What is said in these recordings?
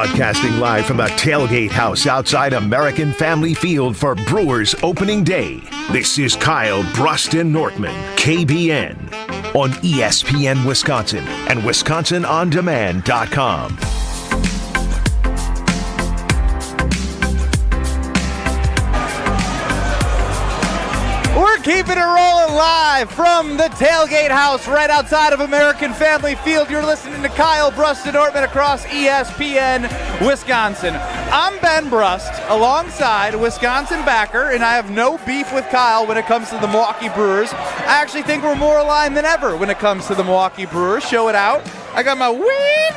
Broadcasting live from the Tailgate House outside American Family Field for Brewers opening day. This is Kyle Bruston Nortman, KBN, on ESPN Wisconsin and WisconsinOnDemand.com. We're keeping it rolling live from the Tailgate House right outside of American Family Field. You're listening to Kyle Bruston Nortman across ESPN Wisconsin. I'm Ben Brust alongside Wisconsin backer, and I have no beef with Kyle when it comes to the Milwaukee Brewers. I actually think we're more aligned than ever when it comes to the Milwaukee Brewers. Show it out. I got my Wade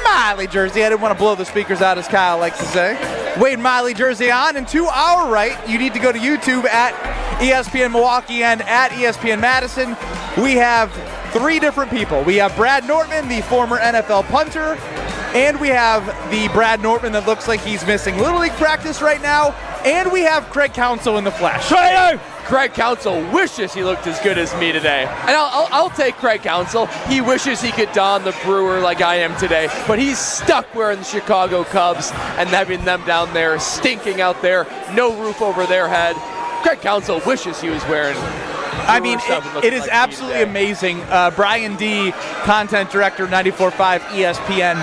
Miley jersey. I didn't want to blow the speakers out, as Kyle likes to say. Wade Miley jersey on, and to our right, you need to go to YouTube at ESPN Milwaukee and at ESPN Madison. We have three different people. We have Brad Nortman, the former NFL punter, and we have the Brad Nortman that looks like he's missing Little League practice right now, and we have Craig Counsell in the flesh. Craig Counsell wishes he looked as good as me today. And I'll take Craig Counsell. He wishes he could don the Brewer like I am today, but he's stuck wearing the Chicago Cubs and having them down there stinking out there, no roof over their head. Craig Counsell wishes he was wearing I mean, it is absolutely amazing. Brian D., content director, 94.5 ESPN,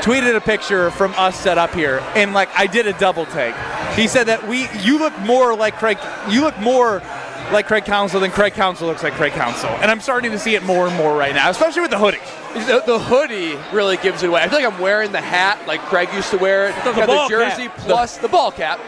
tweeted a picture from us set up here, and I did a double take. He said that you look more like Craig Counsell than Craig Counsell looks like Craig Counsell, and I'm starting to see it more and more right now, especially with the hoodie. The hoodie really gives it away. I feel like I'm wearing the hat like Craig used to wear it. The jersey plus the ball cap,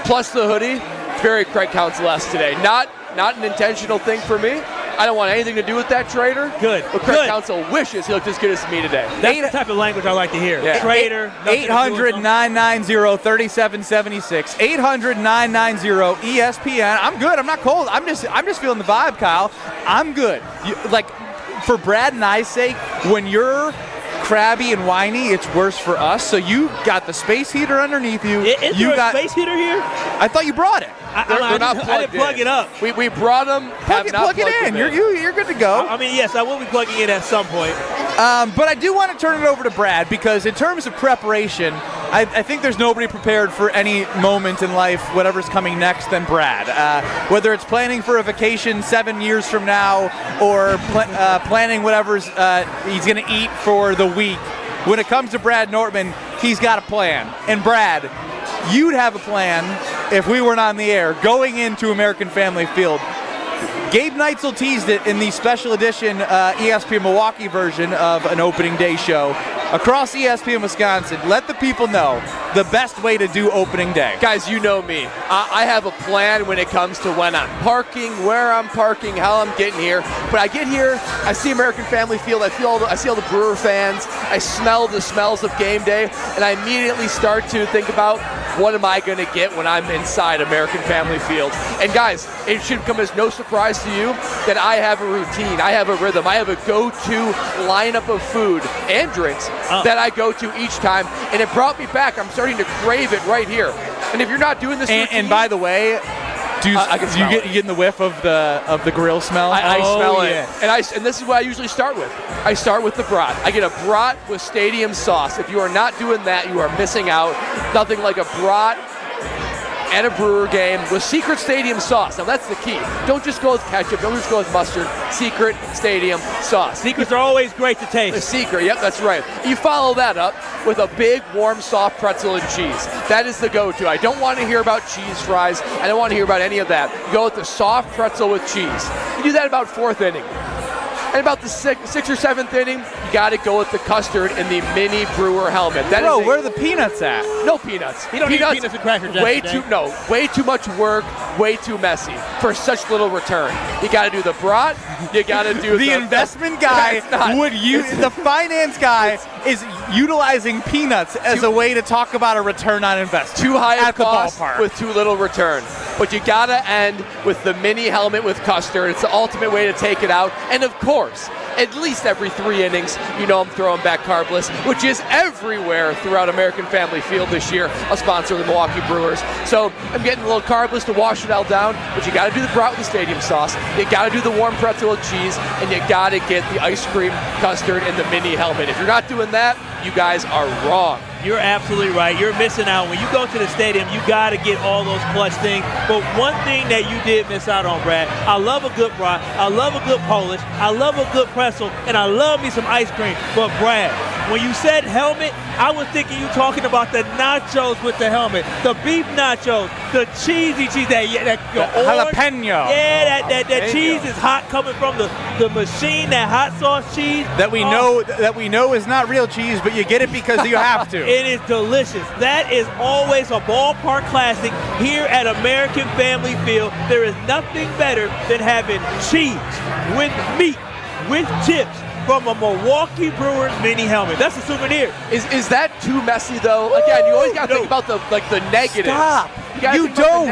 plus the hoodie. It's very Craig Counsell-esque today. Not an intentional thing for me. I don't want anything to do with that traitor. Good. But Craig Counsell wishes he looked as good as me today. That's the type of language I like to hear. Yeah. Traitor. 800-990-3776. 800-990-ESPN. I'm good. I'm not cold. I'm just feeling the vibe, Kyle. I'm good. For Brad and I's sake, when you're crabby and whiny, it's worse for us. So you got the space heater underneath you. Is there a space heater here? I thought you brought it. They're not plugged I didn't plug it up. We brought them. Plug it in. You're good to go. I mean, yes, I will be plugging it at some point. But I do want to turn it over to Brad, because in terms of preparation, I think there's nobody prepared for any moment in life, whatever's coming next, than Brad. Whether it's planning for a vacation 7 years from now or planning whatever's he's going to eat for the week. When it comes to Brad Nortman, he's got a plan. And Brad, you'd have a plan if we weren't on the air going into American Family Field. Gabe Neitzel teased it in the special edition ESPN Milwaukee version of an opening day show. Across ESPN Wisconsin, let the people know the best way to do opening day. Guys, you know me. I have a plan when it comes to when I'm parking, where I'm parking, how I'm getting here. But I get here, I see American Family Field, I see all the Brewer fans, I smell the smells of game day, and I immediately start to think about, what am I going to get when I'm inside American Family Field? And guys, it should come as no surprise to you that I have a routine, I have a rhythm, I have a go-to lineup of food and drinks that I go to each time, and it brought me back. I'm starting to crave it right here. And if you're not doing this routine, and by the way, you get in the whiff of the grill smell? I smell it. And this is what I usually start with. I start with the brat. I get a brat with stadium sauce. If you are not doing that, you are missing out. Nothing like a brat and a Brewer game with secret stadium sauce. Now that's the key. Don't just go with ketchup. Don't just go with mustard. Secret stadium sauce. Secrets are always great to taste. The secret, yep, that's right. You follow that up with a big, warm, soft pretzel and cheese. That is the go-to. I don't want to hear about cheese fries. I don't want to hear about any of that. You go with the soft pretzel with cheese. You do that about fourth inning. And about the sixth or seventh inning, you got to go with the custard in the mini Brewer helmet. Where are the peanuts at? No peanuts. You don't need peanuts and Cracker Jacks way too much work, way too messy for such little return. You got to do the brat. You got to do the investment guy. The finance guy is utilizing peanuts as a way to talk about a return on investment. Too high at of cost the ballpark with too little return. But you got to end with the mini helmet with custard. It's the ultimate way to take it out. And of course, at least every 3 innings, I'm throwing back carbless, which is everywhere throughout American Family Field this year, a sponsor of the Milwaukee Brewers. So I'm getting a little carbless to wash it all down, but you got to do the brat with the stadium sauce, you got to do the warm pretzel with cheese, and you got to get the ice cream, custard, and the mini helmet. If you're not doing that, you guys are wrong. You're absolutely right. You're missing out. When you go to the stadium, you got to get all those clutch things. But one thing that you did miss out on, Brad, I love a good brat, I love a good Polish, I love a good pretzel, and I love me some ice cream. But Brad, when you said helmet, I was thinking you talking about the nachos with the helmet, the beef nachos, the cheesy cheese, that jalapeno. Yeah, that cheese is hot coming from the machine, that hot sauce cheese. That we know is not real cheese, but you get it because you have to. It is delicious. That is always a ballpark classic here at American Family Field. There is nothing better than having cheese with meat, with chips, from a Milwaukee Brewers mini helmet. That's a souvenir. Is that too messy though? Again, you always got to think about the negatives. Stop. You don't.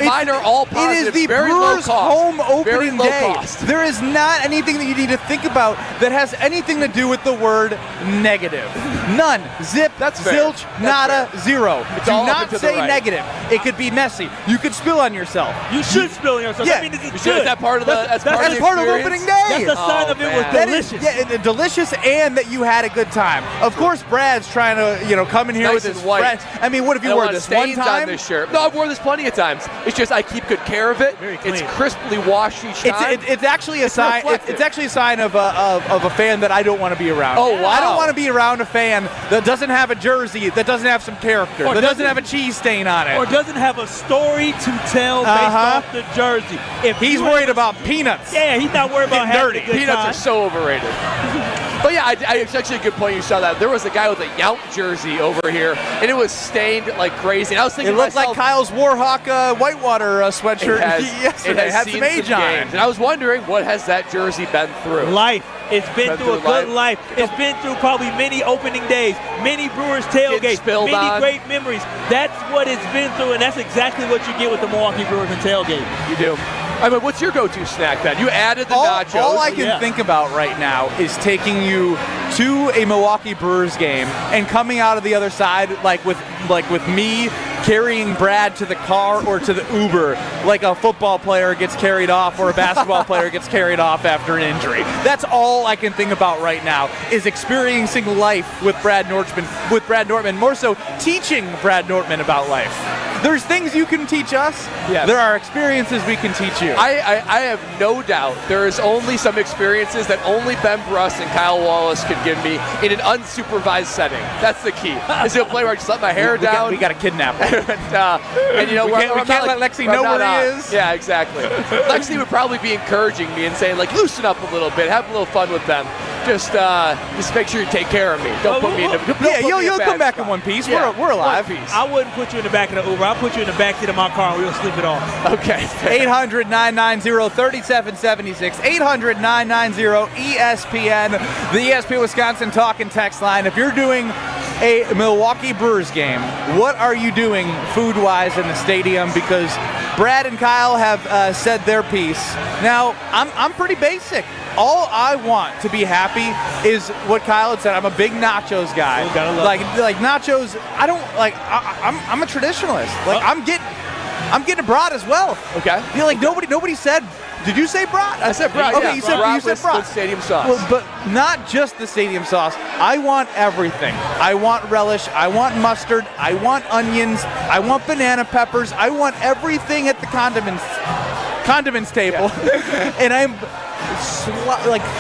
Mine are all positive. It is the very Brewers' low cost. home opening very low day. Cost. There is not anything that you need to think about that has anything to do with the word negative. None. Zip. That's fair. Zilch. That's nada. fair. Zero. It's Do all up not and to the say right. negative. It could be messy. You could spill on yourself. You should spill on yourself. Yeah. That means it's Is good. that part of the? That's part That's of the part of experience? opening day. That's a sign of it was man. That is- delicious. delicious, and that you had a good time. Of course, Brad's trying to, come in here nice with his and white. friends. I mean, what if I you don't wore want this one stains on time? this shirt. No, I've worn this plenty of times. It's just I keep good care of it. Very clean. It's crisply washed each time. It's actually a sign. reflective. It's actually a sign of a fan that I don't want to be around. Oh, wow. I don't want to be around a fan that doesn't have a jersey, that doesn't have some character, Or that doesn't doesn't- have a cheese stain on it. Or doesn't have a story to tell based off the jersey. If He's you worried have a- about peanuts. Yeah, he's not worried about Getting having dirty. a good Peanuts time. are so overrated. But yeah, it's actually a good point you saw that. There was a guy with a Yount jersey over here, and it was stained like crazy. And I was It thinking to looked like myself, Kyle's Warhawk Whitewater sweatshirt yesterday. it has Had seen some age some on games. it. And I was wondering, what has that jersey been through? Life. It's been through a good life. It's been through probably many opening days, many Brewers tailgates, spilled many on. great memories. That's what it's been through, and that's exactly what you get with the Milwaukee Brewers and tailgate. You do. I mean, what's your go-to snack then? You added the nachos. All I can Yeah. think about right now is taking you to a Milwaukee Brewers game and coming out of the other side like with me carrying Brad to the car or to the Uber like a football player gets carried off or a basketball player gets carried off after an injury. That's all I can think about right now is experiencing life with Brad Nortman, more so teaching Brad Nortman about life. There's things you can teach us. Yes. There are experiences we can teach you. I have no doubt there is only some experiences that only Ben Bruss and Kyle Wallace could give me in an unsupervised setting. That's the key. Is it a play where I just let my hair down? We got to kidnap him. and we can't let Lexi know where he is. Yeah, exactly. Lexi would probably be encouraging me and saying, like, loosen up a little bit, have a little fun with them. Just make sure you take care of me. Don't put me in a You'll bad come back spot. in one piece. Yeah, We're alive. one piece. I wouldn't put you in the back of the Uber. I'll put you in the back seat of my car and we'll sleep it off. Okay. 800-990-3776. 800-990-ESPN. The ESPN Wisconsin talk and text line. If you're doing a Milwaukee Brewers game, what are you doing food-wise in the stadium? Because Brad and Kyle have said their piece. Now, I'm pretty basic. All I want to be happy is what Kyle had said. I'm a big nachos guy. Oh, gotta love like nachos. I don't like. I'm a traditionalist. Like I'm getting a brat as well. Okay. You know, like nobody said. Did you say brat? I said brat. Okay, yeah. you said with brat. stadium sauce. Well, but not just the stadium sauce. I want everything. I want relish. I want mustard. I want onions. I want banana peppers. I want everything at the condiments table. Yeah. And I'm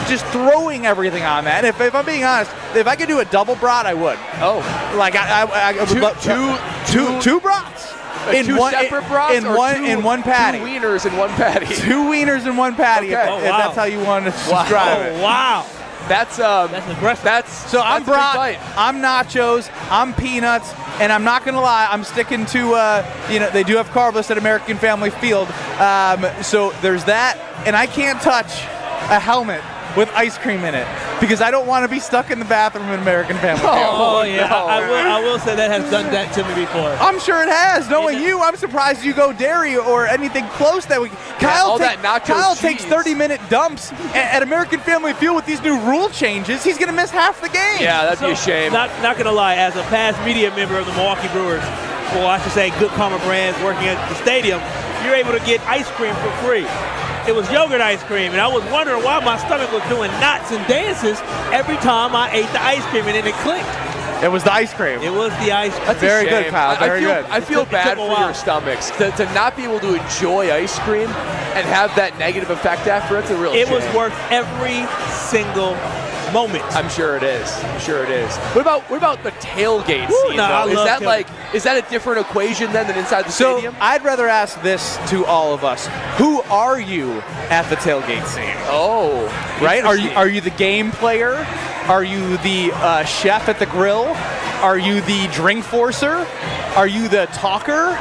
just throwing everything on that. And if I'm being honest, if I could do a double brat, I would. Oh. Like I would love two brats. Two separate brats in one patty. Two wieners in one patty. Two wieners in one patty. Okay. If that's how you want to describe it. Oh, wow. That's aggressive. So I'm that's a big brat, bite. I'm nachos, I'm peanuts, and I'm not gonna lie, I'm sticking to they do have carbless at American Family Field. So there's that, and I can't touch a helmet with ice cream in it because I don't want to be stuck in the bathroom in American Family Field. Oh, yeah. no. I will say that has done that to me before. I'm sure it has. Knowing you, I'm surprised you go dairy or anything close that we. all that nacho Kyle cheese. takes 30-minute dumps at American Family Field with these new rule changes. He's going to miss half the game. Yeah, that'd be a shame. Not going to lie, as a past media member of the Milwaukee Brewers, or I should say Good Karma Brands working at the stadium, you're able to get ice cream for free. It was yogurt ice cream, and I was wondering why my stomach was doing knots and dances every time I ate the ice cream, and then it clicked. It was the ice cream. It was the ice cream. That's a Very shame. good, Kyle. Very good. I feel It took bad a for while. your stomachs to not be able to enjoy ice cream and have that negative effect after. It's a real It shame. was worth every single moment. I'm sure it is. I'm sure it is. What about the tailgate Woo, scene? no, I though? Is love that tailgate. is that a different equation than inside the So stadium? I'd rather ask this to all of us: who are you at the tailgate scene? Oh, Right? interesting. Are you the game player? Are you the chef at the grill? Are you the drink forcer? Are you the talker?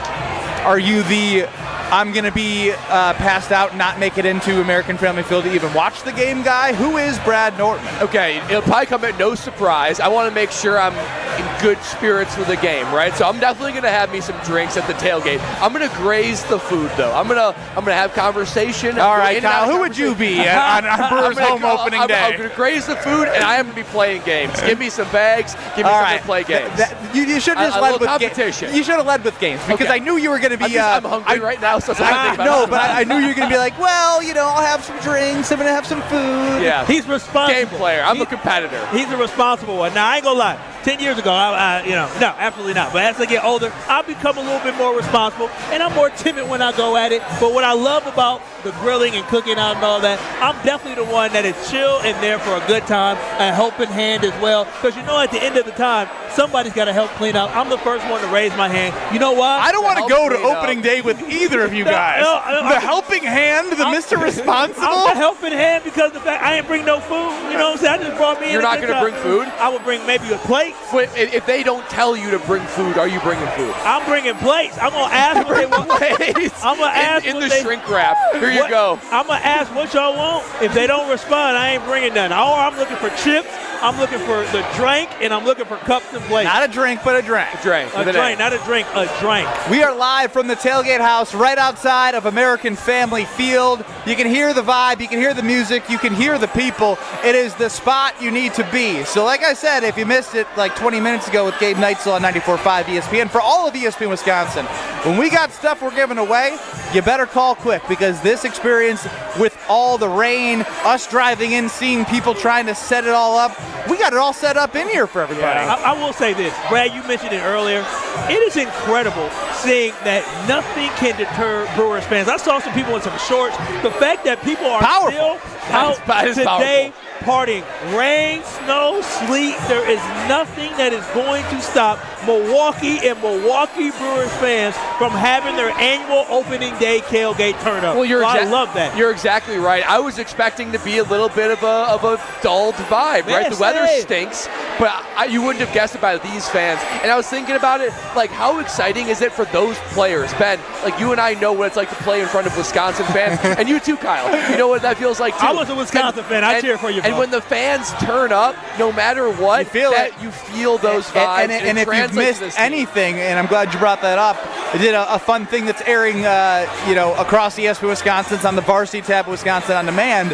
Are you the I'm going to be passed out and not make it into American Family Field to even watch the game guy? Who is Brad Nortman? Okay, it'll probably come at no surprise. I want to make sure I'm in good spirits for the game, right? So I'm definitely going to have me some drinks at the tailgate. I'm going to graze the food, though. I'm gonna have conversation. All right, In and out Kyle, of who would you conversation. be on Brewers I'm home gonna- opening I'm day? going to graze the food, and I am going to be playing games. Give me some bags. Give me All something right. to play games. You should have just A led little with competition. You should have led with games because Okay. I knew you were going to be. I'm hungry right now, so that's what I think about. No, but I knew you were going to be like, well, I'll have some drinks. I'm going to have some food. Yeah. He's responsible. Game player. I'm a He- competitor. He's a responsible one. Now, I ain't gonna lie. 10 years ago, no, absolutely not. But as I get older, I've become a little bit more responsible, and I'm more timid when I go at it. But what I love about the grilling and cooking out and all that, I'm definitely the one that is chill and there for a good time, a helping hand as well. Because at the end of the time, somebody's got to help clean up. I'm the first one to raise my hand. You know why? I don't want to help go to clean up. opening day with either of you guys. No, the helping hand, the Mr. Responsible. I'm the helping hand because the fact I ain't bring no food. You know what I'm saying? I just brought me in. You're a not good gonna time. bring food? I would bring maybe a plate. Wait, if they don't tell you to bring food, are you bringing food? I'm bringing plates. I'm gonna ask what they want. Plates. I'm gonna ask in what the they- shrink wrap. Here you What- go. I'm gonna ask what y'all want. If they don't respond, I ain't bringing none. Or I'm looking for chips. I'm looking for the drink, and I'm looking for cups and plates. Not a drink, but a drink. Drink. A with an drink, A. not a drink, a drink. We are live from the Tailgate House right outside of American Family Field. You can hear the vibe, you can hear the music, you can hear the people. It is the spot you need to be. So like I said, if you missed it like 20 minutes ago with Gabe Neitzel on 94.5 ESPN, for all of ESPN Wisconsin, when we got stuff we're giving away, you better call quick because this experience with all the rain, us driving in, seeing people trying to set it all up, we got it all set up in here for everybody. I will say this, Brad, you mentioned it earlier. It is incredible seeing that nothing can deter Brewers fans. I saw some people in some shorts. The fact that people are Powerful. still out That is today partying, rain, snow, sleet, there is nothing that is going to stop Milwaukee and Milwaukee Brewers fans from having their annual opening day tailgate turn up. Well, I love that. You're exactly right. I was expecting to be a little bit of a dulled vibe, right? The weather same. stinks, but you wouldn't have guessed it by these fans. And I was thinking about it, like how exciting is it for those players? Ben, like you and I know what it's like to play in front of Wisconsin fans, and you too, Kyle. You know what that feels like too. I was a Wisconsin fan. I cheer for you, And bro. when the fans turn up, no matter what, You feel it. you feel those vibes. And it if you've translates to missed this team. anything, and I'm glad you brought that up, I did a fun thing that's airing, across ESPN Wisconsin. It's on the Varsity tab of Wisconsin On Demand.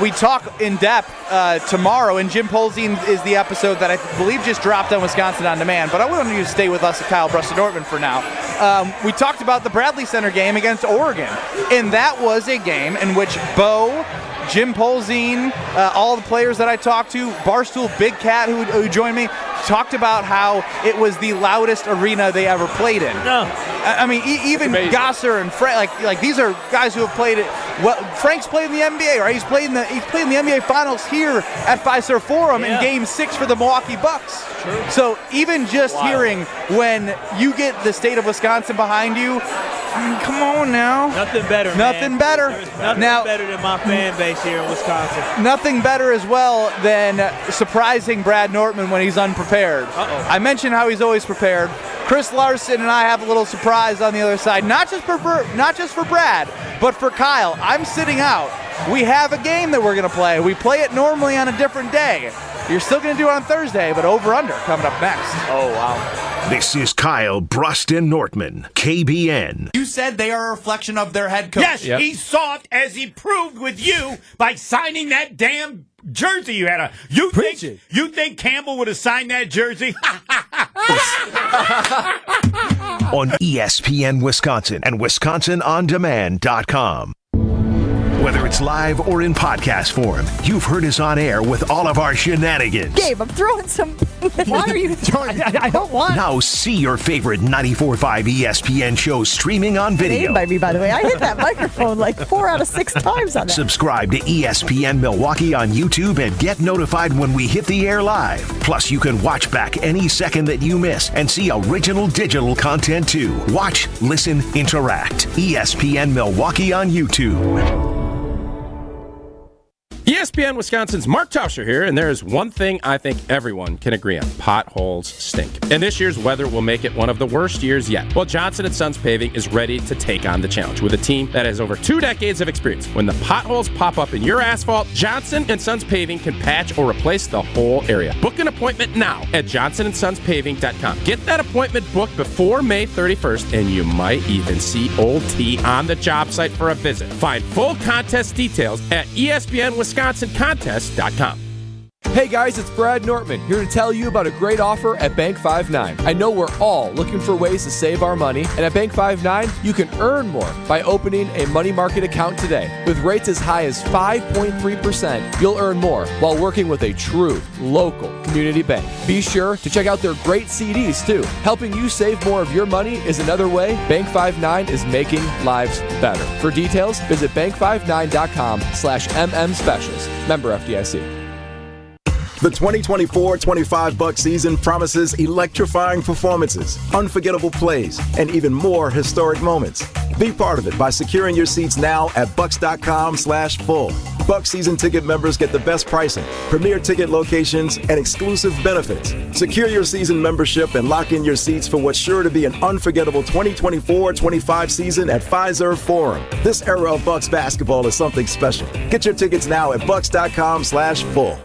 We talk in depth tomorrow, and Jim Polzine is the episode that I believe just dropped on Wisconsin On Demand. But I want you to stay with us at Kyle Bruston-Nortman for now. We talked about the Bradley Center game against Oregon, and that was a game in which Bo, Jim Polzine, all the players that I talked to, Barstool Big Cat who joined me, talked about how it was the loudest arena they ever played in. No. I mean, even amazing. Gasser and Frank, like these are guys who have played it. Well, Frank's played in the NBA, right? He's played in the NBA Finals here at Fiserv Forum Yeah. in Game 6 for the Milwaukee Bucks. True. So even just hearing when you get the state of Wisconsin behind you, I mean, come on now. Nothing better, man. Nothing better. There's nothing Now- better than my fan base here in Wisconsin. Nothing better as well than surprising Brad Nortman when he's unprepared. Uh-oh. I mentioned how he's always prepared. Chris Larson and I have a little surprise on the other side, not just for Brad, but for Kyle. I'm sitting out we have a game that we're going to play. We play it normally on a different day. You're still going to do it on Thursday, but over-under coming up next. Oh, wow. This is Kyle Bruston Nortman, KBN. You said they are a reflection of their head coach. Yes, he's soft, as he proved with you by signing that damn jersey you had on. You think Campbell would have signed that jersey? On ESPN Wisconsin and WisconsinOnDemand.com. Whether it's live or in podcast form, you've heard us on air with all of our shenanigans. Gabe, I'm throwing some. Why are you throwing? I don't want. Now see your favorite 94.5 ESPN shows streaming on video. By me, by the way. I hit that microphone like 4 out of 6 times on that. Subscribe to ESPN Milwaukee on YouTube and get notified when we hit the air live. Plus, you can watch back any second that you miss and see original digital content too. Watch, listen, interact. ESPN Milwaukee on YouTube. ESPN Wisconsin's Mark Tauscher here, and there is one thing I think everyone can agree on. Potholes stink. And this year's weather will make it one of the worst years yet. Well, Johnson & Sons Paving is ready to take on the challenge with a team that has over 2 decades of experience. When the potholes pop up in your asphalt, Johnson & Sons Paving can patch or replace the whole area. Book an appointment now at johnsonsonspaving.com. Get that appointment booked before May 31st, and you might even see Old T on the job site for a visit. Find full contest details at ESPNWisconsinContest.com. Hey guys, it's Brad Nortman here to tell you about a great offer at Bank 5-9. I know we're all looking for ways to save our money, and at Bank 5-9, you can earn more by opening a money market account today. With rates as high as 5.3%, you'll earn more while working with a true local community bank. Be sure to check out their great CDs too. Helping you save more of your money is another way Bank 5-9 is making lives better. For details, visit bank59.com/MM specials. Member FDIC. The 2024-25 Bucs season promises electrifying performances, unforgettable plays, and even more historic moments. Be part of it by securing your seats now at bucs.com/full. Bucs season ticket members get the best pricing, premier ticket locations, and exclusive benefits. Secure your season membership and lock in your seats for what's sure to be an unforgettable 2024-25 season at Fiserv Forum. This era of Bucs basketball is something special. Get your tickets now at bucs.com/full.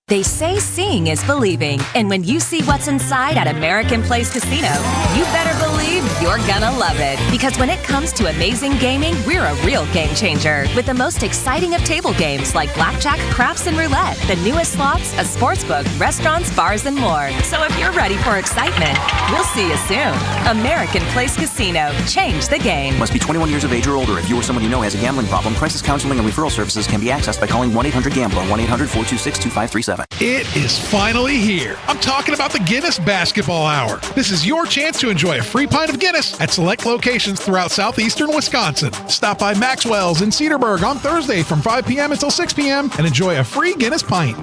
They say seeing is believing, and when you see what's inside at American Place Casino, you better believe you're gonna love it. Because when it comes to amazing gaming, we're a real game changer. With the most exciting of table games like blackjack, craps, and roulette, the newest slots, a sportsbook, restaurants, bars, and more. So if you're ready for excitement, we'll see you soon. American Place Casino. Change the game. Must be 21 years of age or older. If you or someone you know has a gambling problem, crisis counseling and referral services can be accessed by calling 1-800-GAMBLER, 1-800-426-2537. It is finally here. I'm talking about the Guinness Basketball Hour. This is your chance to enjoy a free pint of Guinness at select locations throughout southeastern Wisconsin. Stop by Maxwell's in Cedarburg on Thursday from 5 p.m. until 6 p.m. and enjoy a free Guinness pint.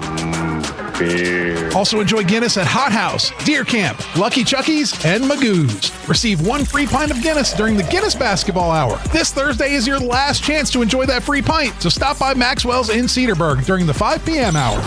Beer. Also enjoy Guinness at Hot House, Deer Camp, Lucky Chucky's, and Magoo's. Receive 1 free pint of Guinness during the Guinness Basketball Hour. This Thursday is your last chance to enjoy that free pint, so stop by Maxwell's in Cedarburg during the 5 p.m. hour.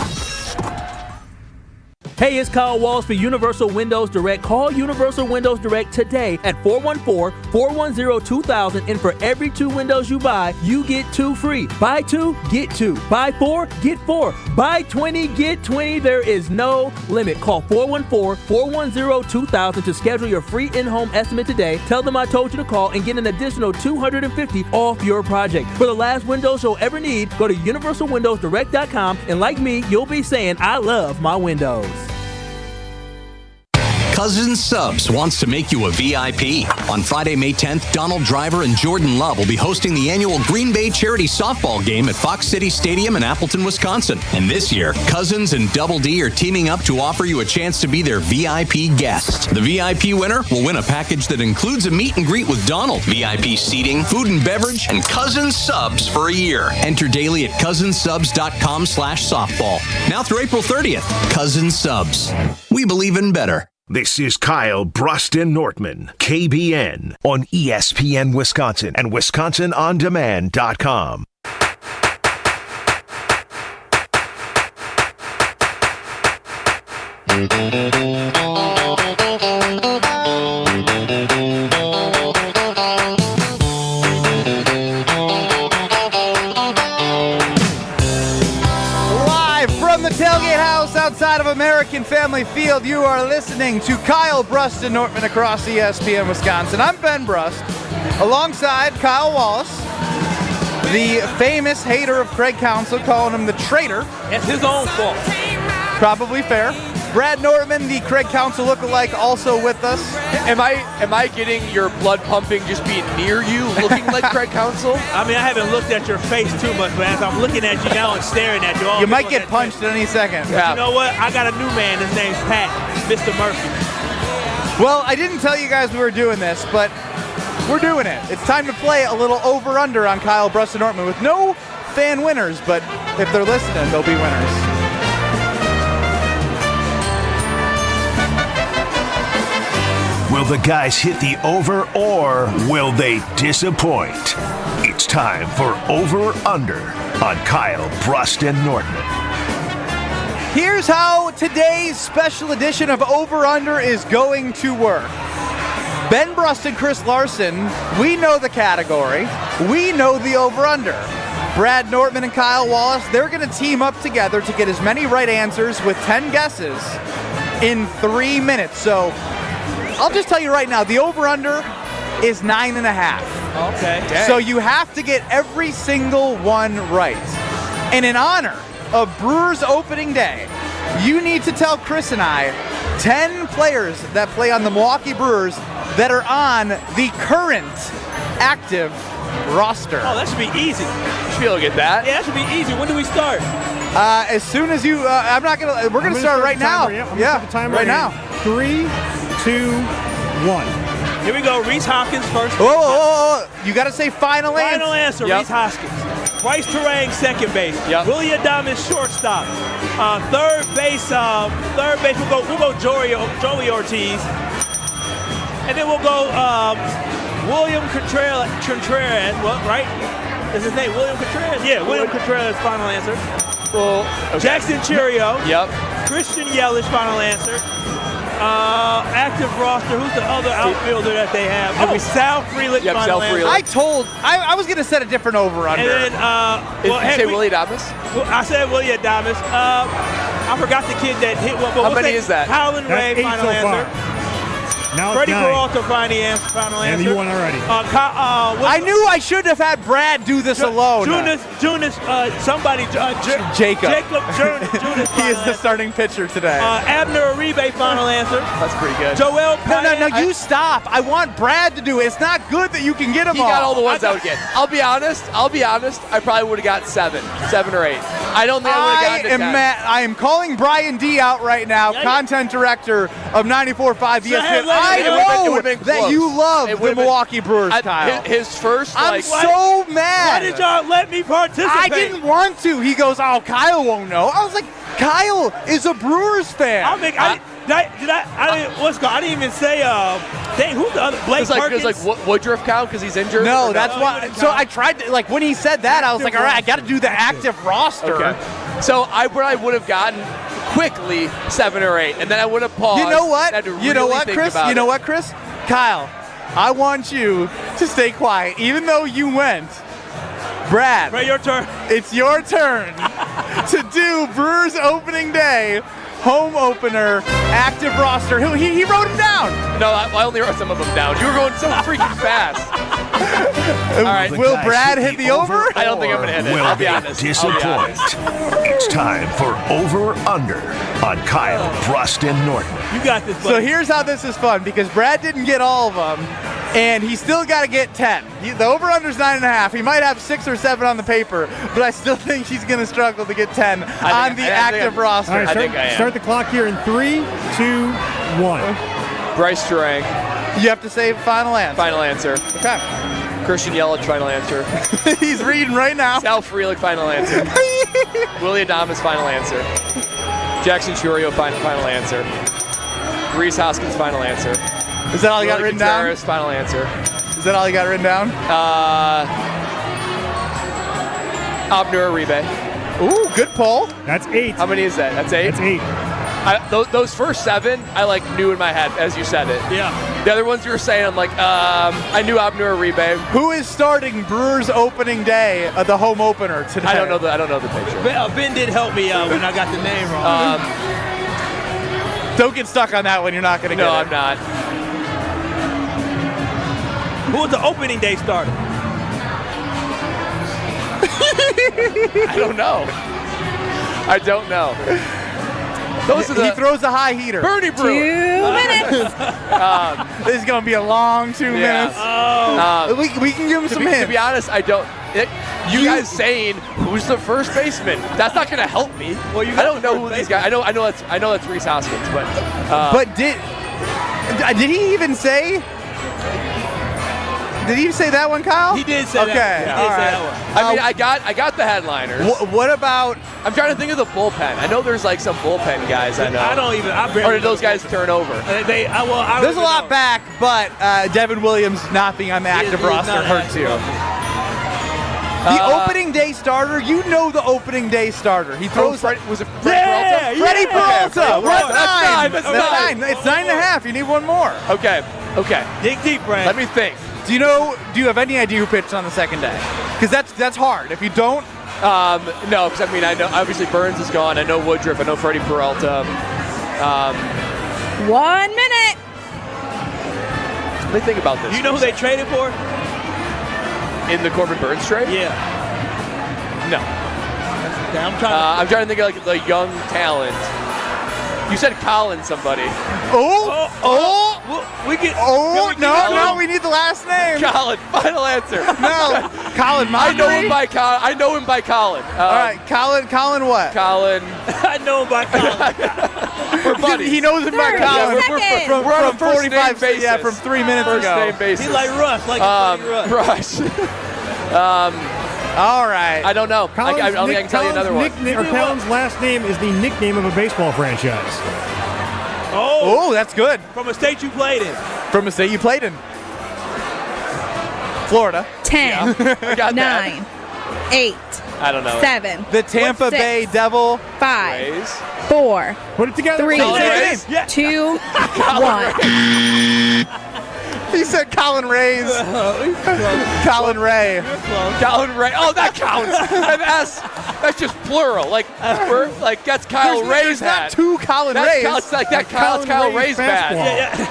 Hey, it's Kyle Walls for Universal Windows Direct. Call Universal Windows Direct today at 414-410-2000, and for every 2 windows you buy, you get 2 free. Buy 2, get 2. Buy 4, get 4. Buy 20, get 20. There is no limit. Call 414-410-2000 to schedule your free in-home estimate today. Tell them I told you to call and get an additional $250 off your project. For the last windows you'll ever need, go to universalwindowsdirect.com, and like me, you'll be saying, I love my windows. Cousins Subs wants to make you a VIP. On Friday, May 10th, Donald Driver and Jordan Love will be hosting the annual Green Bay Charity Softball Game at Fox City Stadium in Appleton, Wisconsin. And this year, Cousins and Double D are teaming up to offer you a chance to be their VIP guest. The VIP winner will win a package that includes a meet and greet with Donald, VIP seating, food and beverage, and Cousins Subs for a year. Enter daily at cousinsubs.com/softball. Now through April 30th, Cousins Subs. We believe in better. This is Kyle Bruston Nortman, KBN, on ESPN Wisconsin and WisconsinOnDemand.com. House outside of American Family Field. You are listening to Kyle Brust and Nortman across ESPN Wisconsin. I'm Ben Brust, alongside Kyle Wallace, the famous hater of Craig Counsell, calling him the traitor. It's his own fault. Probably fair. Brad Nortman, the Craig Counsell lookalike, also with us. Am I getting your blood pumping just being near you, looking like Craig Counsell? I mean, I haven't looked at your face too much, man. So I'm looking at you now and staring at you. You might get punched at any second. Yeah. You know what? I got a new man. His name's Pat, Mr. Murphy. Well, I didn't tell you guys we were doing this, but we're doing it. It's time to play a little over-under on Kyle Brust and Nortman with no fan winners, but if they're listening, they'll be winners. Will the guys hit the over or will they disappoint? It's time for Over-Under on Kyle Brust and Nortman. Here's how today's special edition of Over-Under is going to work. Ben Brust and Chris Larson, we know the category. We know the over-under. Brad Nortman and Kyle Wallace, they're going to team up together to get as many right answers with 10 guesses in 3 minutes. So I'll just tell you right now, the over-under is 9.5. Okay. Dang. So you have to get every single one right. And in honor of Brewers opening day, you need to tell Chris and I 10 players that play on the Milwaukee Brewers that are on the current active roster. Oh, that should be easy. You should be able to get that. Yeah, that should be easy. When do we start? As soon as you, we're going to start right now. Yeah, right now. 3, 2, 1. Here we go. Reese Hoskins first. Whoa. You got to say final answer. Final answer, Yep. Reese Hoskins. Bryce Terang, second base. Yep. Willie Adames, shortstop. Third base, we'll go Joey Ortiz. And then we'll go William Contreras, what, right? Is his name William Contreras? Yeah, William Contreras, final answer. Well, okay. Jackson Cheerio. Yep. Christian Yelich, final answer. Active roster, who's the other outfielder that they have? Oh, Sal Frelick, Yep, final Sal answer. Frelick. I was going to set a different over-under. And then, Did you say Willie Adames? I said Willie Adames. I forgot the kid that hit one. How many is that? Howland Ray, That's 8 final so answer. far. Now Freddie it's 9. Peralta, final answer. And you won already. I knew I should have had Brad do this alone. Junis, somebody, Jacob. Junis. He is the starting pitcher today. Abner Uribe, final answer. That's pretty good. Joel Paez. No, you stop. I want Brad to do it. It's not good that you can get them He all. got all the ones I would get. I'll be honest. I probably would have got 7 or 8. I don't think I would have gotten to 10. I am calling Brian D out right now, content director of 94.5 ESPN. I know that you love the Milwaukee Brewers, Kyle. His first, I'm so mad. Why did y'all let me participate? I didn't want to. He goes, oh, Kyle won't know. I was like, Kyle is a Brewers fan. I didn't even say, who's the other? Blake Perkins? Does Woodruff count because he's injured? No, that's why. So I tried to, when he said that, I was like, all right, I got to do the active roster. Okay. So I would have gotten quickly 7 or 8, and then I would have paused. You know what? Chris? Chris? Kyle, I want you to stay quiet, even though you went. Brad, your turn. It's your turn to do Brewers opening day home opener active roster. He wrote them down. No, I only wrote some of them down. You were going so freaking fast. All right. Will Brad hit the over? I don't think I'm going to hit it. I'll be honest. Disappoint. It's time for Over-Under on Kyle Brust and Nortman. You got this, buddy. So here's how this is fun, because Brad didn't get all of them, and he still got to get 10. The over-under's 9.5. He might have 6 or 7 on the paper, but I still think he's going to struggle to get 10 on the active roster. All right, I think I am. Start the clock here in 3, 2, 1. Bryce Terang. You have to say final answer. Final answer. Okay. Christian Yelich, final answer. He's reading right now. Sal Frelick, final answer. Willie Adames, final answer. Jackson Cheerio, final answer. Reese Hoskins, final answer. Is that all you got written down? Final answer. Is that all you got written down? Abner Uribe. Ooh, good poll. That's 8. How many is that? That's 8? That's 8. Those first 7, I knew in my head as you said it. Yeah. The other ones you were saying, I'm like, I knew Abner Uribe. Who is starting Brewers opening day, the home opener today? I don't know the picture. Ben did help me out when I got the name wrong. Don't get stuck on that one. You're not going to get it. No, I'm not. Who was the opening day starter? I don't know. He throws a high heater. Bernie Brewer. 2 minutes. This is going to be a long 2 minutes. We can give him some hints. To be honest, I don't. You guys saying who's the first baseman? That's not going to help me. Well, I don't know who these guys. I know that's Reese Hoskins, but did he even say? Did he say that one, Kyle? He did say that. Okay, He did say that one. I mean, I got the headliners. What about? I'm trying to think of the bullpen. I know there's some bullpen guys. I know. I don't even. Or did those guys turn over? There's a lot back, but Devin Williams not being on the active roster hurts you. The opening day starter, you know the opening day starter. He throws. Was it Freddie Peralta? Freddie Peralta. That's 9. It's 9.5. You need one more. Okay. Dig deep, Brad. Let me think. Do you have any idea who pitched on the second day? Because that's hard. If you don't, no, because I know obviously Burns is gone. I know Woodruff. I know Freddie Peralta. 1 minute. Let me think about this. You know who they traded for? In the Corbin Burns trade? Yeah. No. I'm trying to think of the young talent. You said Colin somebody. We need the last name. Colin, final answer. No, Colin. I know him by Colin. All right, Colin what? Colin. I know him by Colin. We're buddies. He knows him by Colin. We're on a from 45 basis. Yeah, from 3 minutes ago. First name basis. He's like Russ, Russ. All right. I don't know. I don't think I can tell you another one. Colin's last name is the nickname of a baseball franchise. Oh, that's good. From a state you played in. Florida. 10, I got 9, 8, I don't know. 7. The Tampa Bay Devil. 5, Rays. 4, Put it together. 3, Rays. 2, 1. He said Colin Rays. Colin Ray. Colin Ray. Oh, that counts. An S. That's just plural. That's Kyle Ray's hat. Not two Colin Rays. It's Kyle Ray's bat.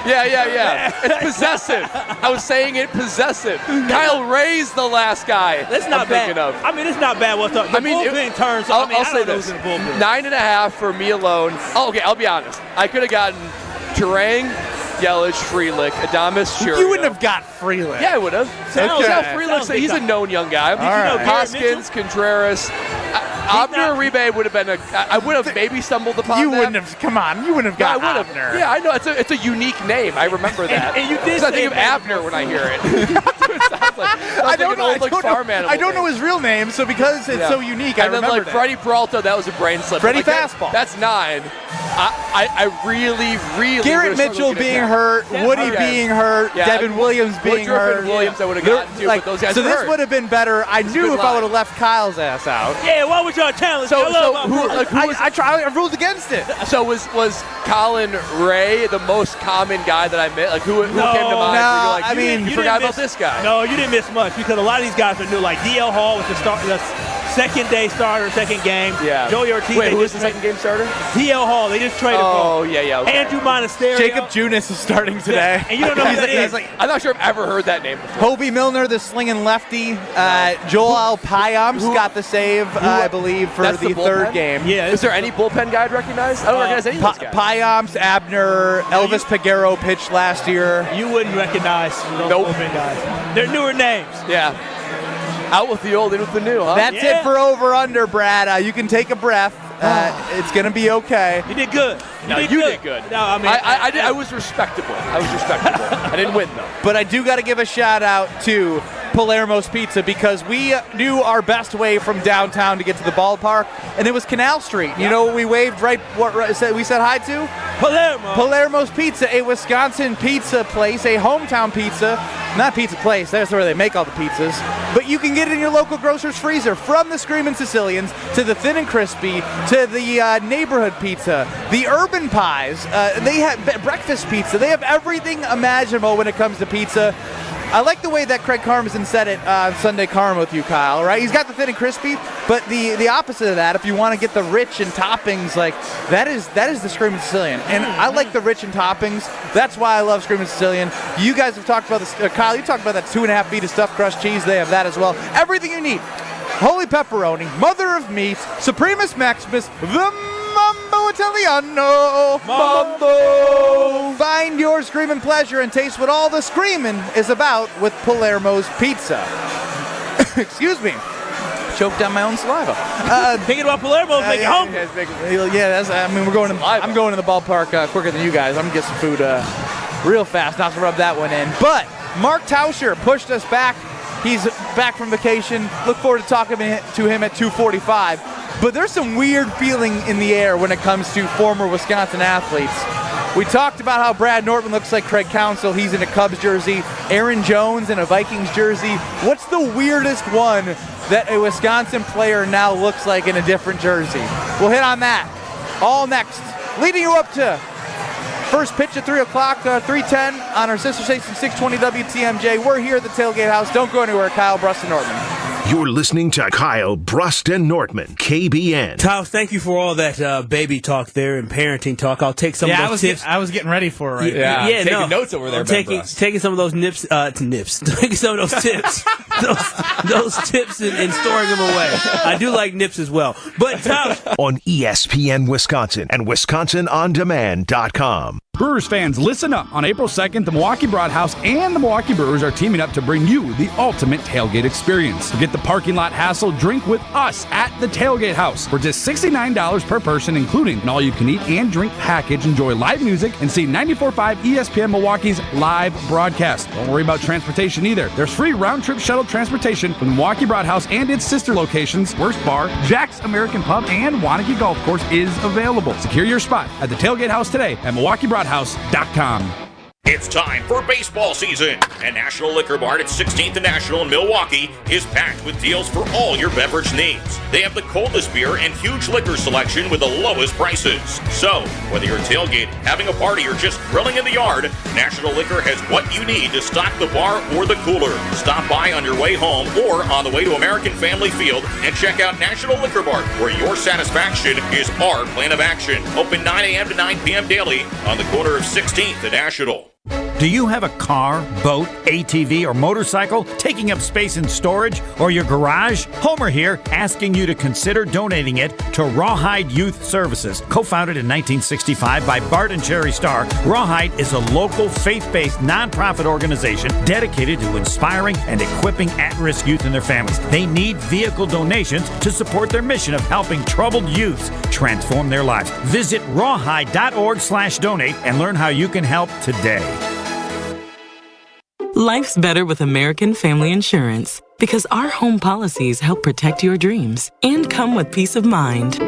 Yeah. It's possessive. I was saying it possessive. Kyle Ray's the last guy. That's not bad. Thinking of. I mean, it's not bad. What's up? The bullpen turns. So, I'll say this. 9.5 for me alone. Oh, okay, I'll be honest. I could have gotten Turang, Yelich, Frelick, Adames, Churio. You wouldn't have got Frelick. Yeah, I would have. Frelick, he's a known young guy. Hoskins, Contreras. Abner Uribe would have been I would have maybe stumbled upon You that. wouldn't have. Come on, you wouldn't have got Abner. Yeah, I know. It's a unique name. I remember that. And you did. I think of Abner when I hear it. I don't know his real name, so because it's so unique, I remember it. Freddie Peralta, that was a brain slip. Freddie fastball. That's 9. I really Garrett Mitchell being hurt, Woody being hurt, Devin Williams being hurt. And Williams I would have gotten too, but those guys so were this hurt. would have been better. I knew if I would have left Kyle's ass out. Yeah, why would y'all challenge? I ruled against it. So was Colin Ray the most common guy that I met? Who came to mind? No, you forgot about this guy. No, you didn't miss much because a lot of these guys are new. Like DL Hall was the second day starter, second game. Yeah. Joey Ortiz. Wait, who was the second game starter? DL Hall. They just traded for. Oh, yeah. Okay. Andrew Monasterio. Jacob Junis is starting today. And you don't know who that is. I'm not sure I've ever heard that name before. Hobie Milner, the slinging lefty. Joel Payamps got the save, I believe, for the third game. Yeah. Is there any bullpen guy I'd recognize? I don't recognize any of those guys. Payamps, Abner, Elvis Peguero pitched last year. You wouldn't recognize those bullpen guys. They're newer names. Yeah. Out with the old, in with the new, huh? That's it for over-under, Brad. You can take a breath. It's going to be okay. You did good. You did good. No, I mean, I was respectable. I didn't win, though. But I do got to give a shout-out to Palermo's Pizza because we knew our best way from downtown to get to the ballpark, and it was Canal Street. You know what we waved we said hi to? Palermo's Pizza, a Wisconsin pizza place, a hometown pizza not pizza place, that's where they make all the pizzas, but you can get it in your local grocer's freezer, from the Screamin' Sicilians to the Thin and Crispy to the neighborhood pizza, the urban pies. They have breakfast pizza. They have everything imaginable when it comes to pizza. I like the way that Craig Karmazin said it on Sunday Karma with you, Kyle, right? He's got the thin and crispy, but the opposite of that, if you want to get the rich and toppings, like, that is the Screamin' Sicilian. And I like the rich and toppings. That's why I love Screamin' Sicilian. You guys have talked about this. Kyle, you talked about that 2.5 feet of stuffed crust cheese. They have that as well. Everything you need. Holy pepperoni, mother of meats, Supremus Maximus, the Mambo Italiano. Mambo! Find your screaming pleasure and taste what all the screaming is about with Palermo's Pizza. Excuse me. Choked down my own saliva. Thinking about Palermo, make it home. We're going. I'm going to the ballpark quicker than you guys. I'm gonna get some food real fast, not to rub that one in. But Mark Tauscher pushed us back. He's back from vacation. Look forward to talking to him at 2:45. But there's some weird feeling in the air when it comes to former Wisconsin athletes. We talked about how Brad Nortman looks like Craig Counsell. He's in a Cubs jersey. Aaron Jones in a Vikings jersey. What's the weirdest one that a Wisconsin player now looks like in a different jersey? We'll hit on that all next. Leading you up to first pitch at 3 o'clock, 3:10 on our sister station 620 WTMJ. We're here at the Tailgate House. Don't go anywhere. Kyle Brust and Nortman. You're listening to Kyle Brust and Nortman, KBN. Taos, thank you for all that baby talk there and parenting talk. I'll take some of those tips. I was getting ready for it right now. Yeah, taking notes over there, taking some of those nips. Taking some of those tips. those tips and storing them away. I do like nips as well. But Taos. On ESPN Wisconsin and WisconsinOnDemand.com. Brewers fans, listen up. On April 2nd, the Milwaukee Broadhouse and the Milwaukee Brewers are teaming up to bring you the ultimate tailgate experience. Forget the parking lot hassle. Drink with us at the Tailgate House. For just $69 per person, including an all-you-can-eat and drink package, enjoy live music and see 94.5 ESPN Milwaukee's live broadcast. Don't worry about transportation either. There's free round-trip shuttle transportation from the Milwaukee Broadhouse and its sister locations, Worst Bar, Jack's American Pub, and Wanakee Golf Course is available. Secure your spot at the Tailgate House today at MilwaukeeBroadhouse.com. It's time for baseball season, and National Liquor Mart at 16th and National in Milwaukee is packed with deals for all your beverage needs. They have the coldest beer and huge liquor selection with the lowest prices. So, whether you're tailgating, having a party, or just grilling in the yard, National Liquor has what you need to stock the bar or the cooler. Stop by on your way home or on the way to American Family Field and check out National Liquor Mart, where your satisfaction is our plan of action. Open 9 a.m. to 9 p.m. daily on the corner of 16th and National. Do you have a car, boat, ATV, or motorcycle taking up space in storage or your garage? Homer here, asking you to consider donating it to Rawhide Youth Services. Co-founded in 1965 by Bart and Cherry Starr, Rawhide is a local faith-based nonprofit organization dedicated to inspiring and equipping at-risk youth and their families. They need vehicle donations to support their mission of helping troubled youths transform their lives. Visit rawhide.org/donate and learn how you can help today. Life's better with American Family Insurance because our home policies help protect your dreams and come with peace of mind.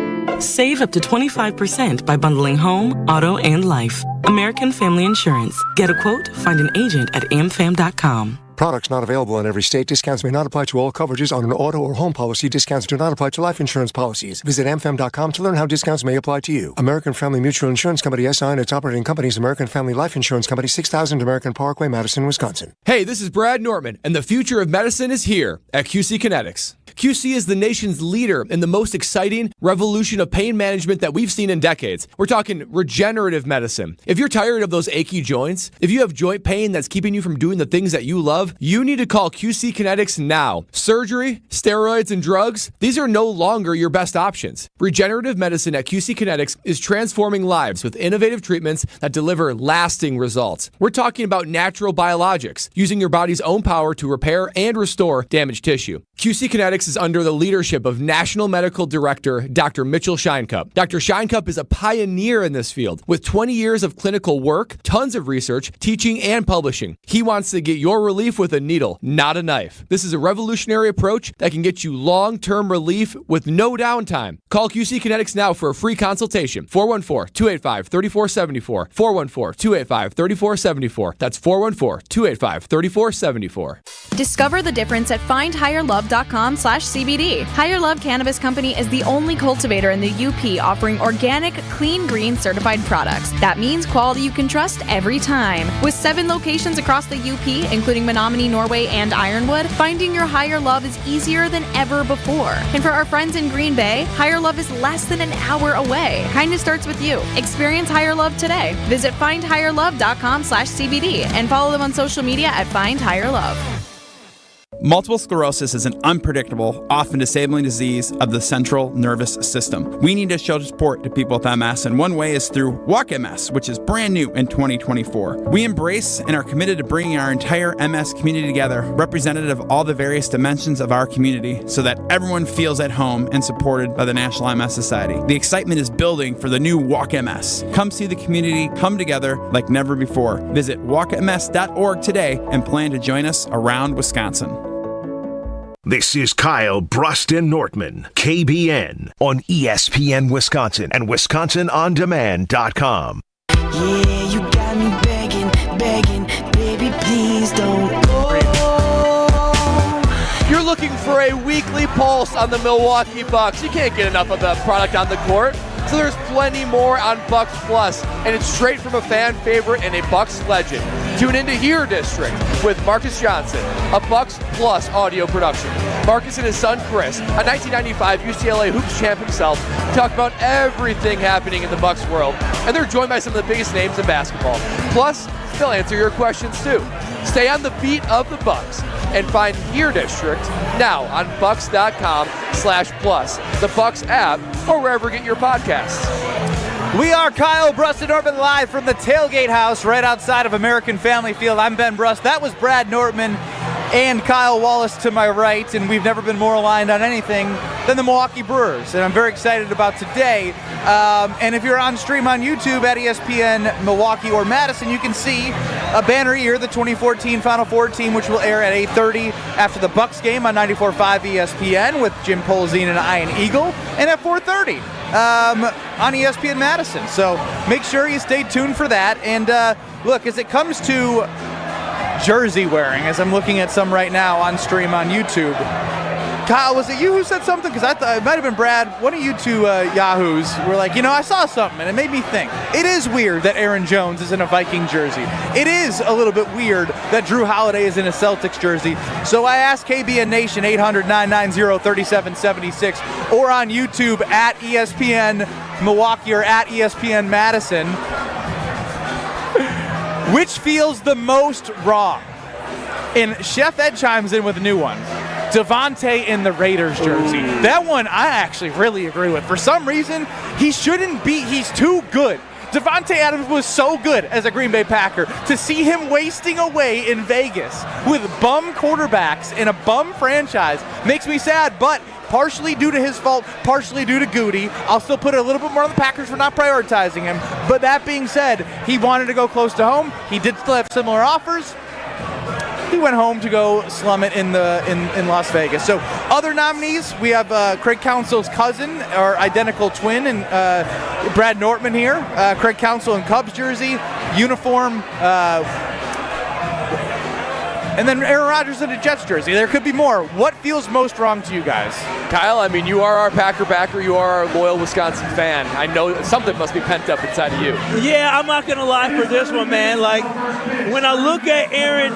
Save up to 25% by bundling home, auto, and life. American Family Insurance. Get a quote, find an agent at amfam.com. Products not available in every state. Discounts may not apply to all coverages on an auto or home policy. Discounts do not apply to life insurance policies. Visit amfam.com to learn how discounts may apply to you. American Family Mutual Insurance Company, SI, and its operating companies, American Family Life Insurance Company, 6000 American Parkway, Madison, Wisconsin. Hey, this is Brad Nortman, and the future of medicine is here at QC Kinetics. QC is the nation's leader in the most exciting revolution of pain management that we've seen in decades. We're talking regenerative medicine. If you're tired of those achy joints, if you have joint pain that's keeping you from doing the things that you love, you need to call QC Kinetics now. Surgery, steroids, and drugs, these are no longer your best options. Regenerative medicine at QC Kinetics is transforming lives with innovative treatments that deliver lasting results. We're talking about natural biologics, using your body's own power to repair and restore damaged tissue. QC Kinetics is under the leadership of National Medical Director Dr. Mitchell Scheinkup. Dr. Scheinkup is a pioneer in this field with 20 years of clinical work, tons of research, teaching, and publishing. He wants to get your relief with a needle, not a knife. This is a revolutionary approach that can get you long-term relief with no downtime. Call QC Kinetics now for a free consultation. 414-285-3474. 414-285-3474. That's 414-285-3474. Discover the difference at findhigherlove.com/CBD. Higher Love Cannabis Company is the only cultivator in the UP offering organic, clean green certified products. That means quality you can trust every time. With 7 locations across the UP, including Menominee, Norway, and Ironwood, finding your higher love is easier than ever before. And for our friends in Green Bay, Higher Love is less than an hour away. Kindness starts with you. Experience Higher Love today. Visit findhigherlove.com/CBD and follow them on social media at Find Higher Love. Multiple sclerosis is an unpredictable, often disabling disease of the central nervous system. We need to show support to people with MS, and one way is through Walk MS, which is brand new in 2024. We embrace and are committed to bringing our entire MS community together, representative of all the various dimensions of our community, so that everyone feels at home and supported by the National MS Society. The excitement is building for the new Walk MS. Come see the community come together like never before. Visit walkms.org today and plan to join us around Wisconsin. This is Kyle Bruston Nortman, KBN, on ESPN Wisconsin and WisconsinOnDemand.com. Yeah, you got me begging, baby, please don't go. You're looking for a weekly pulse on the Milwaukee Bucks. You can't get enough of the product on the court. So there's plenty more on Bucks Plus, and it's straight from a fan favorite and a Bucks legend. Tune into Here District with Marcus Johnson, a Bucks Plus audio production. Marcus and his son Chris, a 1995 UCLA hoops champ himself, talk about everything happening in the Bucks world, and they're joined by some of the biggest names in basketball. Plus, they'll answer your questions too. Stay on the beat of the Bucks and find Here District now on Bucks.com/plus, the Bucks app, or wherever you get your podcasts. We are Kyle Brust and Nortman live from the Tailgate House right outside of American Family Field. I'm Ben Brust. That was Brad Nortman and Kyle Wallace to my right, and we've never been more aligned on anything than the Milwaukee Brewers, and I'm very excited about today. And if you're on stream on YouTube at ESPN Milwaukee or Madison, you can see a banner here, the 2014 Final Four team, which will air at 8:30 after the Bucks game on 94.5 ESPN with Jim Polzine and Ian Eagle, and at 4:30 on ESPN Madison. So make sure you stay tuned for that. And look, as it comes to jersey wearing, as I'm looking at some right now on stream on YouTube, Kyle, was it you who said something? Because I thought it might have been Brad. One of you two yahoos were like, I saw something, and it made me think. It is weird that Aaron Jones is in a Viking jersey. It is a little bit weird that Drew Holiday is in a Celtics jersey. So I asked KBN Nation 800-990-3776 or on YouTube at ESPN Milwaukee or at ESPN Madison, which feels the most wrong? And Chef Ed chimes in with a new one. Devontae in the Raiders jersey. Ooh. That one I actually really agree with. For some reason, he shouldn't be. He's too good. Devontae Adams was so good as a Green Bay Packer. To see him wasting away in Vegas with bum quarterbacks in a bum franchise makes me sad, but partially due to his fault, partially due to Goody. I'll still put it a little bit more on the Packers for not prioritizing him. But that being said, he wanted to go close to home. He did still have similar offers. He went home to go slum it in Las Vegas. So other nominees, we have Craig Counsell's cousin, or identical twin, and Brad Nortman here. Craig Counsell in Cubs jersey, uniform, and then Aaron Rodgers in a Jets jersey. There could be more. What feels most wrong to you guys? Kyle, I mean, you are our Packer backer. You are our loyal Wisconsin fan. I know something must be pent up inside of you. Yeah, I'm not going to lie for this one, man. Like, when I look at Aaron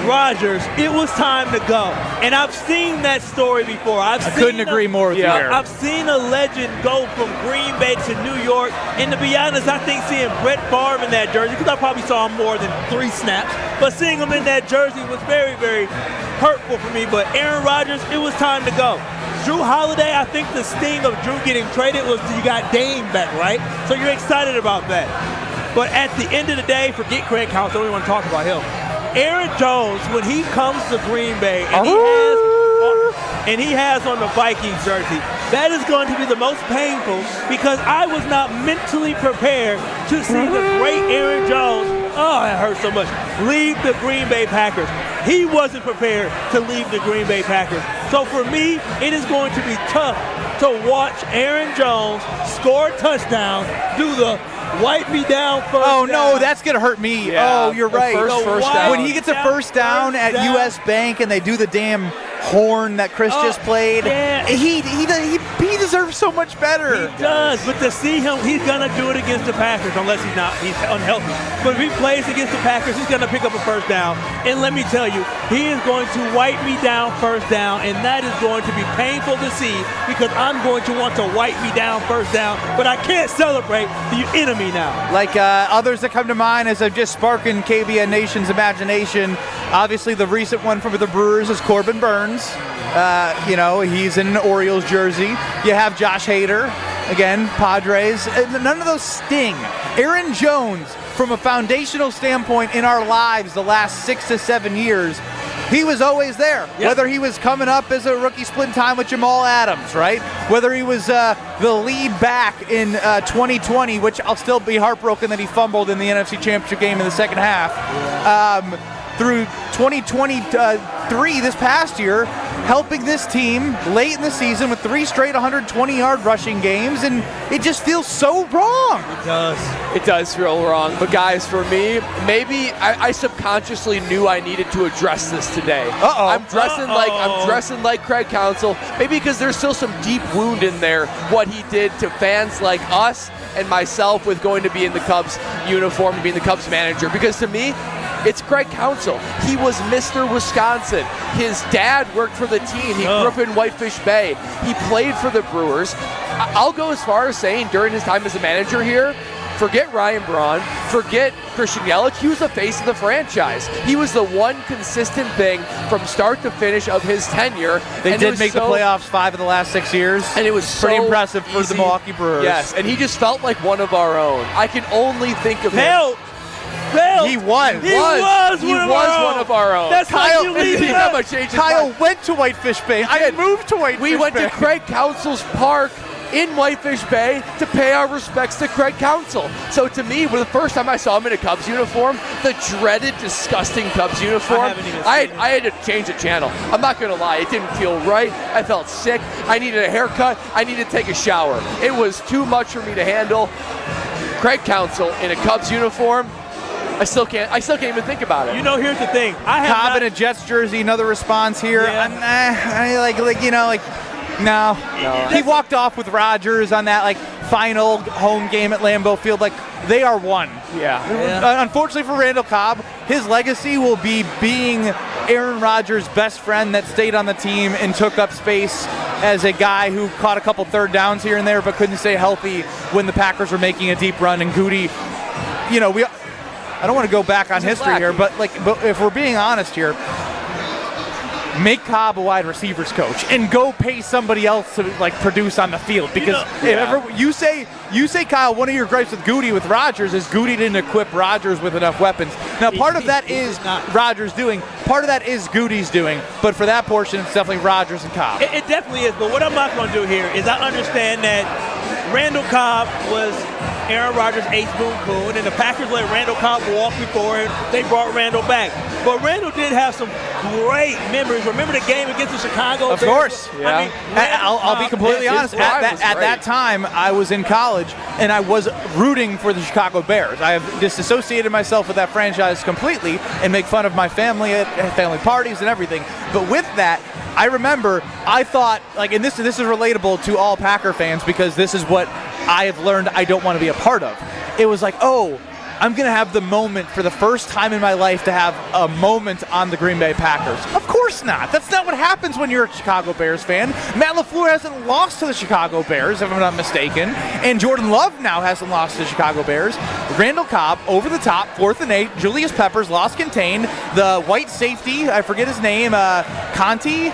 Rodgers, it was time to go. And I've seen that story before. I couldn't agree more with you there. I've seen a legend go from Green Bay to New York. And to be honest, I think seeing Brett Favre in that jersey, because I probably saw him more than 3 snaps, but seeing him in that jersey was very, very hurtful for me. But Aaron Rodgers, it was time to go. Drew Holiday, I think the sting of Drew getting traded was you got Dame back, right? So you're excited about that. But at the end of the day, forget Craig Counsell, we want to talk about him. Aaron Jones, when he comes to Green Bay and he has and he has on the Vikings jersey, that is going to be the most painful because I was not mentally prepared to see the great Aaron Jones, oh, that hurts so much, leave the Green Bay Packers. He wasn't prepared to leave the Green Bay Packers. So for me, it is going to be tough to watch Aaron Jones score a touchdown, do the wipe me down first Oh, down. no, that's going to hurt me. Yeah, Oh, you're the right. first down. When he gets a first down at U.S. Bank and they do the damn horn that Chris just played, he deserves so much better. He does, but to see him, he's going to do it against the Packers unless he's unhealthy. But if he plays against the Packers, he's going to pick up a first down. And let me tell you, he is going to wipe me down first down, and that is going to be painful to see because I'm going to want to wipe me down first down, but I can't celebrate the enemy now. Like others that come to mind as I've just sparking KBN Nation's imagination, obviously the recent one from the Brewers is Corbin Burns. He's in an Orioles jersey. You have Josh Hader, again, Padres. None of those sting. Aaron Jones, from a foundational standpoint in our lives the last 6 to 7 years, he was always there. Yep. Whether he was coming up as a rookie splitting time with Jamal Adams, right? Whether he was the lead back in 2020, which I'll still be heartbroken that he fumbled in the NFC Championship game in the second half. Through 2023, this past year, helping this team late in the season with 3 straight 120-yard rushing games, and it just feels so wrong. It does. It does feel wrong. But guys, for me, maybe I subconsciously knew I needed to address this today. I'm dressing like Craig Counsell, maybe because there's still some deep wound in there, what he did to fans like us and myself with going to be in the Cubs uniform and being the Cubs manager. Because to me, it's Craig Counsell. He was Mr. Wisconsin. His dad worked for the team. He grew up in Whitefish Bay. He played for the Brewers. I'll go as far as saying during his time as a manager here, forget Ryan Braun, forget Christian Yelich, he was the face of the franchise. He was the one consistent thing from start to finish of his tenure. They did make the playoffs 5 of the last 6 years. And it was pretty so impressive for the Milwaukee Brewers. Yes, and he just felt like one of our own. I can only think of him. He was. He was one of our own. That's Kyle, how you leave it. Kyle went to Whitefish Bay. I moved to Whitefish Bay. We went to Craig Counsell's park in Whitefish Bay to pay our respects to Craig Counsell. So to me, the first time I saw him in a Cubs uniform, the dreaded, disgusting Cubs uniform, I had to change the channel. I'm not going to lie. It didn't feel right. I felt sick. I needed a haircut. I needed to take a shower. It was too much for me to handle. Craig Counsell in a Cubs uniform, I still can't even think about it. You know, here's the thing. Cobb in a Jets jersey, another response here. No. He walked off with Rodgers on that final home game at Lambeau Field. They are one. Yeah. Unfortunately for Randall Cobb, his legacy will be being Aaron Rodgers' best friend that stayed on the team and took up space as a guy who caught a couple third downs here and there but couldn't stay healthy when the Packers were making a deep run. And Goody, I don't want to go back on history here, but if we're being honest here, make Cobb a wide receivers coach and go pay somebody else to produce on the field. Because you say Kyle, one of your gripes with Goody with Rodgers is Goody didn't equip Rodgers with enough weapons. Now part of that is Rodgers doing, part of that is Goody's doing, but for that portion it's definitely Rodgers and Cobb. It definitely is, but what I'm not going to do here is I understand that Randall Cobb was Aaron Rodgers' ace boon coon, and the Packers let Randall Cobb walk before him. They brought Randall back. But Randall did have some great memories. Remember the game against the Chicago Bears? Of course. Yeah. I'll be completely honest. At that time, I was in college, and I was rooting for the Chicago Bears. I have disassociated myself with that franchise completely and make fun of my family at family parties and everything. But with that, I remember I thought, and this is relatable to all Packer fans because this is what I have learned I don't want to be a part of. It was I'm going to have the moment for the first time in my life to have a moment on the Green Bay Packers. Of course not. That's not what happens when you're a Chicago Bears fan. Matt LaFleur hasn't lost to the Chicago Bears, if I'm not mistaken, and Jordan Love now hasn't lost to the Chicago Bears. Randall Cobb, over the top, 4th and 8. Julius Peppers, lost contained. The white safety, I forget his name, Conti.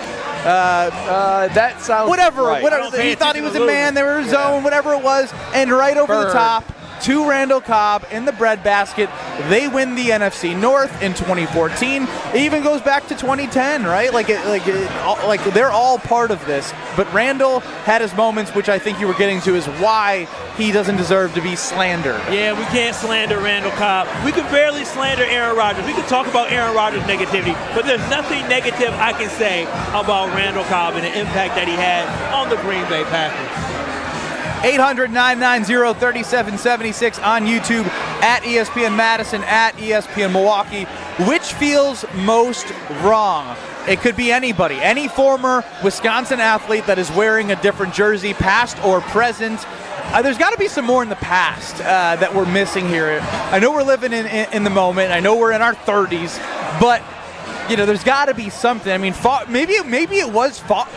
That sounds whatever. Right. He thought he was a man. They were a zone, whatever it was, and right over the top. to Randall Cobb in the breadbasket. They win the NFC North in 2014. It even goes back to 2010, right? Like they're all part of this. But Randall had his moments, which I think you were getting to, is why he doesn't deserve to be slandered. Yeah, we can't slander Randall Cobb. We can barely slander Aaron Rodgers. We can talk about Aaron Rodgers' negativity, but there's nothing negative I can say about Randall Cobb and the impact that he had on the Green Bay Packers. 800-990-3776 on YouTube, at ESPN Madison, at ESPN Milwaukee. Which feels most wrong? It could be anybody, any former Wisconsin athlete that is wearing a different jersey, past or present. There's got to be some more in the past that we're missing here. I know we're living in the moment. I know we're in our 30s, but there's got to be something. I mean, maybe it was Favre.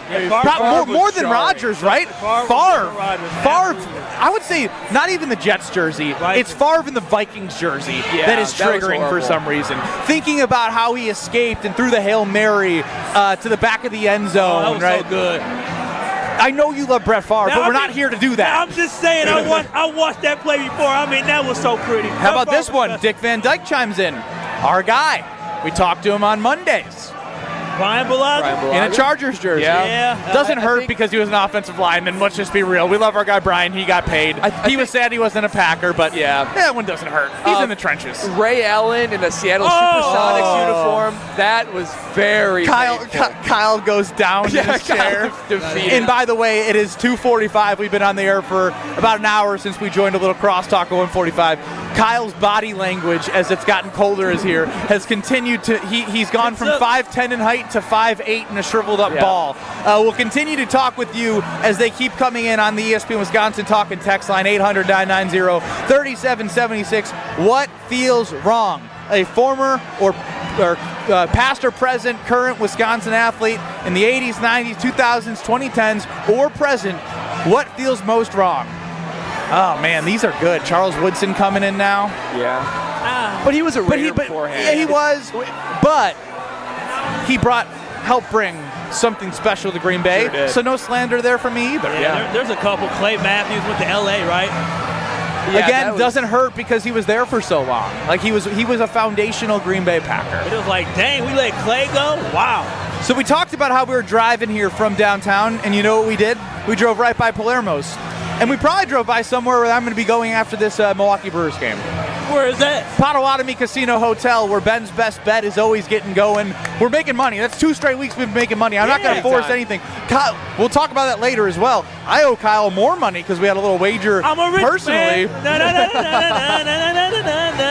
Yeah, more than Rodgers, right? Favre. I would say not even the Jets jersey. It's Favre in the Vikings jersey that is triggering for some reason. Thinking about how he escaped and threw the Hail Mary to the back of the end zone. That was right? so good. I know you love Brett Favre, but we're not here to do that. I'm just saying, I watched that play before. I mean, that was so pretty. How about this one? Dick Van Dyke chimes in. Our guy. We talk to him on Mondays. Brian Bulaga? In a Chargers jersey. Yeah. Doesn't hurt because he was an offensive lineman. Let's just be real. We love our guy Brian. He got paid. He was sad he wasn't a Packer, but that one doesn't hurt. He's in the trenches. Ray Allen in a Seattle Supersonics uniform. That was very painful. Kyle goes down in his chair. And by the way, it is 2:45. We've been on the air for about an hour since we joined a little crosstalk at 1:45. Kyle's body language, as it's gotten colder as here, has continued to. He's gone from 5'10" in height to 5'8" in a shriveled up ball. We'll continue to talk with you as they keep coming in on the ESPN Wisconsin Talk and Text line 800-990-3776. What feels wrong? A former or past or present current Wisconsin athlete in the 80s, 90s, 2000s, 2010s, or present, what feels most wrong? Oh, man, these are good. Charles Woodson coming in now. Yeah. But he was a Raider beforehand. Yeah, he was. But he helped bring something special to Green Bay. Sure, so no slander there for me either. Yeah. There's a couple. Clay Matthews went to L.A., right? Yeah, again, doesn't hurt because he was there for so long. Like he was a foundational Green Bay Packer. It was like, dang, we let Clay go? Wow. So we talked about how we were driving here from downtown, and you know what we did? We drove right by Palermo's. And we probably drove by somewhere where I'm going to be going after this Milwaukee Brewers game. Where is that? Potawatomi Casino Hotel, where Ben's best bet is always getting going. We're making money. That's 2 straight weeks we've been making money. I'm not going to force anything. Kyle, we'll talk about that later as well. I owe Kyle more money because we had a little wager personally.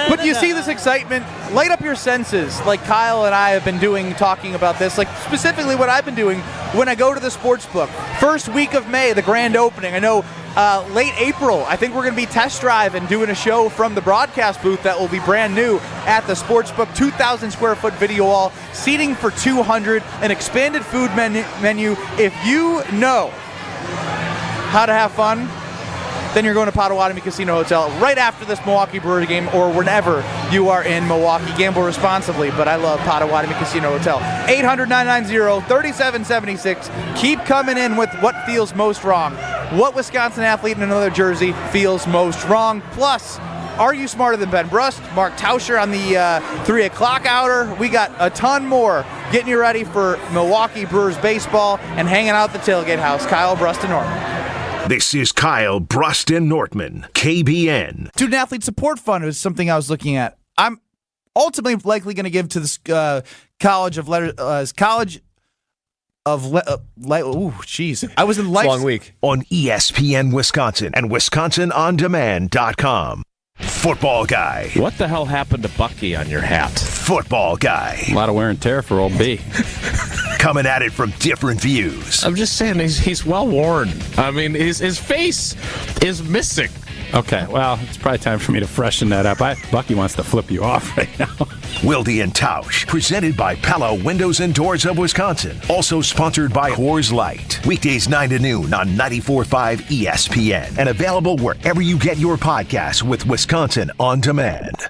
But you see this excitement. Light up your senses like Kyle and I have been doing, talking about this. Like specifically what I've been doing when I go to the sports book. First week of May, the grand opening. I know late April, I think we're going to be test drive and doing a show from the broadcast booth that will be brand new at the Sportsbook. 2,000 square foot video wall, seating for 200, an expanded food menu. If you know how to have fun, then you're going to Potawatomi Casino Hotel right after this Milwaukee Brewers game or whenever you are in Milwaukee. Gamble responsibly, but I love Potawatomi Casino Hotel. 800-990-3776. Keep coming in with what feels most wrong. What Wisconsin athlete in another jersey feels most wrong? Plus, are you smarter than Ben Brust? Mark Tauscher on the 3 o'clock hour. We got a ton more getting you ready for Milwaukee Brewers baseball and hanging out at the tailgate house. Kyle, Brust, and Norman. This is Kyle Brust and Nortman, KBN. Student Athlete Support Fund is something I was looking at. I'm ultimately likely going to give to this College of Letters. Jeez. I was in life. Long week. On ESPN Wisconsin and WisconsinOnDemand.com. Football guy. What the hell happened to Bucky on your hat? Football guy. A lot of wear and tear for old B. Coming at it from different views. I'm just saying he's well worn. I mean, his face is missing. Okay, well, it's probably time for me to freshen that up. Bucky wants to flip you off right now. Wilde and Tausch, presented by Pella Windows and Doors of Wisconsin. Also sponsored by Coors Light. Weekdays 9 to noon on 94.5 ESPN. And available wherever you get your podcasts with Wisconsin On Demand.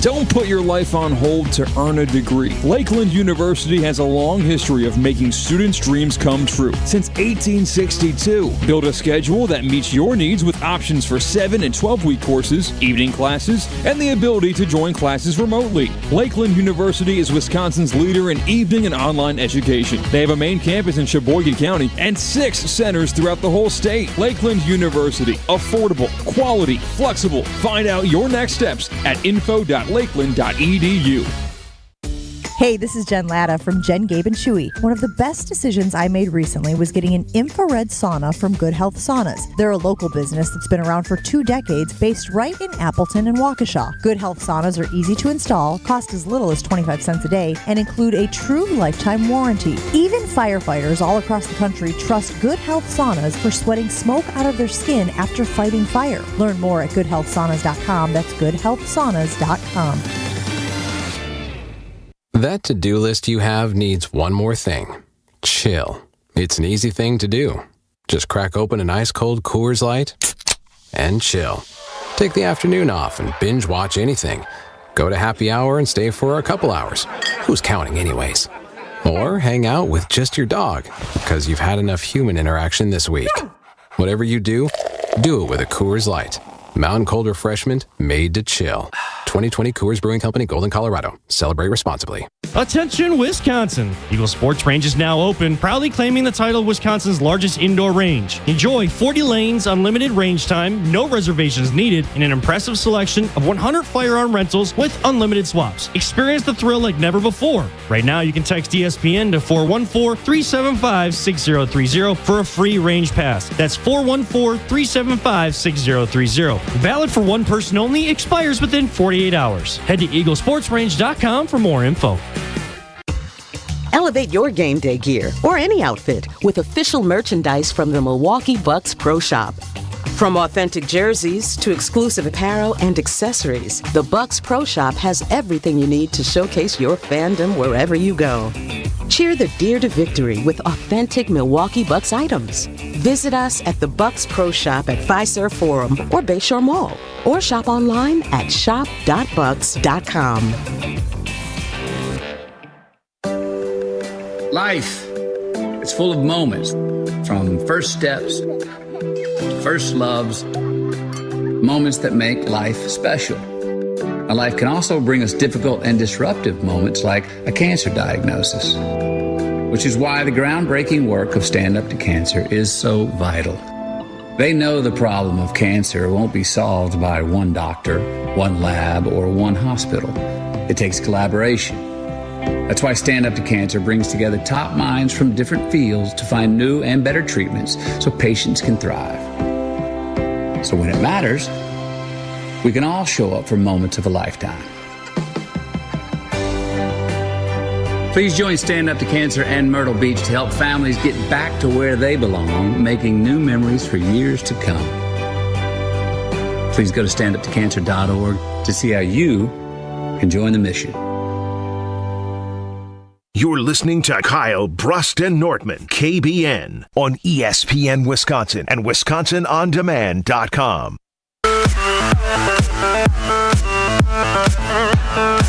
Don't put your life on hold to earn a degree. Lakeland University has a long history of making students' dreams come true. Since 1862, build a schedule that meets your needs with options for 7 and 12-week courses, evening classes, and the ability to join classes remotely. Lakeland University is Wisconsin's leader in evening and online education. They have a main campus in Sheboygan County and 6 centers throughout the whole state. Lakeland University. Affordable, quality, flexible. Find out your next steps at info.lakeland.edu. Hey, this is Jen Latta from Jen, Gabe, and Chewy. One of the best decisions I made recently was getting an infrared sauna from Good Health Saunas. They're a local business that's been around for 2 decades, based right in Appleton and Waukesha. Good Health Saunas are easy to install, cost as little as 25 cents a day, and include a true lifetime warranty. Even firefighters all across the country trust Good Health Saunas for sweating smoke out of their skin after fighting fire. Learn more at goodhealthsaunas.com. That's goodhealthsaunas.com. That to-do list you have needs one more thing. Chill. It's an easy thing to do. Just crack open an ice-cold Coors Light and chill. Take the afternoon off and binge watch anything. Go to happy hour and stay for a couple hours. Who's counting anyways? Or hang out with just your dog, because you've had enough human interaction this week. Whatever you do it with a Coors Light. Mountain cold refreshment made to chill. 2020 Coors Brewing Company, Golden, Colorado. Celebrate responsibly. Attention, Wisconsin! Eagle Sports Range is now open, proudly claiming the title of Wisconsin's largest indoor range. Enjoy 40 lanes, unlimited range time, no reservations needed, and an impressive selection of 100 firearm rentals with unlimited swaps. Experience the thrill like never before. Right now, you can text ESPN to 414-375-6030 for a free range pass. That's 414-375-6030. Valid for one person only, expires within 48 hours. Head to eaglesportsrange.com for more info. Elevate your game day gear or any outfit with official merchandise from the Milwaukee Bucks Pro Shop. From authentic jerseys to exclusive apparel and accessories, the Bucks Pro Shop has everything you need to showcase your fandom wherever you go. Cheer the deer to victory with authentic Milwaukee Bucks items. Visit us at the Bucks Pro Shop at Fiserv Forum or Bayshore Mall, or shop online at shop.bucks.com. Life, it's full of moments, from first steps to first loves, moments that make life special. Now, life can also bring us difficult and disruptive moments like a cancer diagnosis, which is why the groundbreaking work of Stand Up to Cancer is so vital. They know the problem of cancer won't be solved by one doctor, one lab, or one hospital. It takes collaboration. That's why Stand Up to Cancer brings together top minds from different fields to find new and better treatments so patients can thrive. So when it matters, we can all show up for moments of a lifetime. Please join Stand Up to Cancer and Myrtle Beach to help families get back to where they belong, making new memories for years to come. Please go to standuptocancer.org to see how you can join the mission. You're listening to Kyle Brust and Nortman, KBN, on ESPN Wisconsin and WisconsinOnDemand.com.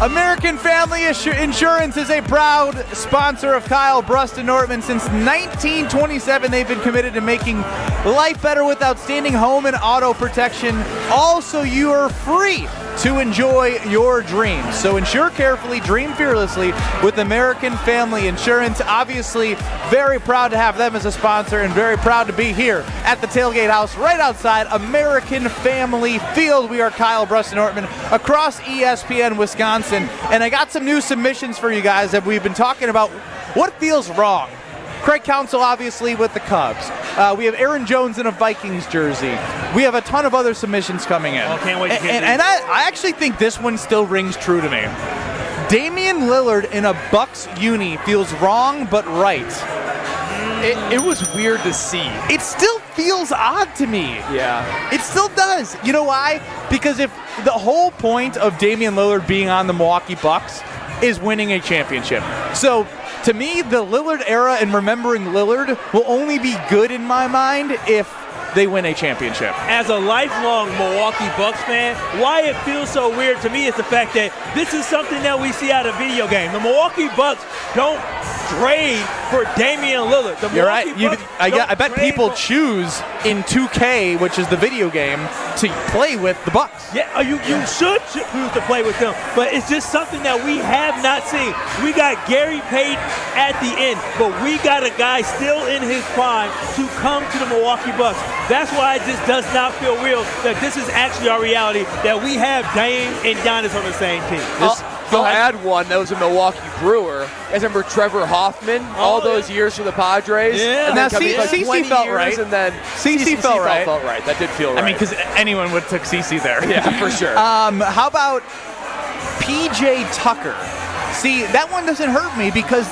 American Family Insurance is a proud sponsor of Kyle Brust and Nortman. Since 1927, they've been committed to making life better with outstanding home and auto protection. Also, you are free to enjoy your dreams. So insure carefully, dream fearlessly with American Family Insurance. Obviously, very proud to have them as a sponsor and very proud to be here at the Tailgate House right outside American Family Field. We are Kyle Brust and Nortman across ESPN Wisconsin. And I got some new submissions for you guys that we've been talking about what feels wrong. Craig Counsell, obviously, with the Cubs. We have Aaron Jones in a Vikings jersey. We have a ton of other submissions coming in. Oh, can't wait to get and I actually think this one still rings true to me. Damian Lillard in a Bucks uni feels wrong but right. It was weird to see. It still feels odd to me. Yeah. It still does. You know why? Because if the whole point of Damian Lillard being on the Milwaukee Bucks is winning a championship. So, to me, the Lillard era and remembering Lillard will only be good in my mind if they win a championship. As a lifelong Milwaukee Bucks fan, why it feels so weird to me is the fact that this is something that we see out of video game. The Milwaukee Bucks don't trade for Damian Lillard. You're right. I bet people choose in 2K, which is the video game, to play with the Bucks. Yeah, you should choose to play with them, but it's just something that we have not seen. We got Gary Payton at the end, but we got a guy still in his prime to come to the Milwaukee Bucks. That's why it just does not feel real that this is actually our reality, that we have Dame and Giannis on the same team. I'll add one that was a Milwaukee Brewer. I remember Trevor Hoffman all those years for the Padres. Yeah. And Now, CeCe felt right. And then CeCe felt right. That did feel right. I mean, because anyone would have took CeCe there. Yeah, for sure. How about PJ Tucker? See, that one doesn't hurt me because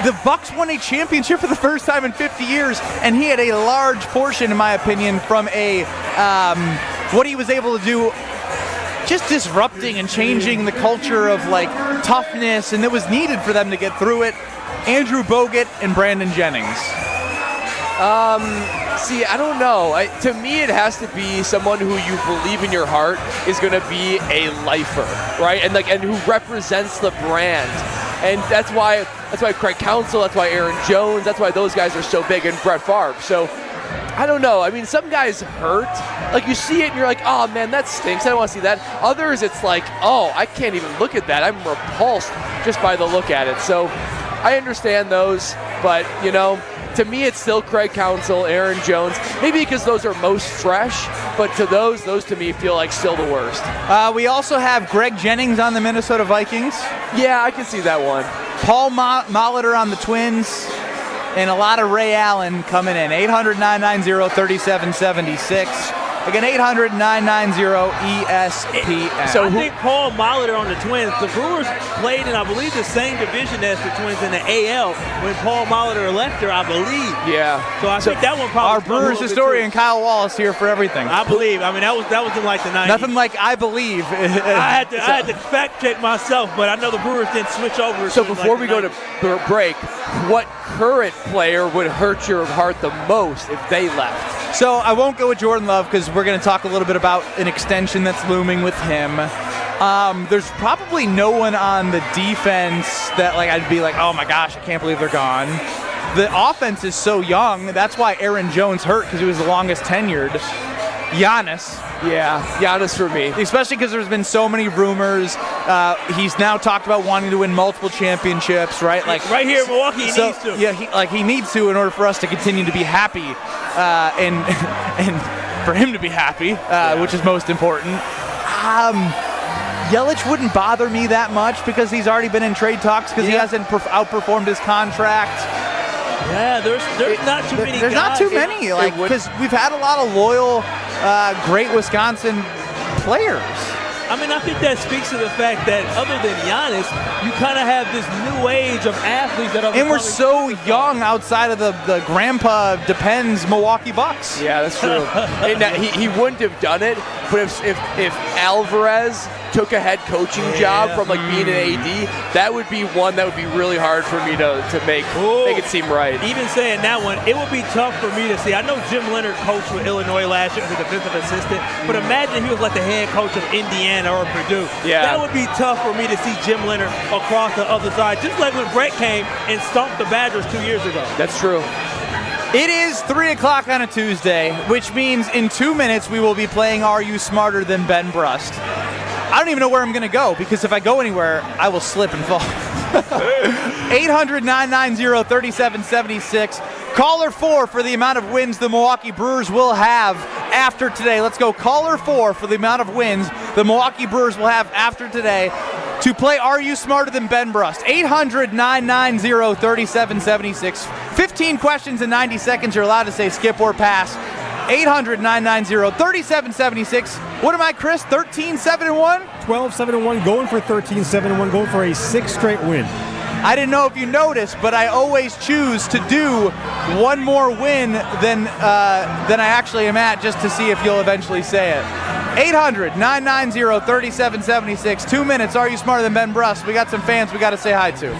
the Bucks won a championship for the first time in 50 years, and he had a large portion, in my opinion, from what he was able to do, just disrupting and changing the culture of like toughness, and it was needed for them to get through it. Andrew Bogut and Brandon Jennings. See, I don't know. To me, it has to be someone who you believe in your heart is going to be a lifer, right? And who represents the brand. And that's why Craig Counsell, that's why Aaron Jones, that's why those guys are so big, and Brett Favre. So I don't know. I mean, some guys hurt. Like, you see it and you're like, oh man, that stinks. I don't want to see that. Others, it's like, oh, I can't even look at that. I'm repulsed just by the look at it. So I understand those, but to me, it's still Craig Counsell, Aaron Jones. Maybe because those are most fresh, but to those to me feel like still the worst. We also have Greg Jennings on the Minnesota Vikings. Yeah, I can see that one. Paul Molitor on the Twins. And a lot of Ray Allen coming in. 800-990-3776. Again, 800-990-ESPN. So I think Paul Molitor on the Twins, the Brewers played in, I believe, the same division as the Twins in the AL when Paul Molitor left there, I believe. Yeah. So I think that one probably. Our Brewers historian Kyle Wallace here for everything. I believe. I mean, that was in like the 90s. Nothing like I believe. I had to fact check myself, but I know the Brewers didn't switch over. So before we go to break, what current player would hurt your heart the most if they left? So I won't go with Jordan Love because we're going to talk a little bit about an extension that's looming with him. There's probably no one on the defense that I'd be like, oh my gosh, I can't believe they're gone. The offense is so young. That's why Aaron Jones hurt, because he was the longest tenured. Giannis. Yeah, Giannis for me. Especially because there's been so many rumors. He's now talked about wanting to win multiple championships, right? Right here in Milwaukee, he needs to. Yeah, he needs to in order for us to continue to be happy, and for him to be happy, which is most important. Yelich wouldn't bother me that much because he's already been in trade talks because he hasn't outperformed his contract. Yeah, there's not too many. There's not too many, because we've had a lot of loyal, great Wisconsin players. I mean, I think that speaks to the fact that other than Giannis, you kind of have this new age of athletes that are. And we're so young outside of the grandpa depends Milwaukee Bucks. Yeah, that's true. And he wouldn't have done it, but if Alvarez took a head coaching job from being an AD, that would be one that would be really hard for me to make it seem right. Even saying that one, it would be tough for me to see. I know Jim Leonard coached with Illinois last year as a defensive assistant, but imagine he was like the head coach of Indiana or Purdue. Yeah. That would be tough for me to see Jim Leonard across the other side, just like when Brett came and stomped the Badgers 2 years ago. That's true. It is 3 o'clock on a Tuesday, which means in 2 minutes we will be playing Are You Smarter Than Ben Brust? I don't even know where I'm going to go, because if I go anywhere, I will slip and fall. 800-990-3776. Caller 4 for the amount of wins the Milwaukee Brewers will have after today. Let's go. Caller 4 for the amount of wins the Milwaukee Brewers will have after today to play Are You Smarter Than Ben Brust? 800-990-3776. 15 questions in 90 seconds. You're allowed to say skip or pass. 800-990-3776. What am I, Chris? 13-7-1? 12-7-1, going for 13-7-1, going for a 6th straight win. I didn't know if you noticed, but I always choose to do one more win than I actually am at, just to see if you'll eventually say it. 800-990-3776. 2 minutes. Are You Smarter Than Ben Brust? We got some fans we got to say hi to.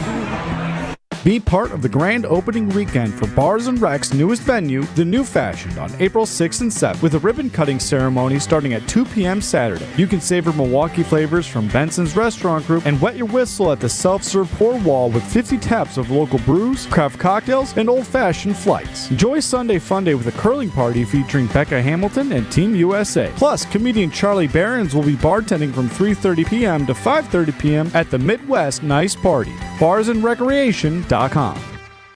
Be part of the grand opening weekend for Bars and Rec's newest venue, The New Fashioned, on April 6th and 7th, with a ribbon-cutting ceremony starting at 2 p.m. Saturday. You can savor Milwaukee flavors from Benson's Restaurant Group and wet your whistle at the self-serve pour wall with 50 taps of local brews, craft cocktails, and old-fashioned flights. Enjoy Sunday Fun Day with a curling party featuring Becca Hamilton and Team USA. Plus, comedian Charlie Barons will be bartending from 3:30 p.m. to 5:30 p.m. at the Midwest Nice Party. BarsandRecreation.com.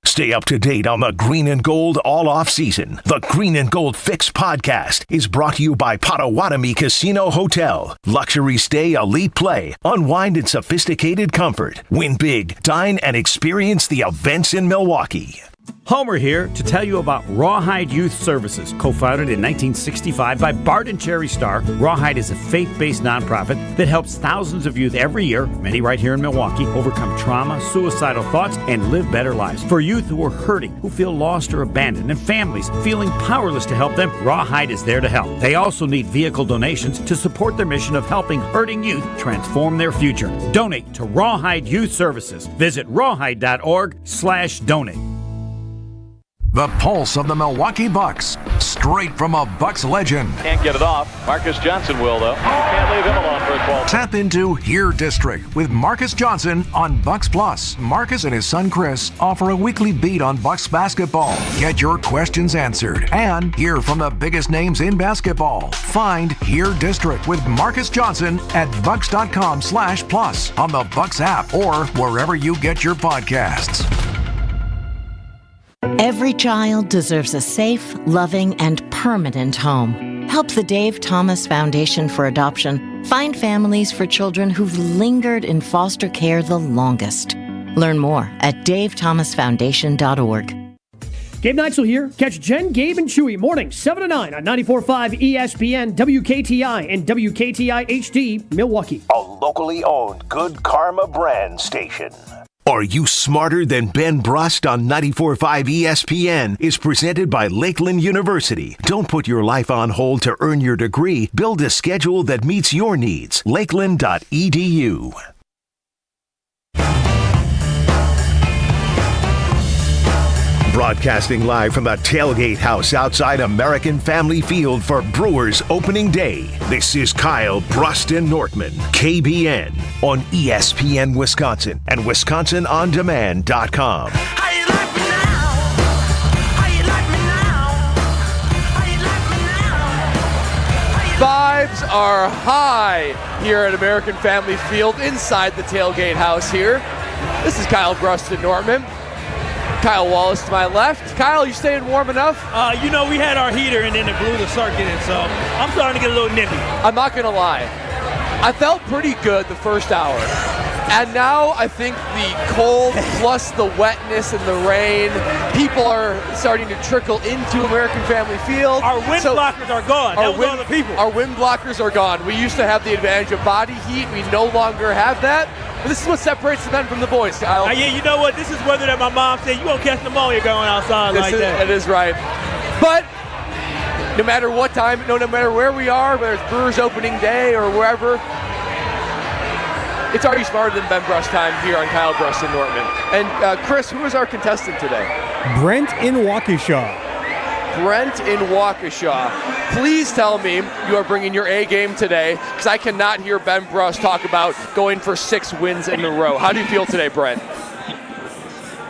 Stay up to date on the Green and Gold all off season. The Green and Gold Fix podcast is brought to you by Potawatomi Casino Hotel. Luxury stay, elite play, unwind in sophisticated comfort. Win big, dine, and experience the events in Milwaukee. Homer here to tell you about Rawhide Youth Services. Co-founded in 1965 by Bart and Cherry Starr, Rawhide is a faith-based nonprofit that helps thousands of youth every year, many right here in Milwaukee, overcome trauma, suicidal thoughts, and live better lives. For youth who are hurting, who feel lost or abandoned, and families feeling powerless to help them, Rawhide is there to help. They also need vehicle donations to support their mission of helping hurting youth transform their future. Donate to Rawhide Youth Services. Visit rawhide.org/donate. The pulse of the Milwaukee Bucks, straight from a Bucks legend. Can't get it off. Marcus Johnson will, though. Can't leave him alone for a 12. Tap into Here District with Marcus Johnson on Bucks Plus. Marcus and his son Chris offer a weekly beat on Bucks basketball. Get your questions answered and hear from the biggest names in basketball. Find Here District with Marcus Johnson at bucks.com/plus on the Bucks app or wherever you get your podcasts. Every child deserves a safe, loving, and permanent home. Help the Dave Thomas Foundation for Adoption find families for children who've lingered in foster care the longest. Learn more at davethomasfoundation.org. Gabe Neitzel here. Catch Jen, Gabe, and Chewy mornings 7 to 9 on 94.5 ESPN, WKTI, and WKTI HD, Milwaukee. A locally owned Good Karma brand station. Are You Smarter Than Ben Brust on 94.5 ESPN is presented by Lakeland University. Don't put your life on hold to earn your degree. Build a schedule that meets your needs. Lakeland.edu. Broadcasting live from the Tailgate House outside American Family Field for Brewers opening day. This is Kyle Bruston-Nortman, KBN, on ESPN Wisconsin and WisconsinOnDemand.com. Vibes are high here at American Family Field inside the Tailgate House here. This is Kyle Bruston-Nortman. Kyle Wallace to my left. Kyle, you staying warm enough? We had our heater and then it blew the circuit in, so I'm starting to get a little nippy. I'm not going to lie. I felt pretty good the first hour. And now I think the cold plus the wetness and the rain, people are starting to trickle into American Family Field. Our wind blockers are gone. That was all the people. Our wind blockers are gone. We used to have the advantage of body heat. We no longer have that. But this is what separates the men from the boys, Kyle. Yeah, you know what? This is weather that my mom said, you won't catch pneumonia going outside like that. It is right. But no matter what time, no matter where we are, whether it's Brewers opening day or wherever, it's Are You Smarter Than Ben Brust time here on Kyle Bruston-Nortman. And Chris, who is our contestant today? Brent in Waukesha. Brent in Waukesha. Please tell me you are bringing your A game today, because I cannot hear Ben Brust talk about going for 6 wins in a row. How do you feel today, Brent?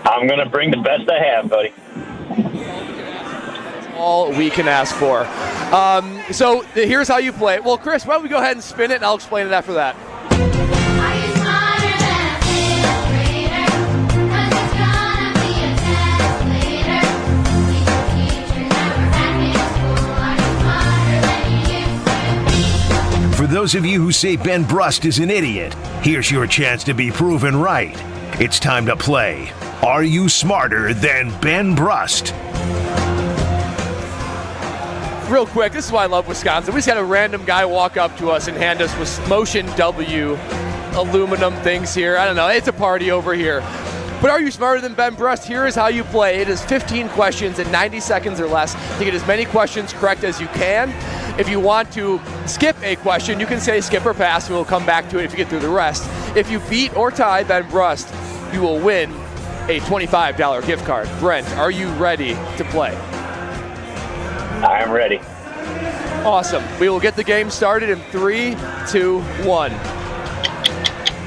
I'm going to bring the best I have, buddy. That's all we can ask for. So here's how you play it. Well, Chris, why don't we go ahead and spin it, and I'll explain it after that. For those of you who say Ben Brust is an idiot, here's your chance to be proven right. It's time to play Are You Smarter Than Ben Brust? Real quick, this is why I love Wisconsin. We just had a random guy walk up to us and hand us with Motion W aluminum things here. I don't know, it's a party over here. But Are You Smarter Than Ben Brust? Here is how you play. It is 15 questions in 90 seconds or less to get as many questions correct as you can. If you want to skip a question, you can say skip or pass, and we'll come back to it if you get through the rest. If you beat or tie Ben Brust, you will win a $25 gift card. Brent, are you ready to play? I am ready. Awesome. We will get the game started in 3, 2, 1.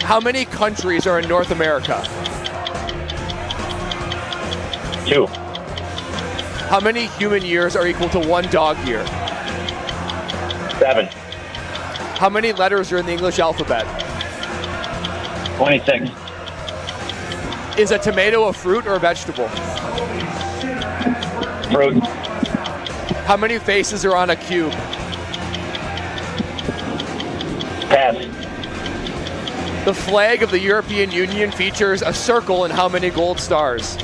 How many countries are in North America? 2. How many human years are equal to 1 dog year? 7. How many letters are in the English alphabet? 26. Is a tomato a fruit or a vegetable? Fruit. How many faces are on a cube? Pass. The flag of the European Union features a circle and how many gold stars?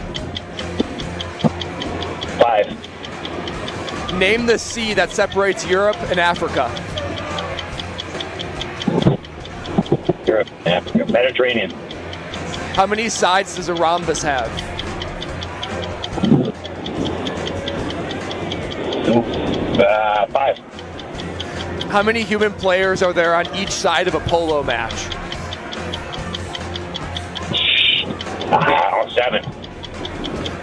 5. Name the sea that separates Europe and Africa. Europe, Africa, Mediterranean. How many sides does a rhombus have? 5. How many human players are there on each side of a polo match? 7.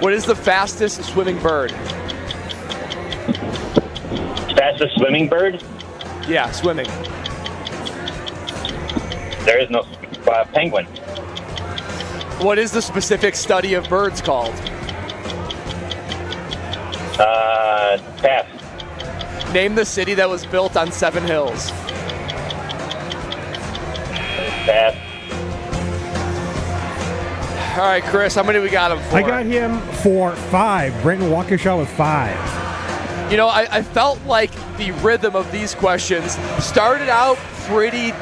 What is the fastest swimming bird? Fastest swimming bird? Yeah, swimming. There is no penguin. What is the specific study of birds called? Pass. Name the city that was built on 7 hills. Pass. All right, Chris, how many we got him for? I got him for 5. Brenton Waukesha with 5. You know, I felt like the rhythm of these questions started out pretty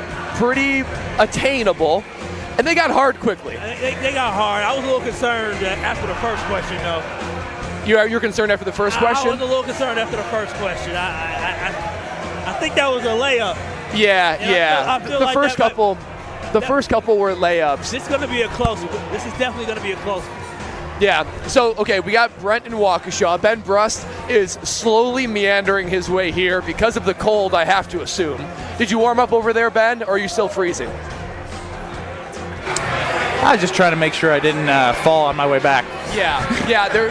attainable, and they got hard quickly. They got hard. I was a little concerned after the first question, though. You're concerned after the first question? I was a little concerned after the first question. I think that was a layup. Yeah. I feel the like first couple were layups. This is going to be a close one. This is definitely going to be a close one. Yeah. So, okay, we got Brent and Waukesha. Ben Brust is slowly meandering his way here because of the cold, I have to assume. Did you warm up over there, Ben, or are you still freezing? I was just trying to make sure I didn't fall on my way back. Yeah.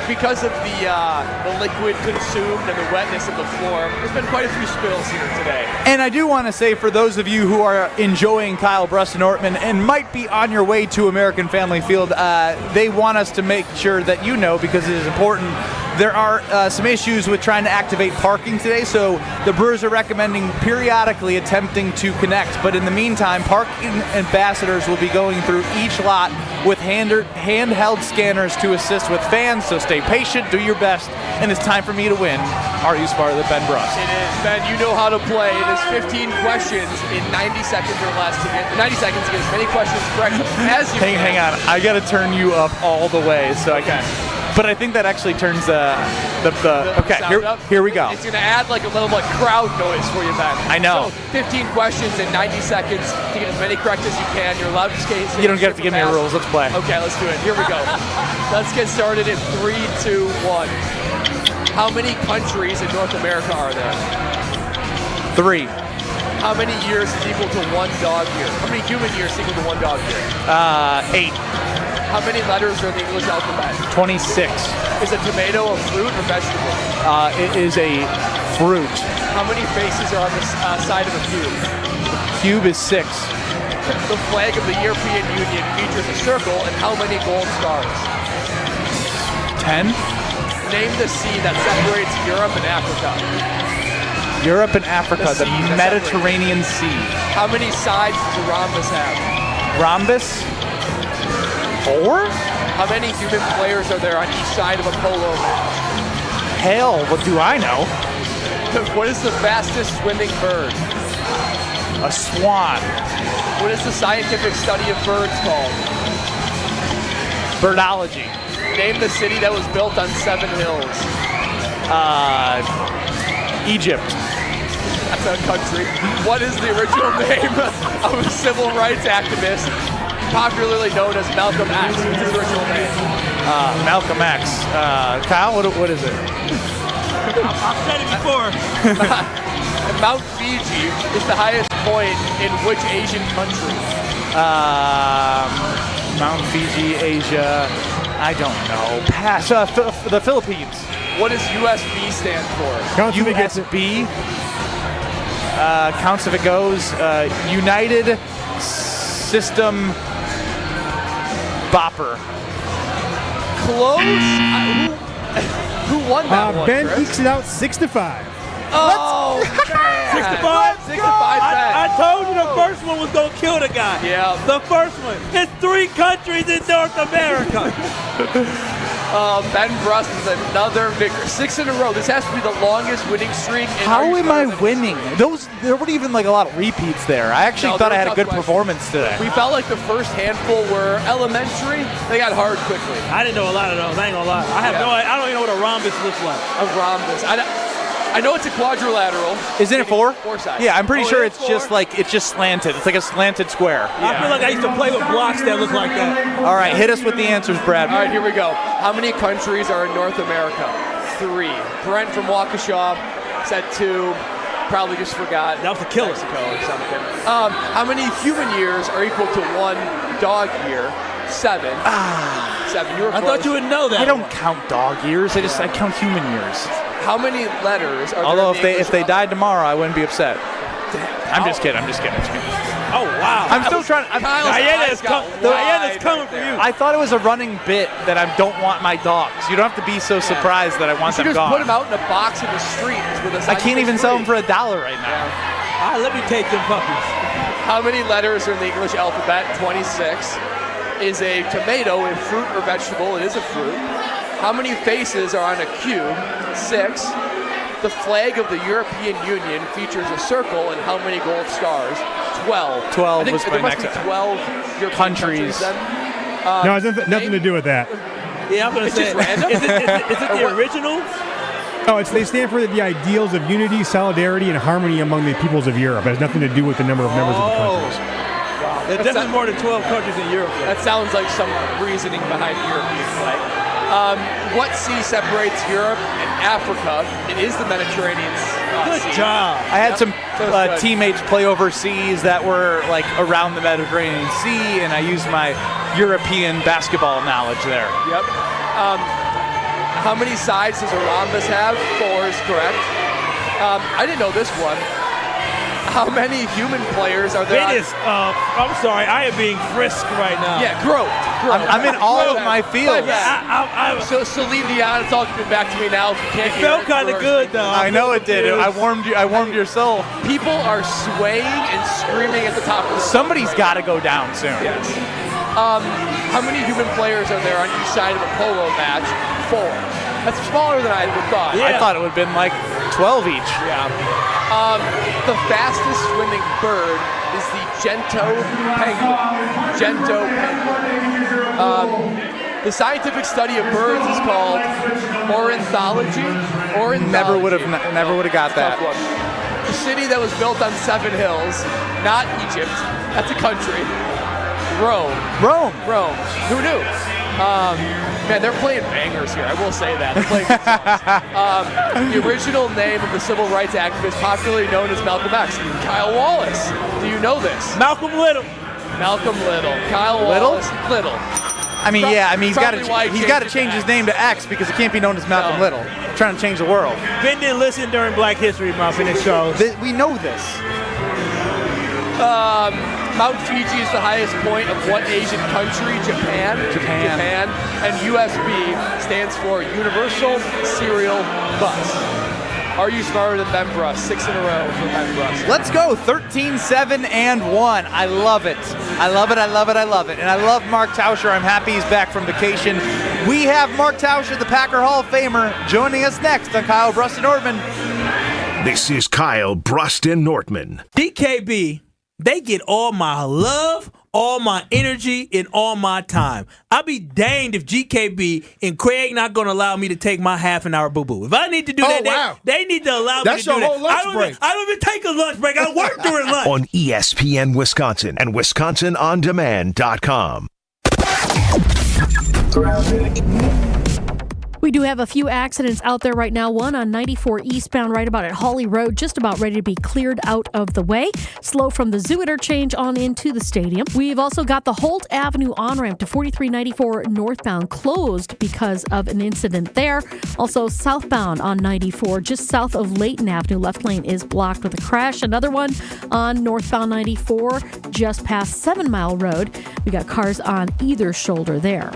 Because of the liquid consumed and the wetness of the floor, there's been quite a few spills here today. And I do want to say, for those of you who are enjoying Kyle Brust and Ortman and might be on your way to American Family Field, they want us to make sure that you know, because it is important. There are some issues with trying to activate parking today, so the Brewers are recommending periodically attempting to connect. But in the meantime, parking ambassadors will be going through each lot with handheld scanners to assist with fans, so stay patient, do your best, and it's time for me to win. Are you smarter than Ben Brust? It is. Ben, you know how to play. It is 15 questions in 90 seconds or less to get 90 seconds to get as many questions correct as you can. Hang on. I got to turn you up all the way so I can. But I think that actually turns okay, here we go. It's going to add like a little crowd noise for you, Ben. I know. So 15 questions in 90 seconds to get as many correct as you can. You're allowed to skate. You don't get to give me the rules. Let's play. Okay, let's do it. Here we go. Let's get started in 3, 2, 1. How many countries in North America are there? 3. How many years is equal to 1 dog year? How many human years is equal to 1 dog year? 8. How many letters are in the English alphabet? 26. Is a tomato a fruit or vegetable? It is a fruit. How many faces are on the side of a cube? Cube is 6. The flag of the European Union features a circle and how many gold stars? 10. Name the sea that separates Europe and Africa. Europe and Africa, the Mediterranean Sea. How many sides does a rhombus have? Rhombus? 4? How many human players are there on each side of a polo match? Hell, what do I know? What is the fastest swimming bird? A swan. What is the scientific study of birds called? Birdology. Name the city that was built on 7 hills. Egypt. That's a country. What is the original name of a civil rights activist popularly known as Malcolm X? What's his original name? Malcolm X. Kyle, what is it? I've said it before. Mount Fiji is the highest point in which Asian country? Mount Fiji, Asia. I don't know. Pass. The Philippines. What does USB stand for? Counts if it gets it. USB. Counts if it goes. United System Bopper. Close. Who won that one? Ben Chris? ekes it out 6-5. Oh, man. 65? 65 I told you the first one was going to kill the guy. Yeah. The first one. It's 3 countries in North America. Ben Brust is another victor. 6 in a row. This has to be the longest winning streak. How am I winning? There weren't even like a lot of repeats there. I actually thought I had a good performance today. We felt like the first handful were elementary. They got hard quickly. I didn't know a lot of those. I ain't gonna lie. I don't even know what a rhombus looks like. A rhombus. I know it's a quadrilateral. Isn't it 4? 4 sides. Yeah, I'm pretty sure it's 4? just slanted. It's like a slanted square. I feel like I used to play with blocks that look like that. All right, hit us with the answers, Brad. All right, here we go. How many countries are in North America? 3. Brent from Waukesha said 2. Probably just forgot. That was a killer. Mexico or something. How many human years are equal to 1 dog year? 7. 7. You were I close. thought you would know that. I don't count dog years. I count human years. How many letters are Although there in if they died tomorrow, I wouldn't be upset. I'm just kidding. Oh, wow. I'm still trying. Diana's coming for you. I thought it was a running bit that I don't want my dogs. You don't have to be so surprised that I want them just gone. put them out in a box in the street with a I can't even sell them for $1 right now. Let me take them puppies. How many letters are in the English alphabet? 26. Is a tomato a fruit or vegetable? It is a fruit. How many faces are on a cube? 6. The flag of the European Union features a circle and how many gold stars? 12. 12 was my must next be 12 European countries then. No, it has nothing to do with that. Yeah, I'm going to say. Just random? Is it the original? No, they stand for the ideals of unity, solidarity, and harmony among the peoples of Europe. It has nothing to do with the number of members of the countries. Wow. There's definitely more than 12 countries in Europe. That sounds like some reasoning behind the European flag. What sea separates Europe and Africa? It is the Mediterranean Good Sea. job. I had some teammates play overseas that were like around the Mediterranean Sea, and I used my European basketball knowledge there. Yep. How many sides does a rhombus have? 4 is correct. I didn't know this one. How many human players are there? I'm sorry, I am being frisked right now. Yeah, Grote. I'm in all of my fields. So Celine Dion, it's all coming back to me now. If you can't It hear felt kind of good, though. I know it did. I warmed your soul. People are swaying and screaming at the top of the Somebody's got to go down soon. Yes. How many human players are there on each side of a polo match? 4. That's smaller than I would have thought. I thought it would have been like 12 each. Yeah. The fastest swimming bird is the Gento penguin. Gento penguin. The scientific study of birds is called ornithology. Never would have got that. The city that was built on 7 hills, not Egypt. That's a country. Rome. Who knew? Man, they're playing bangers here. I will say that. They're playing good songs. The original name of the civil rights activist, popularly known as Malcolm X, Kyle Wallace. Do you know this? Malcolm Little. Kyle Wallace. Little. He's got to change his name to X because it can't be known as Malcolm Little. I'm trying to change the world. Ben didn't listen during Black History Month in his shows. We know this. Mount Fuji is the highest point of what Asian country? Japan. And USB stands for Universal Serial Bus. Are you smarter than Ben Brust? 6 in a row for Ben Brust. Let's go. 13-7-1. I love it. I love it. And I love Mark Tauscher. I'm happy he's back from vacation. We have Mark Tauscher, the Packer Hall of Famer, joining us next on Kyle Brust and Nortman. This is Kyle Brust and Nortman. DKB. They get all my love, all my energy, and all my time. I'll be danged if GKB and Craig not going to allow me to take my half-an-hour boo-boo. If I need to do that, they need to allow me to do that. That's your whole lunch break. I don't even take a lunch break. I work during lunch. On ESPN Wisconsin and WisconsinOnDemand.com. We do have a few accidents out there right now. One on 94 eastbound right about at Hawley Road, just about ready to be cleared out of the way. Slow from the Zoo interchange on into the stadium. We've also got the Holt Avenue on-ramp to 4394 northbound closed because of an incident there. Also southbound on 94, just south of Layton Avenue, left lane is blocked with a crash. Another one on northbound 94, just past 7 Mile Road. We got cars on either shoulder there.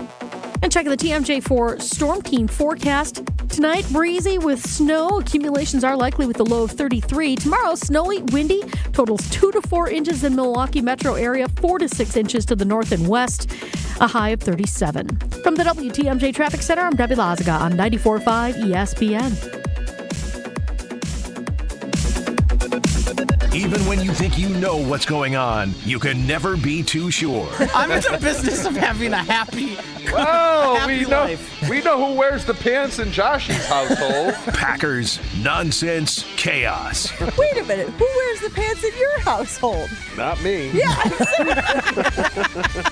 And checking the TMJ for Storm Team forecast. Tonight, breezy with snow. Accumulations are likely with a low of 33. Tomorrow, snowy, windy. Totals 2 to 4 inches in Milwaukee metro area, 4 to 6 inches to the north and west. A high of 37. From the WTMJ Traffic Center, I'm Debbie Lazaga on 94.5 ESPN. Even when you think you know what's going on, you can never be too sure. I'm in the business of having a happy life. We know who wears the pants in Josh's household. Packers, nonsense, chaos. Wait a minute. Who wears the pants in your household? Not me. Yeah.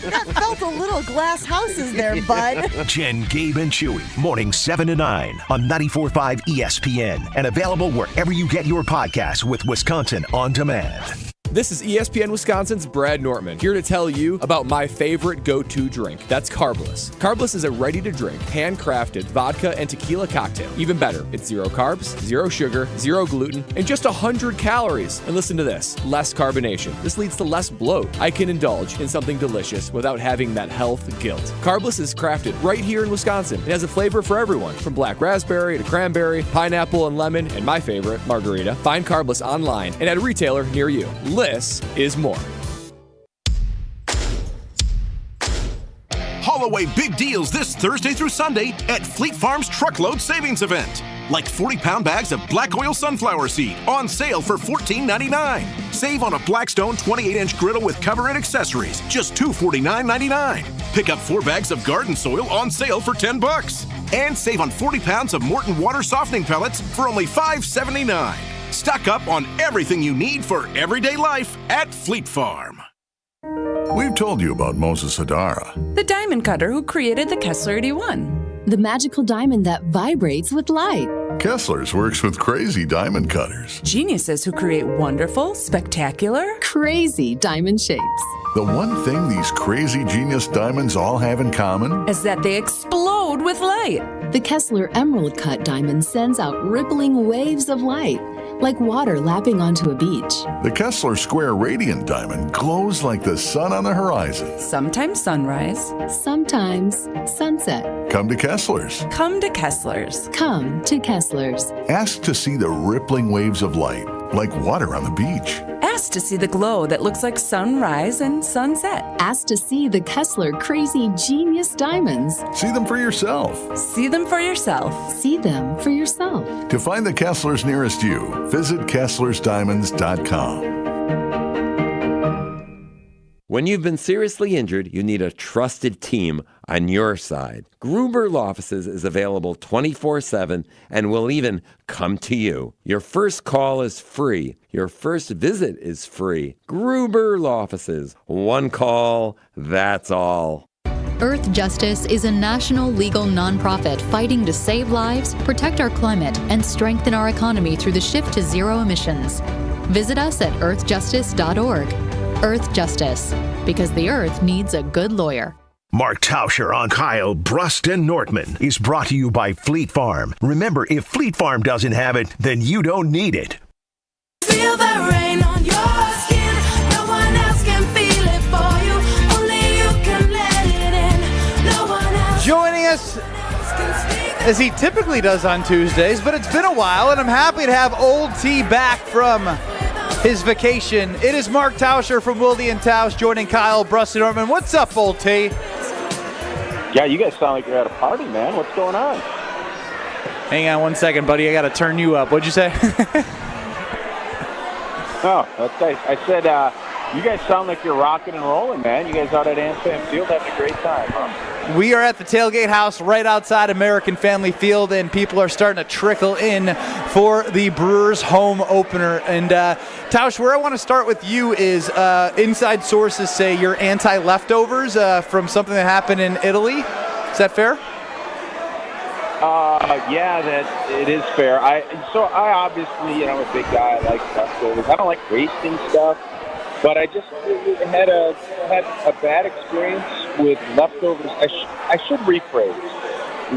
That felt a little glass houses there, bud. Jen, Gabe, and Chewy. Mornings 7 to 9 on 94.5 ESPN. And available wherever you get your podcasts with Wisconsin On Demand. This is ESPN Wisconsin's Brad Nortman, here to tell you about my favorite go-to drink. That's Carbless. Carbless is a ready-to-drink, handcrafted vodka and tequila cocktail. Even better, it's 0 carbs, 0 sugar, 0 gluten, and just 100 calories. And listen to this, less carbonation. This leads to less bloat. I can indulge in something delicious without having that health guilt. Carbless is crafted right here in Wisconsin. It has a flavor for everyone, from black raspberry to cranberry, pineapple and lemon, and my favorite, margarita. Find Carbless online and at a retailer near you. Less is more. Haul away big deals this Thursday through Sunday at Fleet Farm's Truckload Savings Event. Like 40-pound bags of black oil sunflower seed on sale for $14.99. Save on a Blackstone 28-inch griddle with cover and accessories, just $249.99. Pick up 4 bags of garden soil on sale for $10. And save on 40 pounds of Morton water softening pellets for only $5.79. Stock up on everything you need for everyday life at Fleet Farm. We've told you about Moses Hadara, the diamond cutter who created the Kessler 81. The magical diamond that vibrates with light. Kessler's works with crazy diamond cutters. Geniuses who create wonderful, spectacular, crazy diamond shapes. The one thing these crazy genius diamonds all have in common is that they explode with light. The Kessler Emerald Cut diamond sends out rippling waves of light, like water lapping onto a beach. The Kessler Square Radiant Diamond glows like the sun on the horizon. Sometimes sunrise, sometimes sunset. Come to Kessler's. Come to Kessler's. Come to Kessler's. Ask to see the rippling waves of light, like water on the beach. Ask to see the glow that looks like sunrise and sunset. Ask to see the Kessler Crazy Genius Diamonds. See them for yourself. See them for yourself. See them for yourself. To find the Kesslers nearest you, visit KesslersDiamonds.com. When you've been seriously injured, you need a trusted team on your side. Gruber Law Offices is available 24/7 and will even come to you. Your first call is free. Your first visit is free. Gruber Law Offices. One call, that's all. Earth Justice is a national legal nonprofit fighting to save lives, protect our climate, and strengthen our economy through the shift to zero emissions. Visit us at earthjustice.org. Earth Justice, because the earth needs a good lawyer. Mark Tauscher on Kyle, Brust, and Nortman is brought to you by Fleet Farm. Remember, if Fleet Farm doesn't have it, then you don't need it. Feel the rain on your skin. No one else can feel it for you. Only you can let it in. No one else. Joining us as he typically does on Tuesdays, but it's been a while, and I'm happy to have Old T back from his vacation. It is Mark Tauscher from Wilde & Tausch joining Kyle, Brust, and Nortman. What's up, Old T? Yeah, you guys sound like you're at a party, man. What's going on? Hang on one second, buddy. I got to turn you up. What'd you say? Oh, that's nice. I said, you guys sound like you're rocking and rolling, man. You guys out at Anthem Field having a great time, huh? We are at the tailgate house right outside American Family Field, and people are starting to trickle in for the Brewers home opener. And Tausch, where I want to start with you is inside sources say you're anti-leftovers from something that happened in Italy. Is that fair? Yeah, that it is fair. I obviously, I'm a big guy. I like leftovers. I don't like wasting stuff, but I just had a bad experience with leftovers. I should rephrase.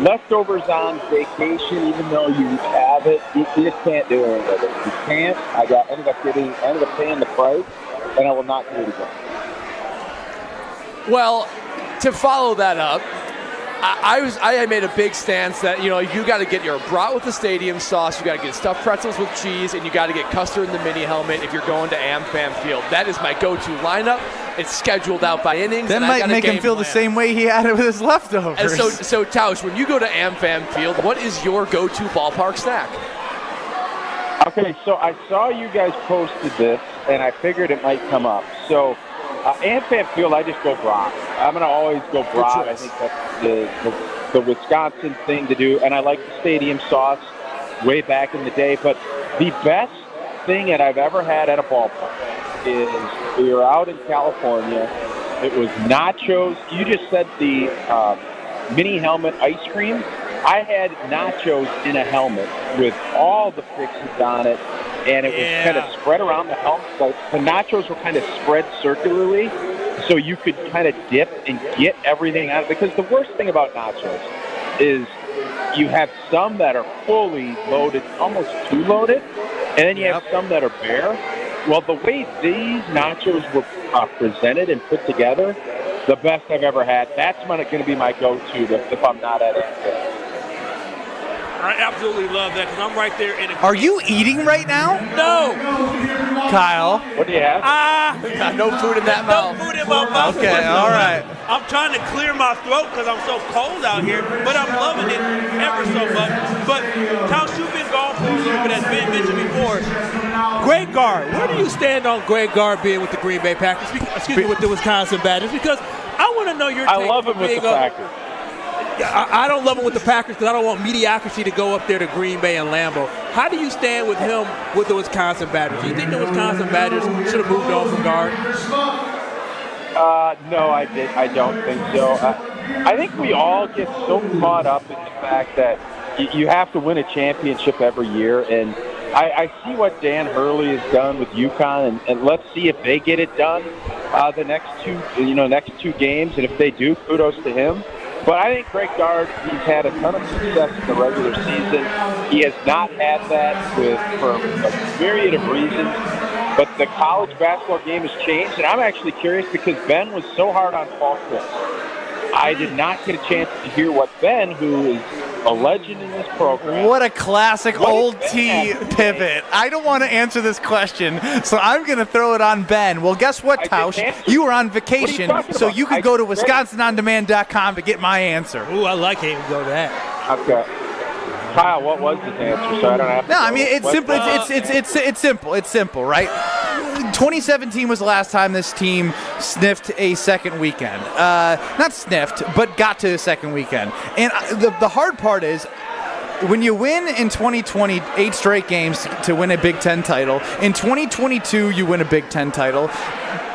Leftovers on vacation, even though you have it, you just can't do anything with it. You can't. I ended up paying the price, and I will not do it again. Well, to follow that up, I made a big stance that, you got to get your brat with the stadium sauce, you got to get stuffed pretzels with cheese, and you got to get custard in the mini helmet if you're going to AmFam Field. That is my go-to lineup. It's scheduled out by innings. That might make him feel the same way he had it with his leftovers. And so Tausch, when you go to AmFam Field, what is your go-to ballpark snack? Okay, so I saw you guys posted this, and I figured it might come up. So AmFam Field, I just go brat. I'm going to always go brat. I think that's the Wisconsin thing to do, and I like the stadium sauce way back in the day. But the best thing that I've ever had at a ballpark is we were out in California. It was nachos. You just said the mini helmet ice cream. I had nachos in a helmet with all the fixings on it, and it was kind of spread around the helmet. The nachos were kind of spread circularly, so you could kind of dip and get everything out of it. Because the worst thing about nachos is you have some that are fully loaded, almost too loaded, and then you have some that are bare. Well, the way these nachos were presented and put together, the best I've ever had. That's going to be my go-to if I'm not at it. I absolutely love that because I'm right there in Are you eating right now? No. Kyle. What do you have? No food in that mouth. No food in my mouth. Okay, all right. I'm trying to clear my throat because I'm so cold out here, but I'm loving it ever so much. But Tausch, you've been gone for a little bit, as Ben mentioned before. Greg Gard, where do you stand on Greg Gard being with the Green Bay Packers? With the Wisconsin Badgers? Because I want to know your take. I love him with the Packers. I don't love him with the Packers because I don't want mediocrity to go up there to Green Bay and Lambeau. How do you stand with him with the Wisconsin Badgers? Do you think the Wisconsin Badgers should have moved on from Gard? No, I don't think so. I think we all get so caught up in the fact that you have to win a championship every year, and I see what Dan Hurley has done with UConn, and let's see if they get it done the next two games, and if they do, kudos to him. But I think Greg Gard, he's had a ton of success in the regular season. He has not had that for a myriad of reasons. But the college basketball game has changed, and I'm actually curious because Ben was so hard on Paul Chris. I did not get a chance to hear what Ben, who is a legend in this program. What a classic old T pivot. I don't want to answer this question, so I'm going to throw it on Ben. Well, guess what, Tausch? You were on vacation, so you can go to WisconsinOnDemand.com to get my answer. Ooh, I like it. Go to that. Okay. Kyle, what was his answer? So I don't have to. No, I mean it's simple. It's simple. It's simple, right? 2017 was the last time this team sniffed a second weekend. Not sniffed, but got to a second weekend. And the hard part is, when you win in 2020 8 straight games to win a Big Ten title, in 2022 you win a Big Ten title.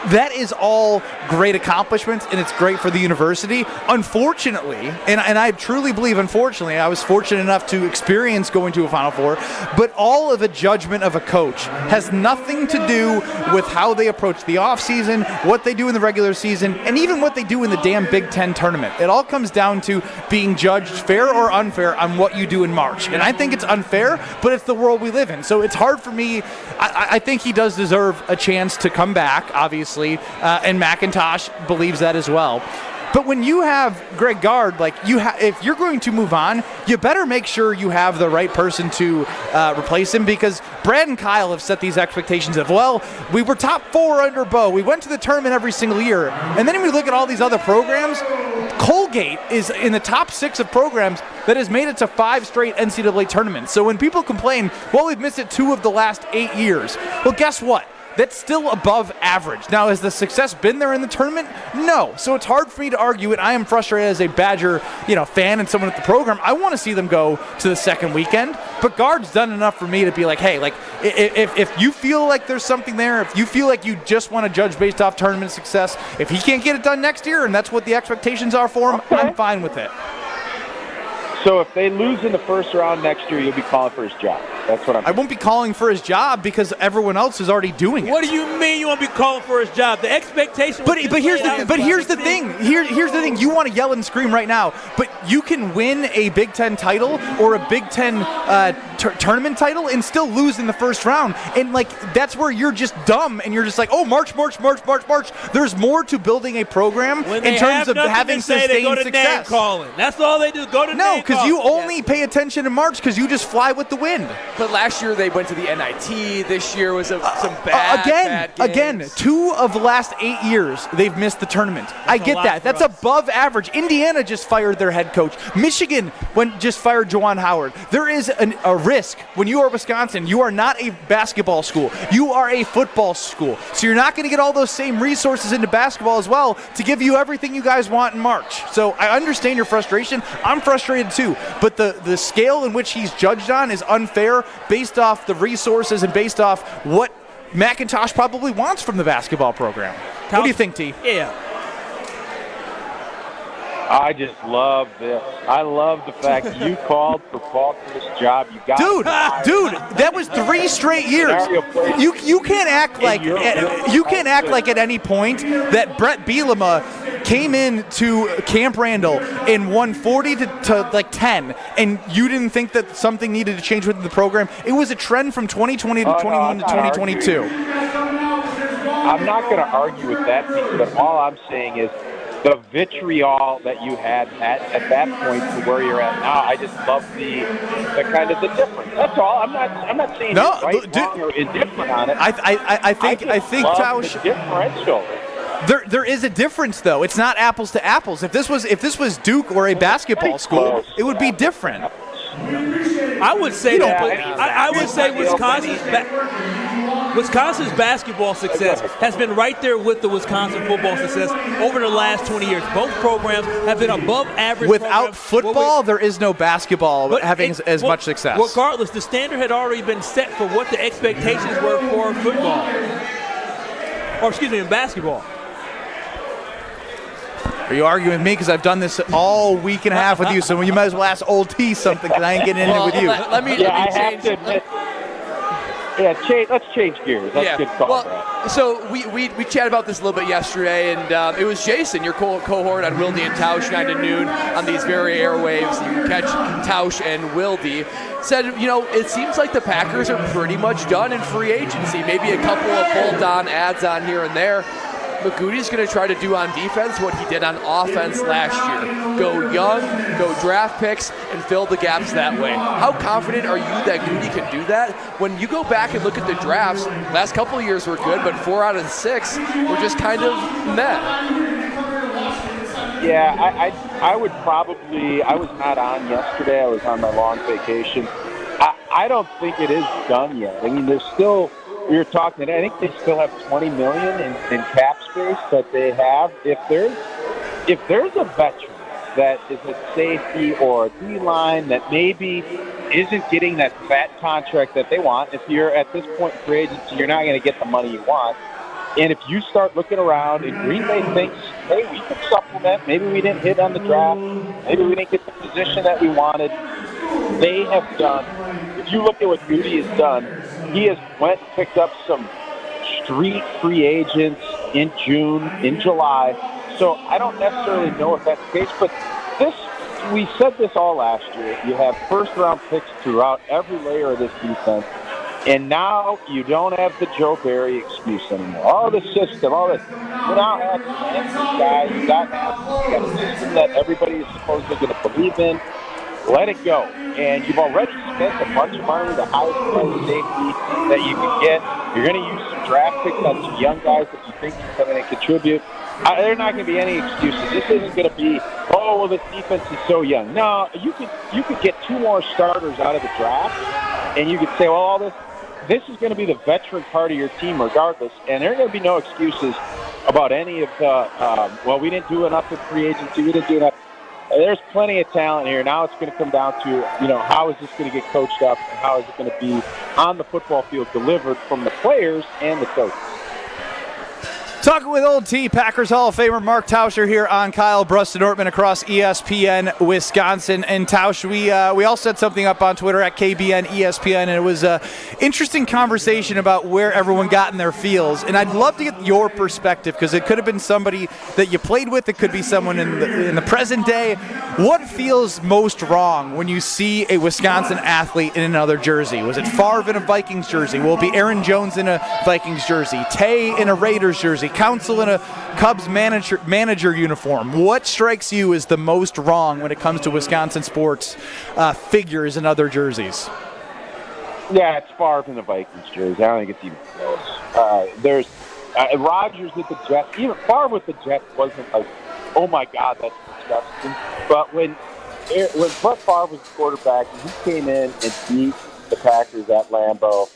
That is all great accomplishments, and it's great for the university. Unfortunately, and I truly believe, unfortunately, I was fortunate enough to experience going to a Final Four, but all of a judgment of a coach has nothing to do with how they approach the offseason, what they do in the regular season, and even what they do in the damn Big Ten tournament. It all comes down to being judged fair or unfair on what you do in March. And I think it's unfair, but it's the world we live in. So it's hard for me. I think he does deserve a chance to come back, obviously. And McIntosh believes that as well. But when you have Greg Gard, if you're going to move on, you better make sure you have the right person to replace him, because Brad and Kyle have set these expectations of, well, we were top 4 under Bo. We went to the tournament every single year. And then when we look at all these other programs, Colgate is in the top 6 of programs that has made it to 5 straight NCAA tournaments. So when people complain, well, we've missed it 2 of the last 8 years. Well, guess what? That's still above average. Now, has the success been there in the tournament? No. So it's hard for me to argue it. I am frustrated as a Badger, fan and someone at the program. I want to see them go to the second weekend. But Gard's done enough for me to be like, hey, if you feel like there's something there, if you feel like you just want to judge based off tournament success, if he can't get it done next year and that's what the expectations are for him, I'm fine with it. So if they lose in the first round next year, you'll be calling for his job. That's what I won't be calling for his job because everyone else is already doing it. What do you mean you won't be calling for his job? The expectation. But here's the thing. Here's the thing. You want to yell and scream right now, but you can win a Big Ten title or a Big Ten tournament title and still lose in the first round. And like that's where you're just dumb and you're just like, oh, March. There's more to building a program in terms of having sustained they go to success. Name calling. That's all they do. Go to no, name because you only pay attention in March because you just fly with the wind. But last year they went to the NIT. This year was some bad games. Again, 2 of the last 8 years they've missed the tournament. I get that. That's above average. Indiana just fired their head coach. Michigan just fired Juwan Howard. There is a risk when you are Wisconsin. You are not a basketball school. You are a football school. So you're not going to get all those same resources into basketball as well to give you everything you guys want in March. So I understand your frustration. I'm frustrated too. But the scale in which he's judged on is unfair based off the resources and based off what McIntosh probably wants from the basketball program. What do you think, T? Yeah. I just love this. I love the fact you called for Paul for this job. You got dude, that was 3 straight years. You can't act like at any point that Brett Bielema came into Camp Randall and won 40 to like 10, and you didn't think that something needed to change within the program. It was a trend from 2020 to 21 to 2022. I'm not going to argue with that piece, but all I'm saying is the vitriol that you had at that point to where you're at now. I just love the kind of the difference. That's all. I'm not saying you're right, wrong, or indifferent on it. I think Tausch, the differential. There is a difference though. It's not apples to apples. If this was Duke or a basketball school, it would be different. I would say I would say Wisconsin's basketball success has been right there with the Wisconsin football success over the last 20 years. Both programs have been above average. Without football, there is no basketball having as much success. Regardless, the standard had already been set for what the expectations were for football. Or excuse me, in basketball. Are you arguing with me? Because I've done this all week and a half with you, so you might as well ask Old T something, because I ain't getting into it with you. Let me change. Let's change gears. That's a good call. Well, so we chatted about this a little bit yesterday, and it was Jason, your cohort on Wilde and Tausch 9 to noon on these very airwaves. You can catch Tausch and Wilde. Said, it seems like the Packers are pretty much done in free agency. Maybe a couple of bolt-on ads on here and there. But Goody's going to try to do on defense what he did on offense last year. Go young, go draft picks, and fill the gaps that way. How confident are you that Goody can do that? When you go back and look at the drafts, last couple of years were good, but 4 out of 6 were just kind of meh. Yeah, I would probably, I was not on yesterday. I was on my long vacation. I don't think it is done yet. I mean, there's still... We were talking, I think they still have $20 million in cap space that they have. If there's a veteran that is a safety or a D-line that maybe isn't getting that fat contract that they want, if you're at this point in free agency, you're not going to get the money you want. And if you start looking around and Green Bay thinks, hey, we could supplement, maybe we didn't hit on the draft, maybe we didn't get the position that we wanted, they have done, if you look at what Goody has done, he has went and picked up some street free agents in June, in July. So I don't necessarily know if that's the case, but we said this all last year. You have first-round picks throughout every layer of this defense, and now you don't have the Joe Barry excuse anymore. All the system, all this. You now have the guy. You got a system that everybody is supposedly going to believe in. Let it go. And you've already spent a bunch of money, the highest price safety that you can get. You're going to use some draft picks on some young guys that you think can come in and contribute. There are not going to be any excuses. This isn't going to be, oh, well, this defense is so young. No, you could get 2 more starters out of the draft, and you could say, well, all this is going to be the veteran part of your team regardless, and there are going to be no excuses about any of the, well, we didn't do enough in free agency, we didn't do enough. There's plenty of talent here. Now it's going to come down to, how is this going to get coached up and how is it going to be on the football field delivered from the players and the coaches. Talking with Old T, Packers Hall of Famer Mark Tauscher here on Kyle Bruston Ortman across ESPN Wisconsin. And Tausch, we all set something up on Twitter at KBN ESPN, and it was an interesting conversation about where everyone got in their feels. And I'd love to get your perspective, because it could have been somebody that you played with, it could be someone in the present day. What feels most wrong when you see a Wisconsin athlete in another jersey? Was it Favre in a Vikings jersey? Will it be Aaron Jones in a Vikings jersey? Tay in a Raiders jersey? Council in a Cubs manager uniform? What strikes you as the most wrong when it comes to Wisconsin sports figures in other jerseys? Yeah, it's Favre in the Vikings jersey. I don't think it's even close. There's Rodgers with the Jets. Even Favre with the Jets wasn't like, oh my God, that's disgusting. But when Brett Favre was the quarterback, and he came in and beat the Packers at Lambeau,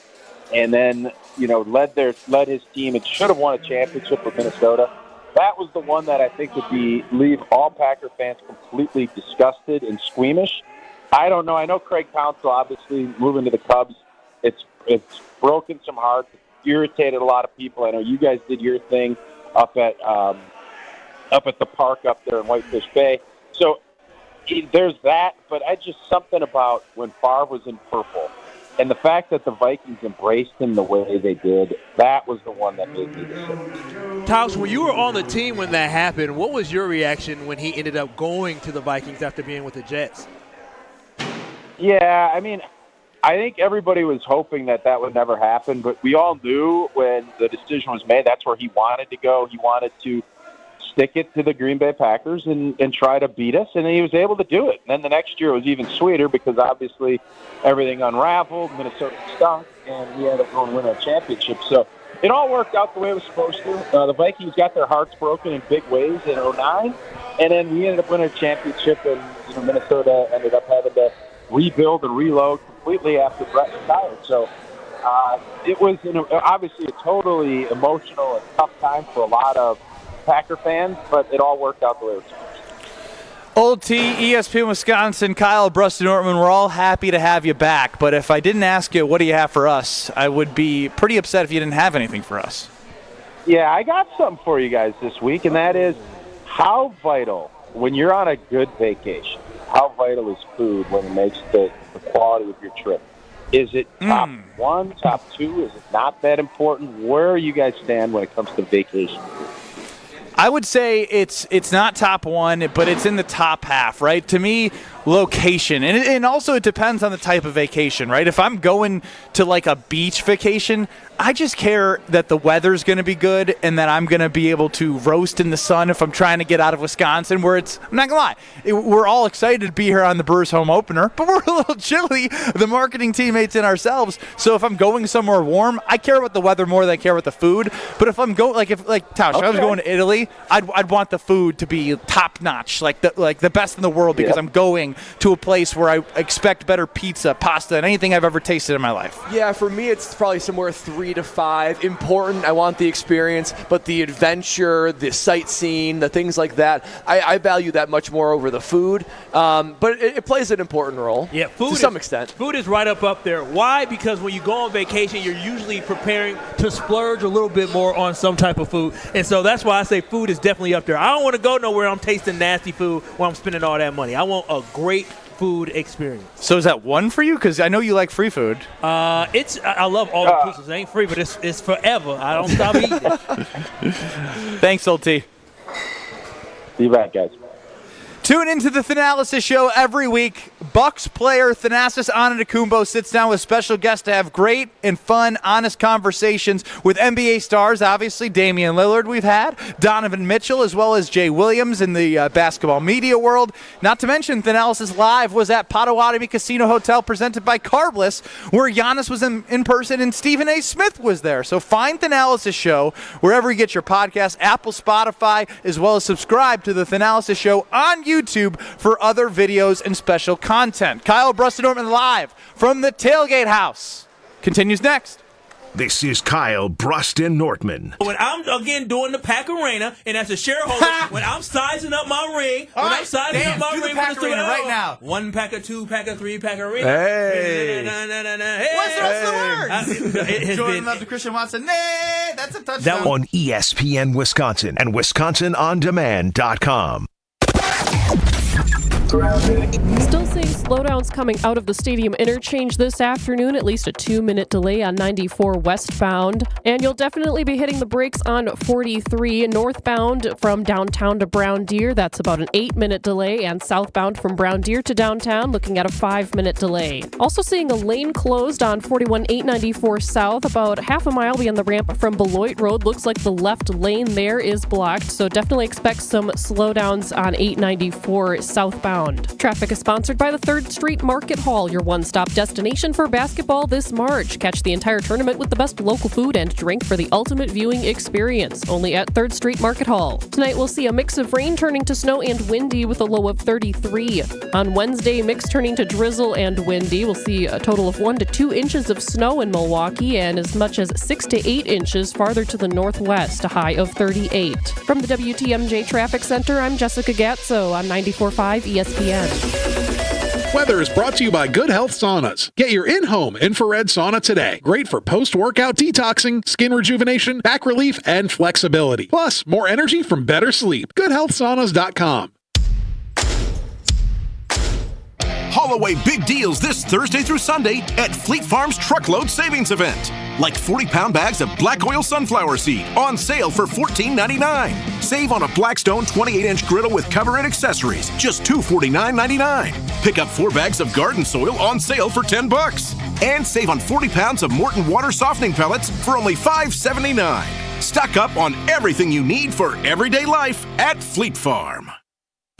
and then led his team and should have won a championship with Minnesota. That was the one that I think would leave all Packer fans completely disgusted and squeamish. I don't know. I know Craig Counsell obviously moving to the Cubs. It's broken some hearts. It's irritated a lot of people. I know you guys did your thing up at the park up there in Whitefish Bay. So there's that. But something about when Favre was in purple. And the fact that the Vikings embraced him the way they did, that was the one that made me sick. Tausch, when you were on the team when that happened, what was your reaction when he ended up going to the Vikings after being with the Jets? Yeah, I mean, I think everybody was hoping that would never happen, but we all knew when the decision was made that's where he wanted to go. He wanted to stick it to the Green Bay Packers and try to beat us, and he was able to do it. And then the next year was even sweeter because obviously everything unraveled, Minnesota stunk, and he ended up going win a championship. So it all worked out the way it was supposed to. The Vikings got their hearts broken in big ways in 2009, and then we ended up winning a championship, and Minnesota ended up having to rebuild and reload completely after Brett retired. So it was obviously a totally emotional and tough time for a lot of Packer fans, but it all worked out the way it was supposed to. Old T, ESPN Wisconsin, Kyle Bruston Ortman, we're all happy to have you back, but if I didn't ask you what do you have for us, I would be pretty upset if you didn't have anything for us. Yeah, I got something for you guys this week, and that is how vital, when you're on a good vacation, how vital is food when it makes the quality of your trip? Is it top one, top two? Is it not that important? Where you guys stand when it comes to vacation food? I would say it's not top one, but it's in the top half, right? To me, location. And also it depends on the type of vacation, right? If I'm going to like a beach vacation, I just care that the weather's going to be good and that I'm going to be able to roast in the sun if I'm trying to get out of Wisconsin, where I'm not going to lie, we're all excited to be here on the Brewers home opener, but we're a little chilly, the marketing teammates and ourselves. So if I'm going somewhere warm, I care about the weather more than I care about the food. But if I'm going, Tausch, if I was going to Italy, I'd want the food to be top notch, like the best in the world, because I'm going to a place where I expect better pizza, pasta, than anything I've ever tasted in my life. Yeah, for me, it's probably somewhere 3 to 5. Important, I want the experience, but the adventure, the sightseeing, the things like that, I value that much more over the food. But it plays an important role. Yeah, food to some extent. Food is right up there. Why? Because when you go on vacation, you're usually preparing to splurge a little bit more on some type of food. And so that's why I say food is definitely up there. I don't want to go nowhere I'm tasting nasty food while I'm spending all that money. I want a great food experience. So is that one for you? Because I know you like free food. I love all the pieces. It ain't free, but it's forever. I don't stop eating it. Thanks, Old T. See you back, guys. Tune into the Thanalysis Show every week. Bucks player Thanasis Antetokounmpo sits down with special guests to have great and fun, honest conversations with NBA stars. Obviously, Damian Lillard we've had, Donovan Mitchell, as well as Jay Williams in the basketball media world. Not to mention, Thanalysis Live was at Potawatomi Casino Hotel presented by Carbless, where Giannis was in person and Stephen A. Smith was there. So find Thanalysis Show wherever you get your podcast, Apple, Spotify, as well as subscribe to the Thanalysis Show on YouTube for other videos and special content. Kyle Bruston Ortman live from the Tailgate House continues next. This is Kyle Bruston Nortman. When I'm, again, doing the Pack Arena, and as a shareholder, when I'm sizing up my ring, do the Pack Arena right now. 1 pack, 2 pack, 3 pack arena. Hey. What's the rest of the words? Jordan loves Christian Watson. Nay, that's a touchdown. On ESPN Wisconsin and WisconsinOnDemand.com. Still seeing slowdowns coming out of the stadium interchange this afternoon, at least a 2-minute delay on 94 westbound. And you'll definitely be hitting the brakes on 43 northbound from downtown to Brown Deer. That's about an 8-minute delay. And southbound from Brown Deer to downtown, looking at a 5-minute delay. Also seeing a lane closed on 41 894 south, about half a mile beyond the ramp from Beloit Road. Looks like the left lane there is blocked, so definitely expect some slowdowns on 894 southbound. Traffic is sponsored by the 3rd Street Market Hall, your one-stop destination for basketball this March. Catch the entire tournament with the best local food and drink for the ultimate viewing experience, only at 3rd Street Market Hall. Tonight we'll see a mix of rain turning to snow and windy with a low of 33. On Wednesday, mix turning to drizzle and windy. We'll see a total of 1 to 2 inches of snow in Milwaukee and as much as 6 to 8 inches farther to the northwest, a high of 38. From the WTMJ Traffic Center, I'm Jessica Gatzo on 94.5 ESPN. Weather is brought to you by Good Health Saunas. Get your in-home infrared sauna today. Great for post-workout detoxing, skin rejuvenation, back relief, and flexibility. Plus, more energy from better sleep. GoodHealthSaunas.com. Haul away big deals this Thursday through Sunday at Fleet Farm's Truckload Savings Event. Like 40-pound bags of black oil sunflower seed on sale for $14.99. Save on a Blackstone 28-inch griddle with cover and accessories, just $249.99. Pick up 4 bags of garden soil on sale for $10. And save on 40 pounds of Morton water softening pellets for only $5.79. Stock up on everything you need for everyday life at Fleet Farm.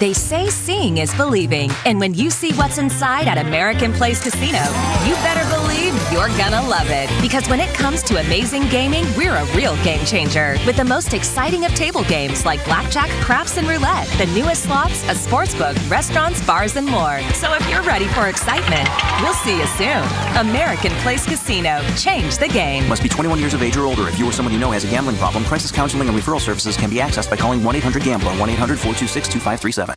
They say seeing is believing, and when you see what's inside at American Place Casino, you better believe you're gonna love it. Because when it comes to amazing gaming, we're a real game changer. With the most exciting of table games like blackjack, craps, and roulette, the newest slots, a sportsbook, restaurants, bars, and more. So if you're ready for excitement, we'll see you soon. American Place Casino. Change the game. Must be 21 years of age or older. If you or someone you know has a gambling problem, crisis counseling and referral services can be accessed by calling 1-800-GAMBLER, 1-800-426-2537.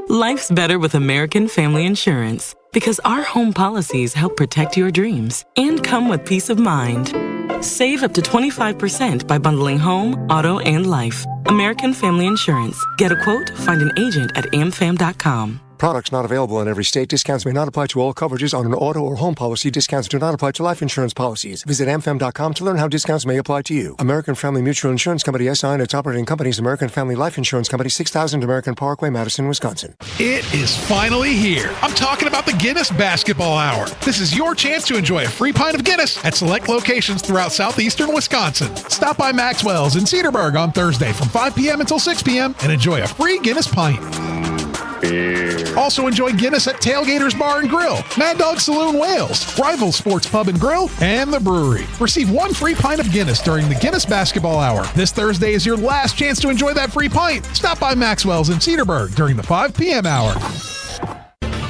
Life's better with American Family Insurance because our home policies help protect your dreams and come with peace of mind. Save up to 25% by bundling home, auto, and life. American Family Insurance. Get a quote, find an agent at amfam.com. Products not available in every state. Discounts may not apply to all coverages on an auto or home policy. Discounts do not apply to life insurance policies. Visit amfam.com to learn how discounts may apply to you. American Family Mutual Insurance Company, SI, and its operating companies, American Family Life Insurance Company, 6000 American Parkway, Madison, Wisconsin. It is finally here. I'm talking about the Guinness Basketball Hour. This is your chance to enjoy a free pint of Guinness at select locations throughout southeastern Wisconsin. Stop by Maxwell's in Cedarburg on Thursday from 5 p.m. until 6 p.m. and enjoy a free Guinness pint. Also enjoy Guinness at Tailgaters Bar and Grill, Mad Dog Saloon Wales, Rival Sports Pub and Grill, and The Brewery. Receive 1 free pint of Guinness during the Guinness Basketball Hour. This Thursday is your last chance to enjoy that free pint. Stop by Maxwell's in Cedarburg during the 5 p.m. hour.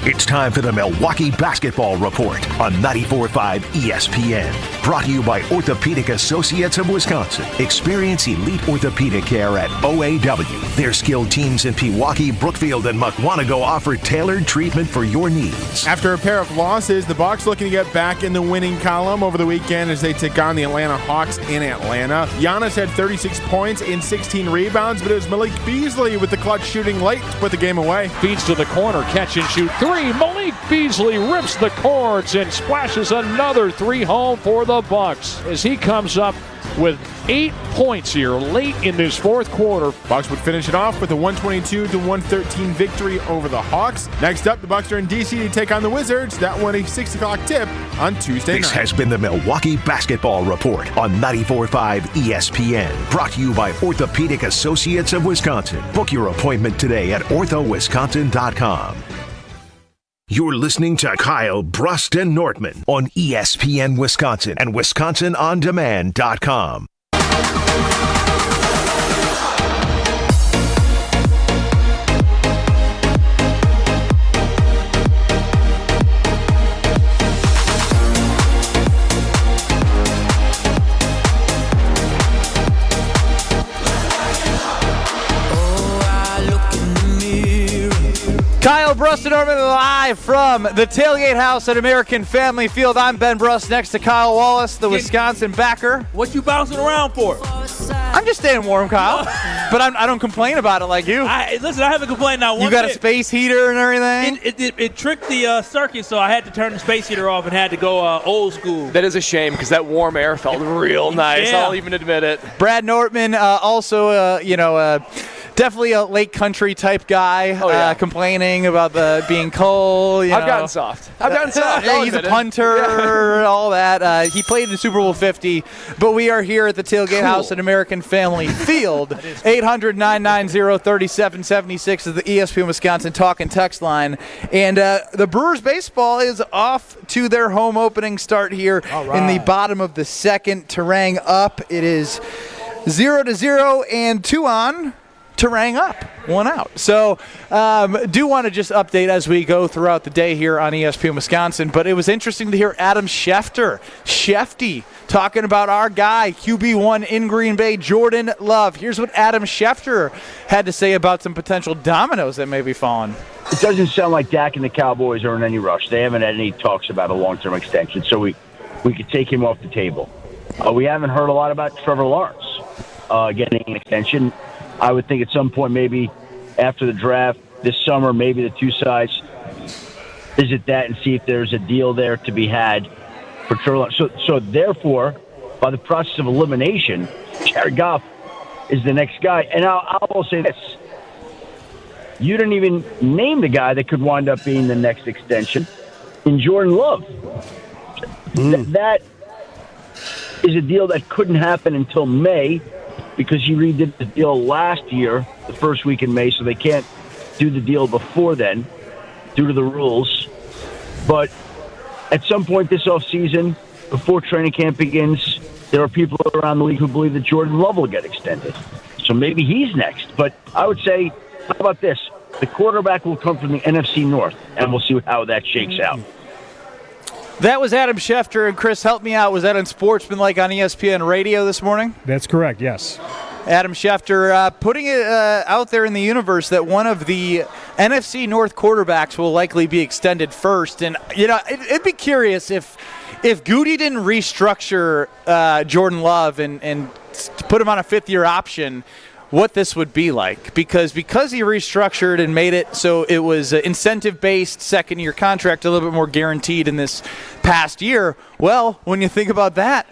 It's time for the Milwaukee Basketball Report on 94.5 ESPN. Brought to you by Orthopedic Associates of Wisconsin. Experience elite orthopedic care at OAW. Their skilled teams in Pewaukee, Brookfield, and Mukwonago offer tailored treatment for your needs. After a pair of losses, the Bucks looking to get back in the winning column over the weekend as they take on the Atlanta Hawks in Atlanta. Giannis had 36 points and 16 rebounds, but it was Malik Beasley with the clutch shooting late to put the game away. Feeds to the corner, catch and shoot 3. Malik Beasley rips the cords and splashes another 3 home for the Bucks as he comes up with 8 points here late in this fourth quarter. Bucks would finish it off with a 122-113 victory over the Hawks. Next up, the Bucks are in D.C. to take on the Wizards. That one a 6 o'clock tip on Tuesday night. This has been the Milwaukee Basketball Report on 94.5 ESPN. Brought to you by Orthopedic Associates of Wisconsin. Book your appointment today at orthowisconsin.com. You're listening to Kyle Bruston Nortman on ESPN Wisconsin and WisconsinOnDemand.com. Kyle Brust and Norman live from the Tailgate House at American Family Field. I'm Ben Brust next to Kyle Wallace, the Wisconsin backer. What you bouncing around for? I'm just staying warm, Kyle. But I don't complain about it like you. Listen, I haven't complained now. You got a space heater and everything? It tricked the circuit, so I had to turn the space heater off and had to go old school. That is a shame because that warm air felt real nice. Yeah. I'll even admit it. Brad Nortman, also, definitely a lake country type guy, complaining about being cold. I've gotten soft. Yeah, he's a punter, all that. He played in Super Bowl 50, but we are here at the Tailgate House at American Family Field. 800-990-3776 is the ESPN Wisconsin talk and text line. And the Brewers baseball is off to their home opening start here in the bottom of the second. Terang up. It is 0-0 and 2 on. Terang up, 1 out. So do want to just update as we go throughout the day here on ESPN Wisconsin, but it was interesting to hear Adam Shefty, talking about our guy, QB1 in Green Bay, Jordan Love. Here's what Adam Schefter had to say about some potential dominoes that may be falling. It doesn't sound like Dak and the Cowboys are in any rush. They haven't had any talks about a long-term extension, so we could take him off the table. We haven't heard a lot about Trevor Lawrence getting an extension. I would think at some point, maybe after the draft this summer, maybe the two sides visit that and see if there's a deal there to be had for Trevor Lawrence. So therefore, by the process of elimination, Jared Goff is the next guy. And I'll say this. You didn't even name the guy that could wind up being the next extension in Jordan Love. That is a deal that couldn't happen until May, because he redid the deal last year, the first week in May, so they can't do the deal before then due to the rules. But at some point this offseason, before training camp begins, there are people around the league who believe that Jordan Love will get extended. So maybe he's next. But I would say, how about this? The quarterback will come from the NFC North, and we'll see how that shakes out. That was Adam Schefter, and Chris, help me out. Was that on Sportsmanlike on ESPN Radio this morning? That's correct, yes. Adam Schefter putting it out there in the universe that one of the NFC North quarterbacks will likely be extended first. And, it'd be curious if Goody didn't restructure Jordan Love and put him on a fifth-year option, what this would be like, because he restructured and made it so it was incentive-based second-year contract, a little bit more guaranteed in this past year. Well, when you think about that,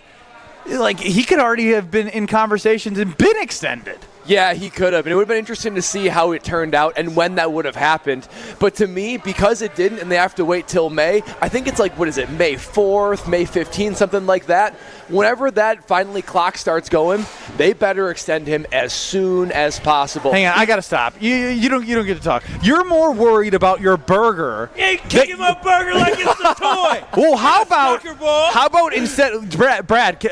he could already have been in conversations and been extended. Yeah, he could have. And it would have been interesting to see how it turned out and when that would have happened. But to me, because it didn't and they have to wait till May, I think it's May 4th, May 15th, something like that. Whenever that finally clock starts going, they better extend him as soon as possible. Hang on, I got to stop. You don't get to talk. You're more worried about your burger. Yeah, kicking my burger like it's a toy. Well, how about instead, Brad,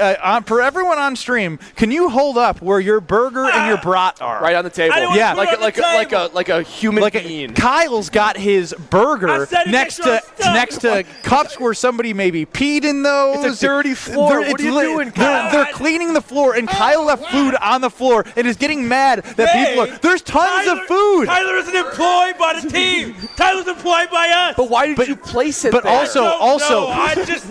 for everyone on stream, can you hold up where your burger and your brat are? Right on the table. Yeah, like a human being. Kyle's got his burger next to cups where somebody maybe peed in those. It's a dirty floor. What are you doing, Kyle? They're cleaning the floor, and Kyle left food on the floor and is getting mad that people are. There's tons of food. Tyler isn't employed by the team. Tyler's employed by us. But why did you place it there? But I just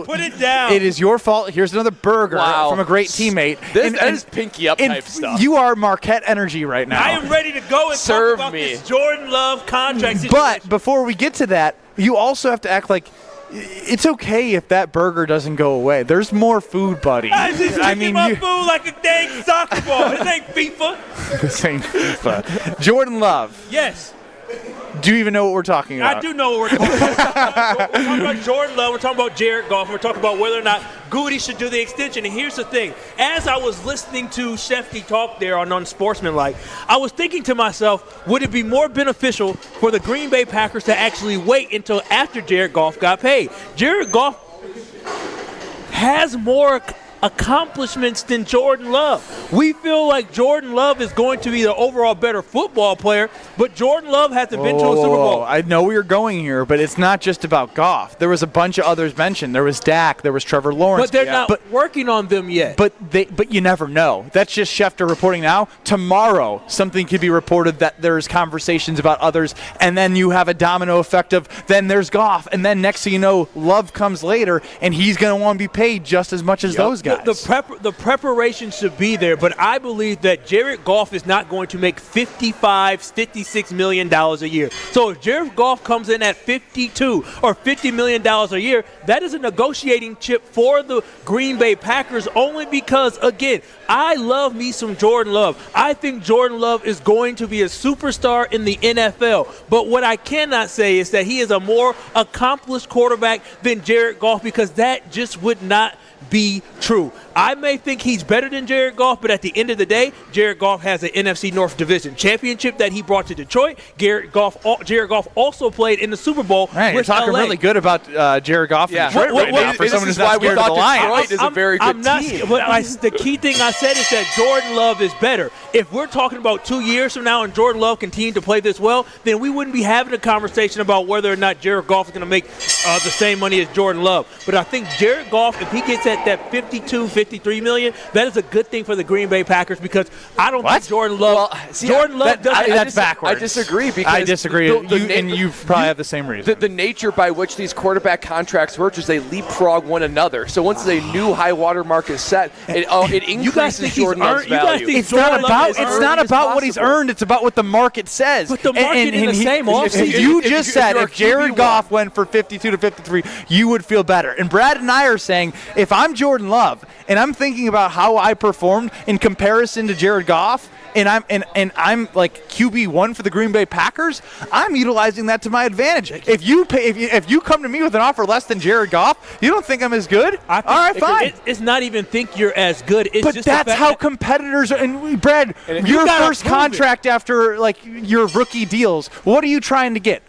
put it down. It is your fault. Here's another burger from a great teammate. That is pinky up type stuff. You are Marquette energy right now. I am ready to go and talk about this Jordan Love contract situation. But before we get to that, you also have to act like it's okay if that burger doesn't go away. There's more food, buddy. I mean, my food like a dang soccer ball. This ain't FIFA. This ain't FIFA. Jordan Love. Yes. Do you even know what we're talking about? I do know what we're talking about. We're talking about Jordan Love. We're talking about Jared Goff. We're talking about whether or not Goody should do the extension. And here's the thing. As I was listening to Shefty talk there on Unsportsmanlike, I was thinking to myself, would it be more beneficial for the Green Bay Packers to actually wait until after Jared Goff got paid? Jared Goff has more accomplishments than Jordan Love. We feel like Jordan Love is going to be the overall better football player, but Jordan Love hasn't been to a Super Bowl. I know where you're going here, but it's not just about Goff. There was a bunch of others mentioned. There was Dak. There was Trevor Lawrence. But they're not working on them yet. But you never know. That's just Schefter reporting now. Tomorrow, something could be reported that there's conversations about others, and then you have a domino effect of then there's Goff, and then next thing you know, Love comes later, and he's going to want to be paid just as much as those guys. The preparation should be there, but I believe that Jared Goff is not going to make $56 million a year. So if Jared Goff comes in at $52 or $50 million a year, that is a negotiating chip for the Green Bay Packers only because, again, I love me some Jordan Love. I think Jordan Love is going to be a superstar in the NFL. But what I cannot say is that he is a more accomplished quarterback than Jared Goff because that just would not be true. I may think he's better than Jared Goff, but at the end of the day, Jared Goff has an NFC North Division championship that he brought to Detroit. Jared Goff also played in the Super Bowl. Man, you're talking LA. really good about Jared Goff in Detroit right now for someone who's not scared of the Lions. Detroit is a very good team. The key thing I said is that Jordan Love is better. If we're talking about 2 years from now and Jordan Love continued to play this well, then we wouldn't be having a conversation about whether or not Jared Goff is going to make the same money as Jordan Love. But I think Jared Goff, if he gets at that 52, 53 million, that is a good thing for the Green Bay Packers because I don't think Jordan Love. That's backwards. I disagree because I disagree, and you probably have the same reason. The nature by which these quarterback contracts work is they leapfrog one another. So once a new high water mark is set, it increases Jordan Love's value. It's not about what he's earned. It's about what the market says. But the market in the same offseason. You just said if Jared Goff went for 52 to 53, you would feel better. And Brad and I are saying if I'm Jordan Love and I'm thinking about how I performed in comparison to Jared Goff, and I'm like QB1 for the Green Bay Packers, I'm utilizing that to my advantage. If you come to me with an offer less than Jared Goff, you don't think I'm as good? All right, fine. It's not even think you're as good. It's but just that's how competitors are. And Brad, your first contract after like your rookie deals, what are you trying to get?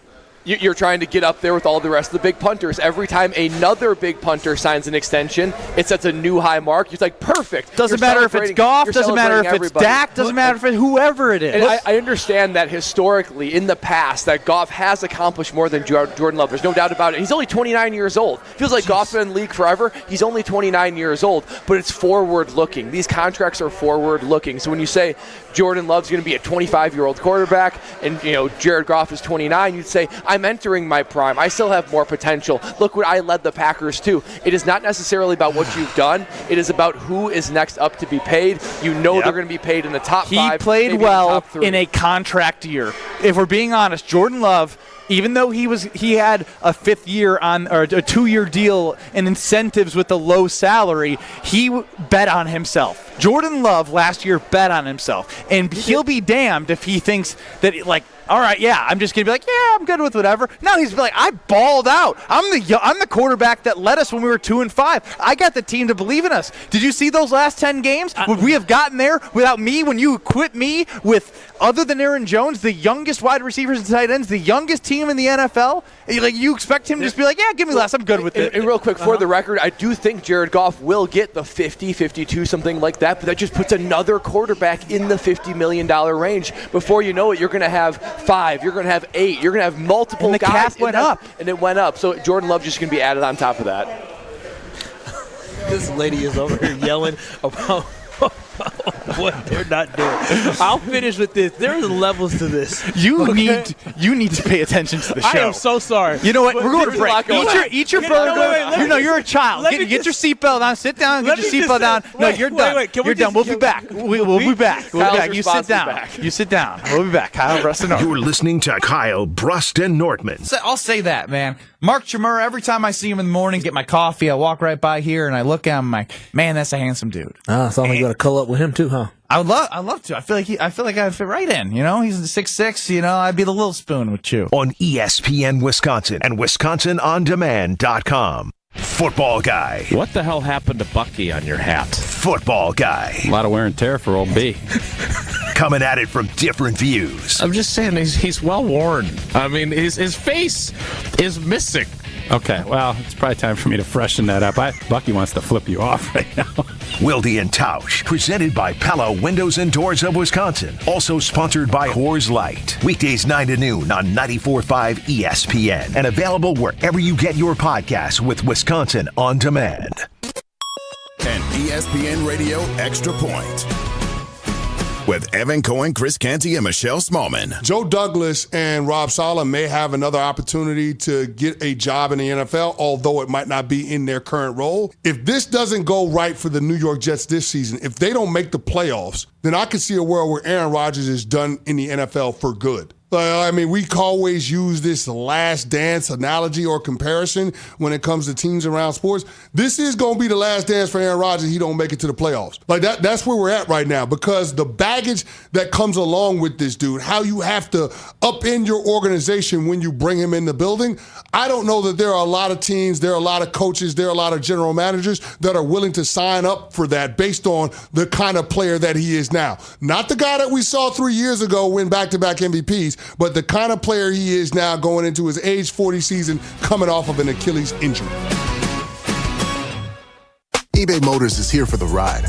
You're trying to get up there with all the rest of the big punters. Every time another big punter signs an extension, it sets a new high mark. It's like perfect. Doesn't matter if it's Goff, doesn't matter if it's Dak, doesn't matter if it's whoever it is. And I understand that historically, in the past, that Goff has accomplished more than Jordan Love. There's no doubt about it. He's only 29 years old. Feels like Goff's been in the league forever. He's only 29 years old, but it's forward-looking. These contracts are forward-looking. So when you say Jordan Love's going to be a 25-year-old quarterback and Jared Goff is 29, you'd say, I'm entering my prime. I still have more potential. Look what I led the Packers to. It is not necessarily about what you've done. It is about who is next up to be paid. They're going to be paid in the top 5. He played well in a contract year. If we're being honest, Jordan Love, even though he had a 5th year or a 2-year deal and incentives with a low salary, he bet on himself. Jordan Love last year bet on himself, and he'll be damned if he thinks that all right, yeah, I'm just gonna be like, yeah, I'm good with whatever. No, he's like, I balled out. I'm the quarterback that led us when we were 2-5. I got the team to believe in us. Did you see those last 10 games? Would we have gotten there without me? When you equip me with, other than Aaron Jones, the youngest wide receivers and tight ends, the youngest team in the NFL, you expect him to just be like, yeah, give me less. I'm good with it. And real quick, for the record, I do think Jared Goff will get the 50, 52, something like that, but that just puts another quarterback in the $50 million range. Before you know it, you're going to have 5, you're going to have 8, you're going to have multiple and the guys. cap went up. And it went up. So Jordan Love's just going to be added on top of that. This lady is over here yelling about what they're not doing. I'll finish with this. There are levels to this. You need to pay attention to the show. I am so sorry. You know what? We're going to break. Eat your burger. You're a child. Get your seatbelt on. Sit down. Get your seatbelt on. No, you're done. You're done. We'll be back. We'll be back. We'll be back. You sit down. You sit down. We'll be back. Kyle Brust and Nortman. You're listening to Kyle Brust and Nortman. I'll say that, man. Mark Chmura, every time I see him in the morning, get my coffee, I walk right by here and I look at him, I'm like, man, that's a handsome dude. So I'm going to cull up with him too, huh? I'd love to. I feel like I'd fit right in. He's 6'6". I'd be the little spoon with Chew. On ESPN Wisconsin and WisconsinOnDemand.com. Football guy. What the hell happened to Bucky on your hat? Football guy. A lot of wear and tear for old B. Coming at it from different views. I'm just saying he's well worn. I mean, his face is missing. Okay, well, it's probably time for me to freshen that up. Bucky wants to flip you off right now. Wilde and Tausch, presented by Pella Windows and Doors of Wisconsin. Also sponsored by Coors Light. Weekdays 9 to noon on 94.5 ESPN. And available wherever you get your podcasts with Wisconsin On Demand. An ESPN Radio Extra Point with Evan Cohen, Chris Canty, and Michelle Smallman. Joe Douglas and Rob Saleh may have another opportunity to get a job in the NFL, although it might not be in their current role. If this doesn't go right for the New York Jets this season, if they don't make the playoffs, then I could see a world where Aaron Rodgers is done in the NFL for good. I mean, we always use this last dance analogy or comparison when it comes to teams around sports. This is going to be the last dance for Aaron Rodgers. He don't make it to the playoffs. Like that's where we're at right now, because the baggage that comes along with this dude, how you have to upend your organization when you bring him in the building. I don't know that there are a lot of teams, there are a lot of coaches, there are a lot of general managers that are willing to sign up for that based on the kind of player that he is now. Not the guy that we saw 3 years ago win back-to-back MVPs, but the kind of player he is now going into his age 40 season, coming off of an Achilles injury. eBay Motors is here for the ride.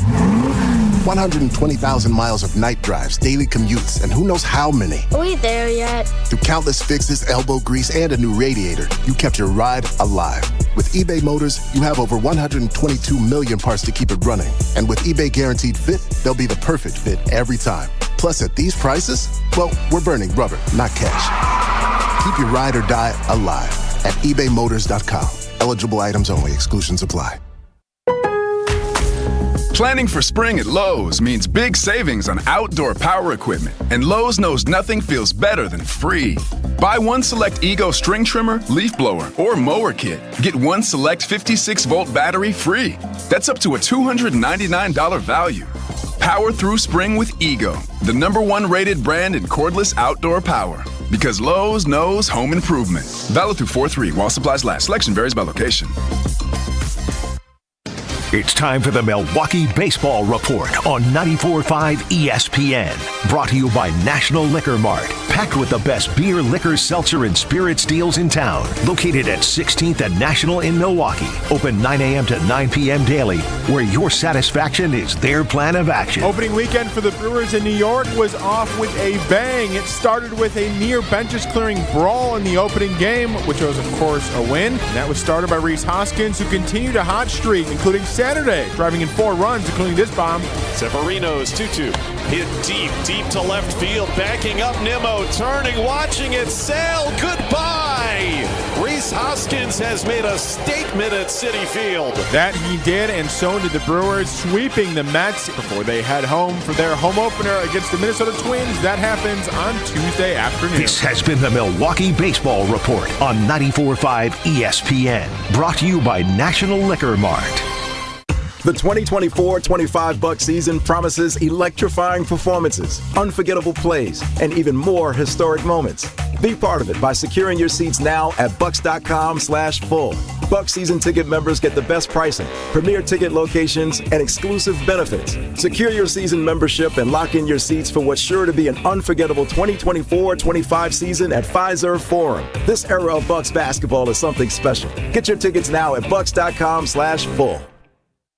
120,000 miles of night drives, daily commutes, and who knows how many. Are we there yet? Through countless fixes, elbow grease, and a new radiator, you kept your ride alive. With eBay Motors, you have over 122 million parts to keep it running. And with eBay Guaranteed Fit, they'll be the perfect fit every time. Plus, at these prices, well, we're burning rubber, not cash. Keep your ride or die alive at ebaymotors.com. Eligible items only. Exclusions apply. Planning for spring at Lowe's means big savings on outdoor power equipment, and Lowe's knows nothing feels better than free. Buy one select Ego string trimmer, leaf blower, or mower kit. Get one select 56-volt battery free. That's up to a $299 value. Power through spring with Ego, the #1 rated brand in cordless outdoor power. Because Lowe's knows home improvement. Valid through 4/3 while supplies last. Selection varies by location. It's time for the Milwaukee Baseball Report on 94.5 ESPN. Brought to you by National Liquor Mart. Packed with the best beer, liquor, seltzer, and spirits deals in town. Located at 16th and National in Milwaukee. Open 9 a.m. to 9 p.m. daily, where your satisfaction is their plan of action. Opening weekend for the Brewers in New York was off with a bang. It started with a near benches clearing brawl in the opening game, which was, of course, a win. And that was started by Rhys Hoskins, who continued a hot streak, including Saturday, driving in 4 runs, including this bomb. Severino's 2-2. Hit deep to left field. Backing up Nimmo, turning, watching it sail. Goodbye! Rhys Hoskins has made a statement at Citi Field. That he did, and so did the Brewers, sweeping the Mets before they head home for their home opener against the Minnesota Twins. That happens on Tuesday afternoon. This has been the Milwaukee Baseball Report on 94.5 ESPN. Brought to you by National Liquor Mart. The 2024-25 Bucs season promises electrifying performances, unforgettable plays, and even more historic moments. Be part of it by securing your seats now at Bucs.com/full. Bucs season ticket members get the best pricing, premier ticket locations, and exclusive benefits. Secure your season membership and lock in your seats for what's sure to be an unforgettable 2024-25 season at Fiserv Forum. This era of Bucs basketball is something special. Get your tickets now at Bucs.com/full.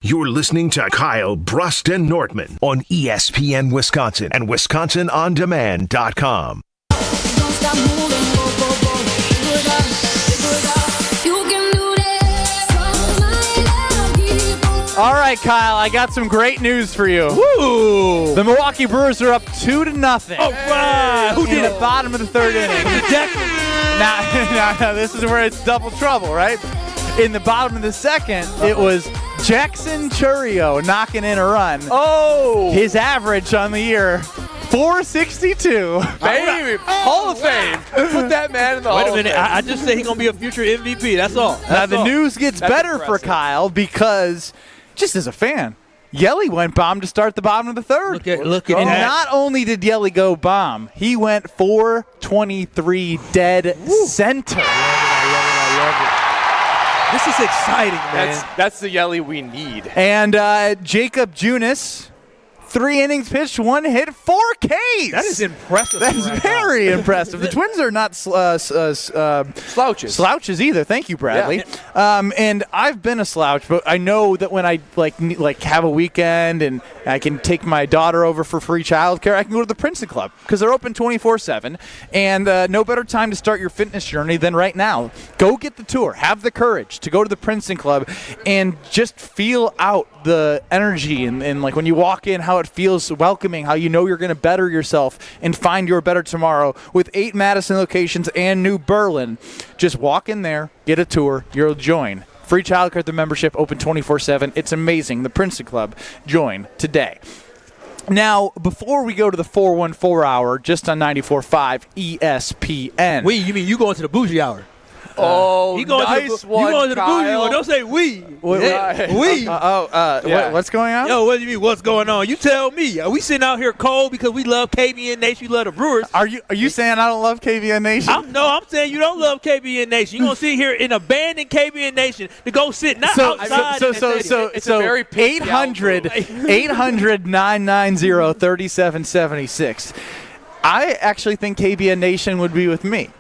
You're listening to Kyle Brust and Nortman on ESPN Wisconsin and WisconsinOnDemand.com. All right, Kyle, I got some great news for you. Woo! The Milwaukee Brewers are up 2-0. All right! Who did it? The bottom of the 3rd inning. Now, this is where it's double trouble, right? In the bottom of the 2nd, it was Jackson Chourio knocking in a run. Oh! His average on the year, 462. Baby, Hall of Fame. Put that man in the Hall of Fame. Wait a minute. I just said he's going to be a future MVP. That's all. Now, the news gets better for Kyle because, just as a fan, Yelly went bomb to start the bottom of the 3rd. Look at and that. not only did Yelly go bomb, he went 423 dead center. I love it. This is exciting, man. That's the Yelly we need. And Jacob Junis, 3 innings pitched, 1 hit, 4 Ks. That is impressive. That's very impressive. The Twins are not slouches either. Thank you, Bradley. Yeah. And I've been a slouch, but I know that when I like have a weekend and I can take my daughter over for free childcare, I can go to the Princeton Club because they're open 24/7. And no better time to start your fitness journey than right now. Go get the tour. Have the courage to go to the Princeton Club and just feel out the energy and like when you walk in, how it feels welcoming, how you know you're going to better yourself and find your better tomorrow. With 8 Madison locations and New Berlin, just walk in there, get a tour, you'll join. Free childcare at the membership, open 24/7. It's amazing. The Princeton Club. Join today. Now, before we go to the 414 hour, just on 94.5 ESPN. You mean you going to the bougie hour? Nice one, You going to the bougie Kyle. one. Don't say we. We. What's going on? Yo, what do you mean, what's going on? You tell me. Are we sitting out here cold because we love KBN Nation, we love the Brewers? Are you saying I don't love KBN Nation? I'm saying you don't love KBN Nation. You're going to sit here in abandoned KBN Nation to go sit outside. So 800-990-3776. I actually think KBN Nation would be with me.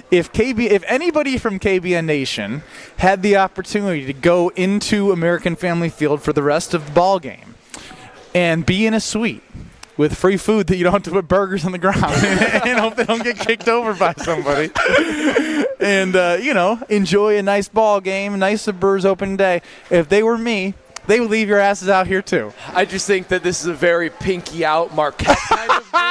If anybody from KBN Nation had the opportunity to go into American Family Field for the rest of the ball game and be in a suite with free food that you don't have to put burgers on the ground and hope they don't get kicked over by somebody and enjoy a nice ball game, nice Brewers opening day, if they were me, they would leave your asses out here too. I just think that this is a very pinky out Marquette kind of move.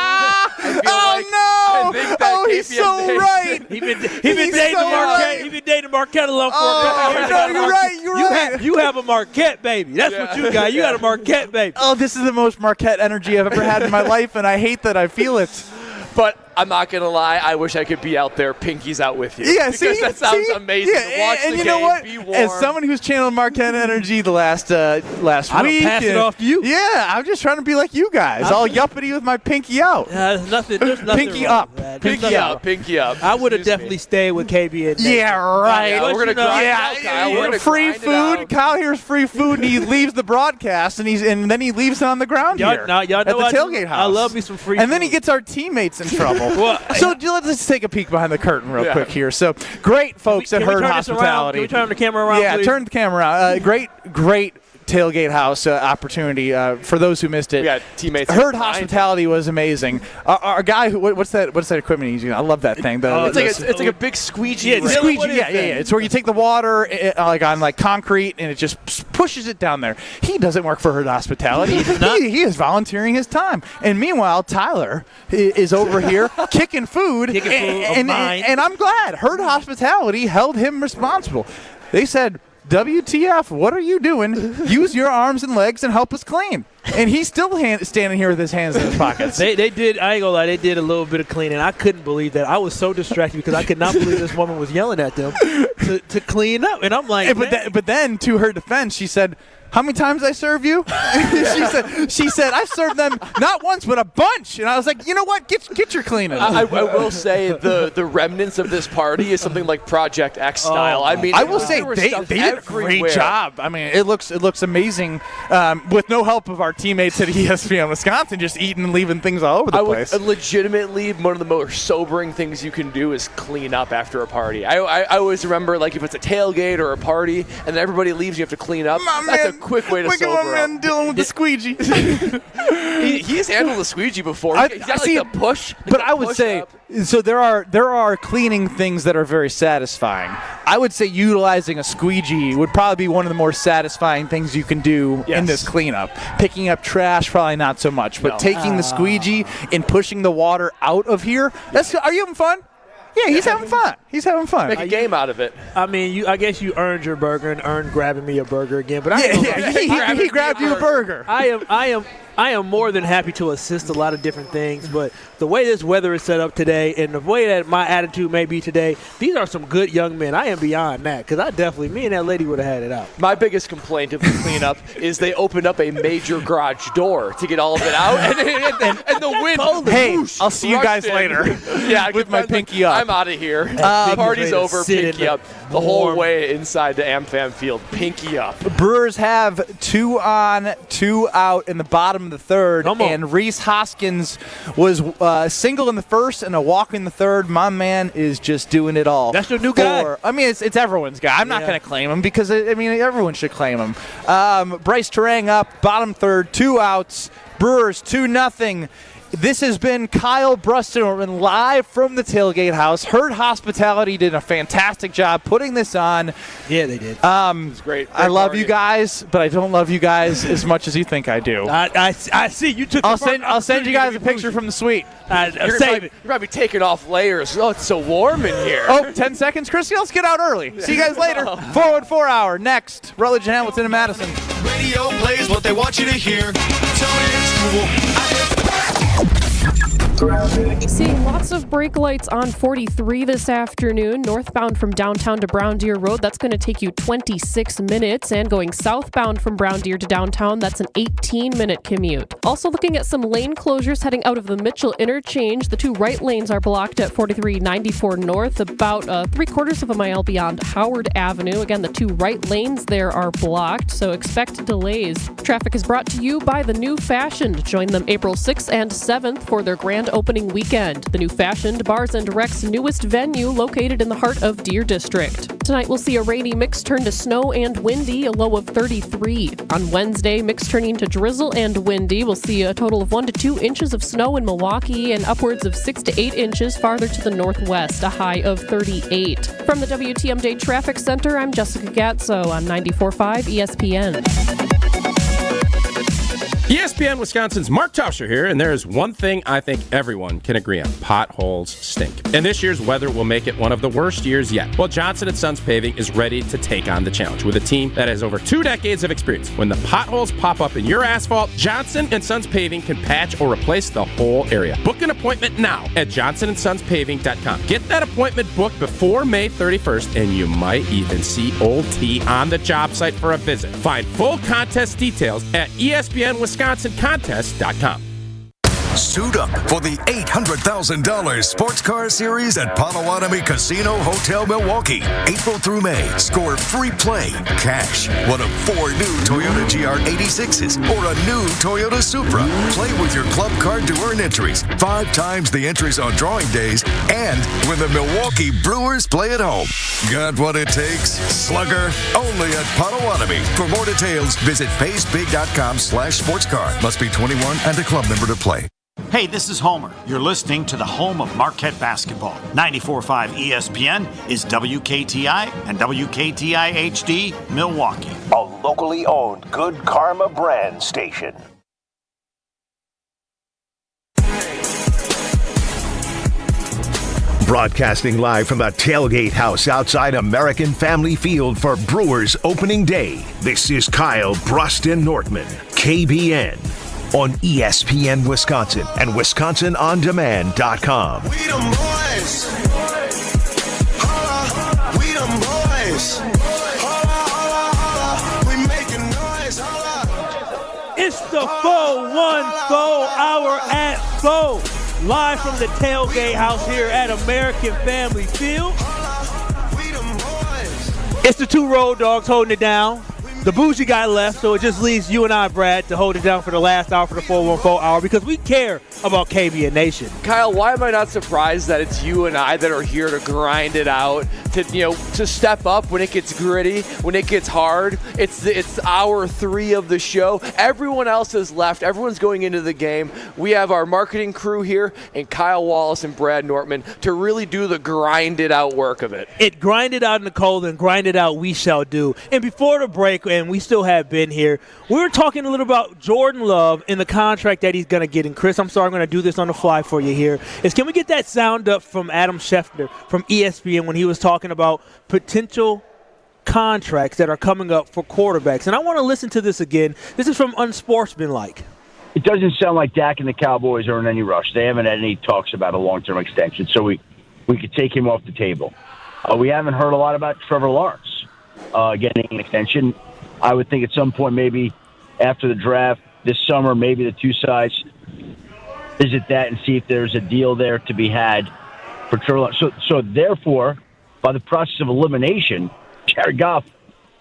He's so right. He been dating Marquette alone for a couple years. No, you're right. You have a Marquette baby. That's what you got. You got a Marquette baby. Oh, this is the most Marquette energy I've ever had in my life, and I hate that I feel it. But I'm not going to lie, I wish I could be out there pinkies out with you. Yeah, because that sounds amazing to watch the you game, know what? be warm. As someone who's channeled Marquette energy the last week. I pass it off to you. Yeah, I'm just trying to be like you guys, all yuppity with my pinky out. There's nothing pinky wrong up. with that. Pinky up. I would have definitely stayed with KBN. Yeah, right. Yeah, we're going to grind out, Kyle. We're gonna free grind it food. out. Kyle here's free food, and he leaves the broadcast, and then he leaves it on the ground y'all here know at the tailgate house. I love me some free and food. then he gets our teammates in trouble. So let's take a peek behind the curtain real quick here. So great folks at Herd Hospitality. Can we turn the camera around, Yeah, please? turn the camera around. Great tailgate house opportunity for those who missed it. We got teammates. Herd Hospitality was amazing. Our guy, what's that equipment he's using? I love that thing. It's like a big squeegee. Yeah, squeegee. Yeah. It's where you take the water on concrete and it just pushes it down there. He doesn't work for Herd Hospitality. He is volunteering his time. And meanwhile, Tyler is over here kicking food. And I'm glad Herd Hospitality held him responsible. They said, WTF, what are you doing? Use your arms and legs and help us clean. And he's still standing here with his hands in his pockets. They did, I ain't gonna lie, they did a little bit of cleaning. I couldn't believe that. I was so distracted because I could not believe this woman was yelling at them to clean up. And I'm like, but then to her defense, she said, how many times I serve you? she said, I served them not once, but a bunch. And I was like, you know what? Get your cleaning. I will say the remnants of this party is something like Project X style. I mean, I will say they did a great job. I mean, it looks amazing with no help of our teammates at ESPN Wisconsin just eating and leaving things all over the place. Legitimately, one of the most sobering things you can do is clean up after a party. I always remember, like, if it's a tailgate or a party and then everybody leaves, you have to clean up. That's a quick way to sober up. Man dealing with the squeegee. He's handled the squeegee before. He's got the push. But I would say, so there are cleaning things that are very satisfying. I would say utilizing a squeegee would probably be one of the more satisfying things you can do in this cleanup. Picking up trash, probably not so much. But taking the squeegee and pushing the water out of here, are you having fun? Yeah, he's having fun. Make a game out of it. I mean, I guess you earned your burger and earned grabbing me a burger again. But he grabbed you a burger. I am more than happy to assist a lot of different things, but the way this weather is set up today and the way that my attitude may be today, these are some good young men. I am beyond that because me and that lady would have had it out. My biggest complaint of the cleanup is they opened up a major garage door to get all of it out, and the wind. Hey, whoosh, I'll see you guys later. Yeah, with my pinky up. I'm out of here. The party's over. Pinky up the whole way inside the AmFam field. Pinky up. Brewers have 2 on, 2 out in the bottom of the third, and Reese Hoskins was single in the first and a walk in the third. My man is just doing it all. That's your new guy. I mean, it's everyone's guy. I'm not going to claim him because, everyone should claim him. Bryce Terang up, bottom third, 2 outs. Brewers 2-0. This has been Kyle Bruston live from the Tailgate House. Herd Hospitality did a fantastic job putting this on. Yeah, they did. It's great. I love you guys, but I don't love you guys as much as you think I do. I see. You took. I'll send you guys a picture from the suite. You're probably taking off layers. Oh, it's so warm in here. 10 seconds, Christy. Let's get out early. See you guys later. 414 hour next. Rutledge and Hamilton and Madison. Radio plays what they want you to hear. Tell me it's cool. Seeing lots of brake lights on 43 this afternoon, northbound from downtown to Brown Deer Road. That's going to take you 26 minutes. And going southbound from Brown Deer to downtown, that's an 18-minute commute. Also looking at some lane closures heading out of the Mitchell interchange. The 2 right lanes are blocked at 4394 north, about 3/4 of a mile beyond Howard Avenue. Again, the 2 right lanes there are blocked, so expect delays. Traffic is brought to you by The New Fashioned. Join them April 6th and 7th for their grand opening weekend. The New Fashioned, Bars and Rec's newest venue, located in the heart of Deer District. Tonight we'll see a rainy mix turn to snow and windy, a low of 33. On Wednesday, mix turning to drizzle and windy. We'll see a total of 1 to 2 inches of snow in Milwaukee and upwards of 6 to 8 inches farther to the northwest, a high of 38. From the WTMJ Traffic Center, I'm Jessica Gatso on 94.5 ESPN. ESPN Wisconsin's Mark Tauscher here, and there is one thing I think everyone can agree on. Potholes stink. And this year's weather will make it one of the worst years yet. Well, Johnson & Sons Paving is ready to take on the challenge with a team that has over 2 decades of experience. When the potholes pop up in your asphalt, Johnson & Sons Paving can patch or replace the whole area. Book an appointment now at johnsonsonspaving.com. Get that appointment booked before May 31st, and you might even see Old T on the job site for a visit. Find full contest details at ESPNWisconsinContest.com. Suit up for the $800,000 Sports Car Series at Potawatomi Casino Hotel Milwaukee. April through May, score free play, cash, one of 4 new Toyota GR86s or a new Toyota Supra. Play with your club card to earn entries, 5 times the entries on drawing days, and when the Milwaukee Brewers play at home. Got what it takes? Slugger, only at Potawatomi. For more details, visit paysbig.com/sportscar. Must be 21 and a club member to play. Hey, this is Homer. You're listening to the home of Marquette basketball. 94.5 ESPN is WKTI and WKTI HD Milwaukee. A locally owned Good Karma brand station. Broadcasting live from the Tailgate House outside American Family Field for Brewers opening day. This is Kyle Bruston Nortman, KBN. On ESPN Wisconsin and WisconsinOnDemand.com. We them boys. Holla, we them boys. Holla, holla, holla. We making noise. Holla. It's the 414 hour at 4. Live from the Tailgate House here at American Family Field. It's the 2 road dogs holding it down. The bougie guy left, so it just leaves you and I, Brad, to hold it down for the last hour for the 414 hour because we care about KBN Nation. Kyle, why am I not surprised that it's you and I that are here to grind it out, to step up when it gets gritty, when it gets hard? It's hour 3 of the show. Everyone else has left. Everyone's going into the game. We have our marketing crew here and Kyle Wallace and Brad Nortman to really do the grind it out work of it. It grind it out in the cold and grind it out we shall do. And before the break, and we still have been here, we were talking a little about Jordan Love and the contract that he's going to get. And Chris, I'm sorry, I'm going to do this on the fly for you here. Can we get that sound up from Adam Schefter from ESPN when he was talking about potential contracts that are coming up for quarterbacks? And I want to listen to this again. This is from Unsportsmanlike. It doesn't sound like Dak and the Cowboys are in any rush. They haven't had any talks about a long-term extension, so we could take him off the table. We haven't heard a lot about Trevor Lawrence getting an extension. I would think at some point, maybe after the draft this summer, maybe the 2 sides visit that and see if there's a deal there to be had for Trevor Lawrence. So therefore, by the process of elimination, Jared Goff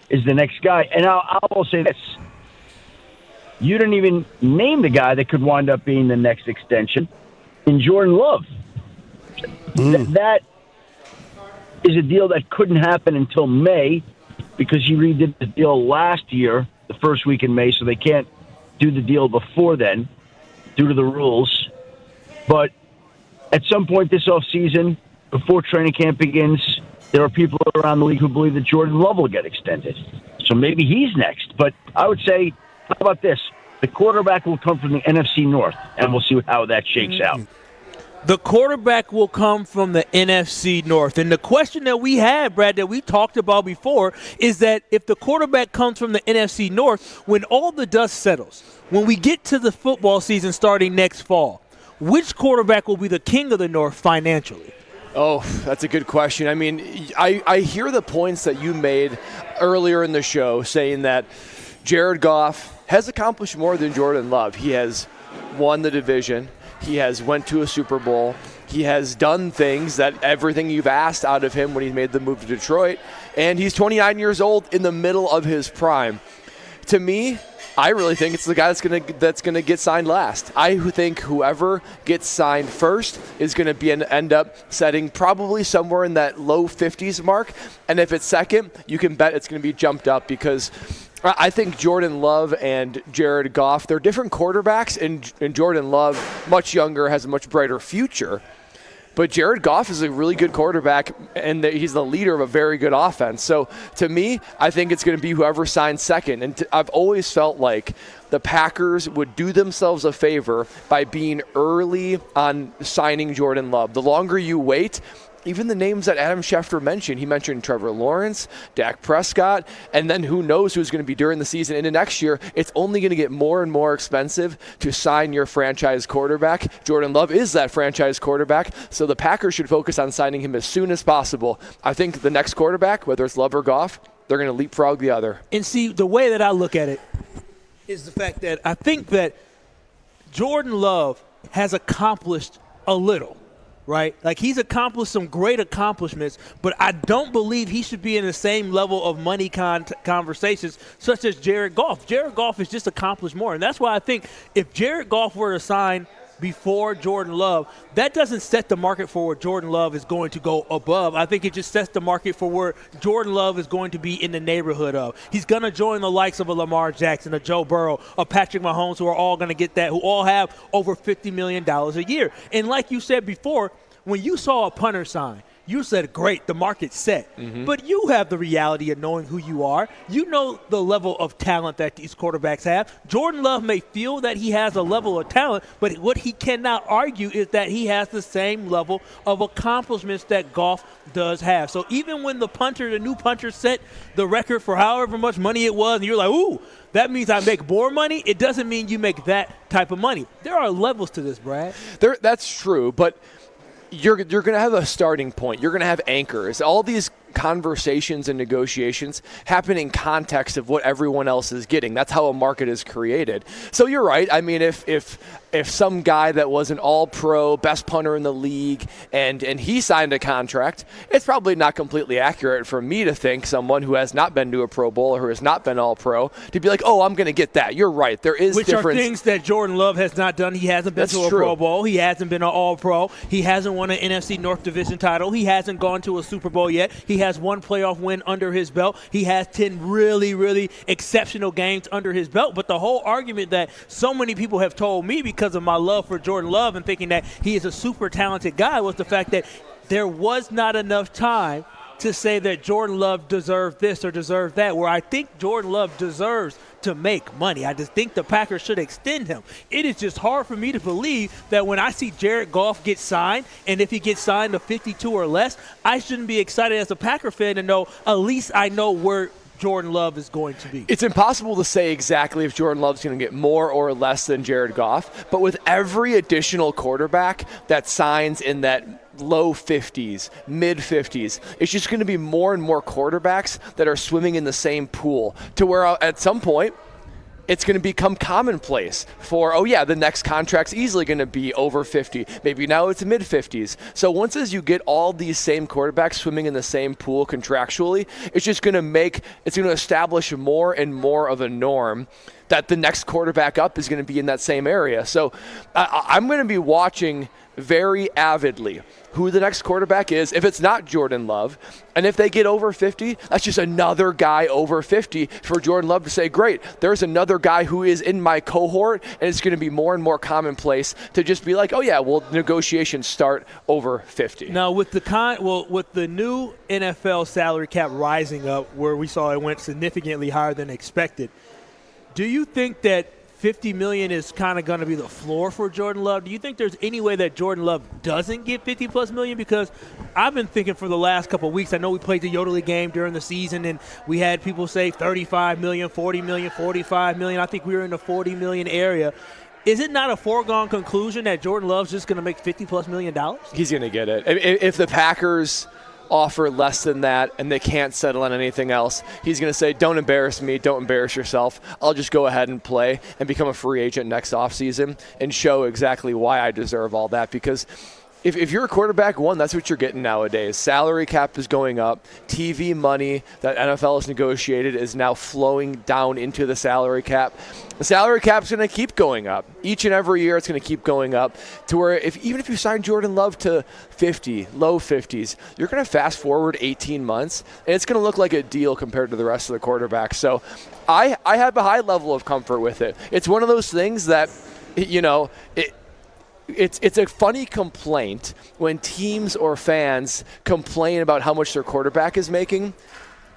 is the next guy. And I will say this. you didn't even name the guy that could wind up being the next extension in Jordan Love. That is a deal that couldn't happen until May because he redid the deal last year, the first week in May, so they can't do the deal before then due to the rules. But at some point this offseason, before training camp begins, there are people around the league who believe that Jordan Love will get extended. So maybe he's next. But I would say, how about this? The quarterback will come from the NFC North, and we'll see how that shakes out. The quarterback will come from the NFC North. And the question that we had, Brad, that we talked about before is that if the quarterback comes from the NFC North, when all the dust settles, when we get to the football season starting next fall, which quarterback will be the king of the North financially? Oh, that's a good question. I mean, I hear the points that you made earlier in the show saying that Jared Goff has accomplished more than Jordan Love. He has won the division. He has went to a Super Bowl. He has done things that everything you've asked out of him when he made the move to Detroit. And he's 29 years old in the middle of his prime. To me, I really think it's the guy that's gonna get signed last. I think whoever gets signed first is going to end up setting probably somewhere in that low 50s mark. And if it's second, you can bet it's going to be jumped up because I think Jordan Love and Jared Goff, they're different quarterbacks, and Jordan Love, much younger, has a much brighter future. But Jared Goff is a really good quarterback, and he's the leader of a very good offense. So to me, I think it's going to be whoever signs second. And I've always felt like the Packers would do themselves a favor by being early on signing Jordan Love. The longer you wait, even the names that Adam Schefter mentioned, he mentioned Trevor Lawrence, Dak Prescott, and then who knows who's going to be during the season into next year. It's only going to get more and more expensive to sign your franchise quarterback. Jordan Love is that franchise quarterback, so the Packers should focus on signing him as soon as possible. I think the next quarterback, whether it's Love or Goff, they're going to leapfrog the other. And see, the way that I look at it is the fact that I think that Jordan Love has accomplished a little. Right? Like, he's accomplished some great accomplishments, but I don't believe he should be in the same level of money conversations such as Jared Goff. Jared Goff has just accomplished more, and that's why I think if Jared Goff were to sign before Jordan Love, that doesn't set the market for where Jordan Love is going to go above. I think it just sets the market for where Jordan Love is going to be in the neighborhood of. He's going to join the likes of a Lamar Jackson, a Joe Burrow, a Patrick Mahomes, who are all going to get that, who all have over $50 million a year. And like you said before, when you saw a punter sign, you said, great, the market's set. Mm-hmm. But you have the reality of knowing who you are. You know the level of talent that these quarterbacks have. Jordan Love may feel that he has a level of talent, but what he cannot argue is that he has the same level of accomplishments that Goff does have. So even when the new punter set the record for however much money it was, and you're like, ooh, that means I make more money, it doesn't mean you make that type of money. There are levels to this, Brad. That's true, but you're going to have a starting point. You're going to have anchors. All these conversations and negotiations happen in context of what everyone else is getting. That's how a market is created. So you're right. I mean, if some guy that was an all-pro, best punter in the league, and he signed a contract, it's probably not completely accurate for me to think someone who has not been to a Pro Bowl or who has not been all-pro to be like, oh, I'm going to get that. You're right. There is Which difference. Are things that Jordan Love has not done. He hasn't been That's to a true. Pro Bowl. He hasn't been an all-pro. He hasn't won an NFC North Division title. He hasn't gone to a Super Bowl yet. He has one playoff win under his belt. He has 10 really, really exceptional games under his belt. But the whole argument that so many people have told me because of my love for Jordan Love and thinking that he is a super talented guy was the fact that there was not enough time to say that Jordan Love deserved this or deserved that, where I think Jordan Love deserves to make money. I just think the Packers should extend him. It is just hard for me to believe that when I see Jared Goff get signed, and if he gets signed to 52 or less, I shouldn't be excited as a Packer fan to know at least I know where Jordan Love is going to be. It's impossible to say exactly if Jordan Love's going to get more or less than Jared Goff, but with every additional quarterback that signs in that low 50s, mid 50s, it's just going to be more and more quarterbacks that are swimming in the same pool to where at some point it's going to become commonplace for, oh yeah, the next contract's easily going to be over 50. Maybe now it's mid-50s. So once as you get all these same quarterbacks swimming in the same pool contractually, it's just going to establish more and more of a norm that the next quarterback up is going to be in that same area. So I'm going to be watching very avidly who the next quarterback is. If it's not Jordan Love, and if they get over 50, that's just another guy over 50 for Jordan Love to say, great, there's another guy who is in my cohort, and it's going to be more and more commonplace to just be like, oh yeah, well, negotiations start over 50. Now with the new NFL salary cap rising up, where we saw it went significantly higher than expected, do you think that $50 million is kind of going to be the floor for Jordan Love? Do you think there's any way that Jordan Love doesn't get $50+ million? Because I've been thinking for the last couple of weeks, I know we played the Yodely game during the season, and we had people say $35 million, $40 million, $45 million. I think we were in the $40 million area. Is it not a foregone conclusion that Jordan Love's just going to make $50+ million? He's going to get it. If the Packers offer less than that and they can't settle on anything else, he's going to say, don't embarrass me, don't embarrass yourself. I'll just go ahead and play and become a free agent next offseason and show exactly why I deserve all that. Because if you're a quarterback, one, that's what you're getting nowadays. Salary cap is going up. TV money that NFL has negotiated is now flowing down into the salary cap. The salary cap is going to keep going up. Each and every year it's going to keep going up to where even if you sign Jordan Love to 50, low 50s, you're going to fast forward 18 months, and it's going to look like a deal compared to the rest of the quarterbacks. So I have a high level of comfort with it. It's one of those things that, It's a funny complaint when teams or fans complain about how much their quarterback is making,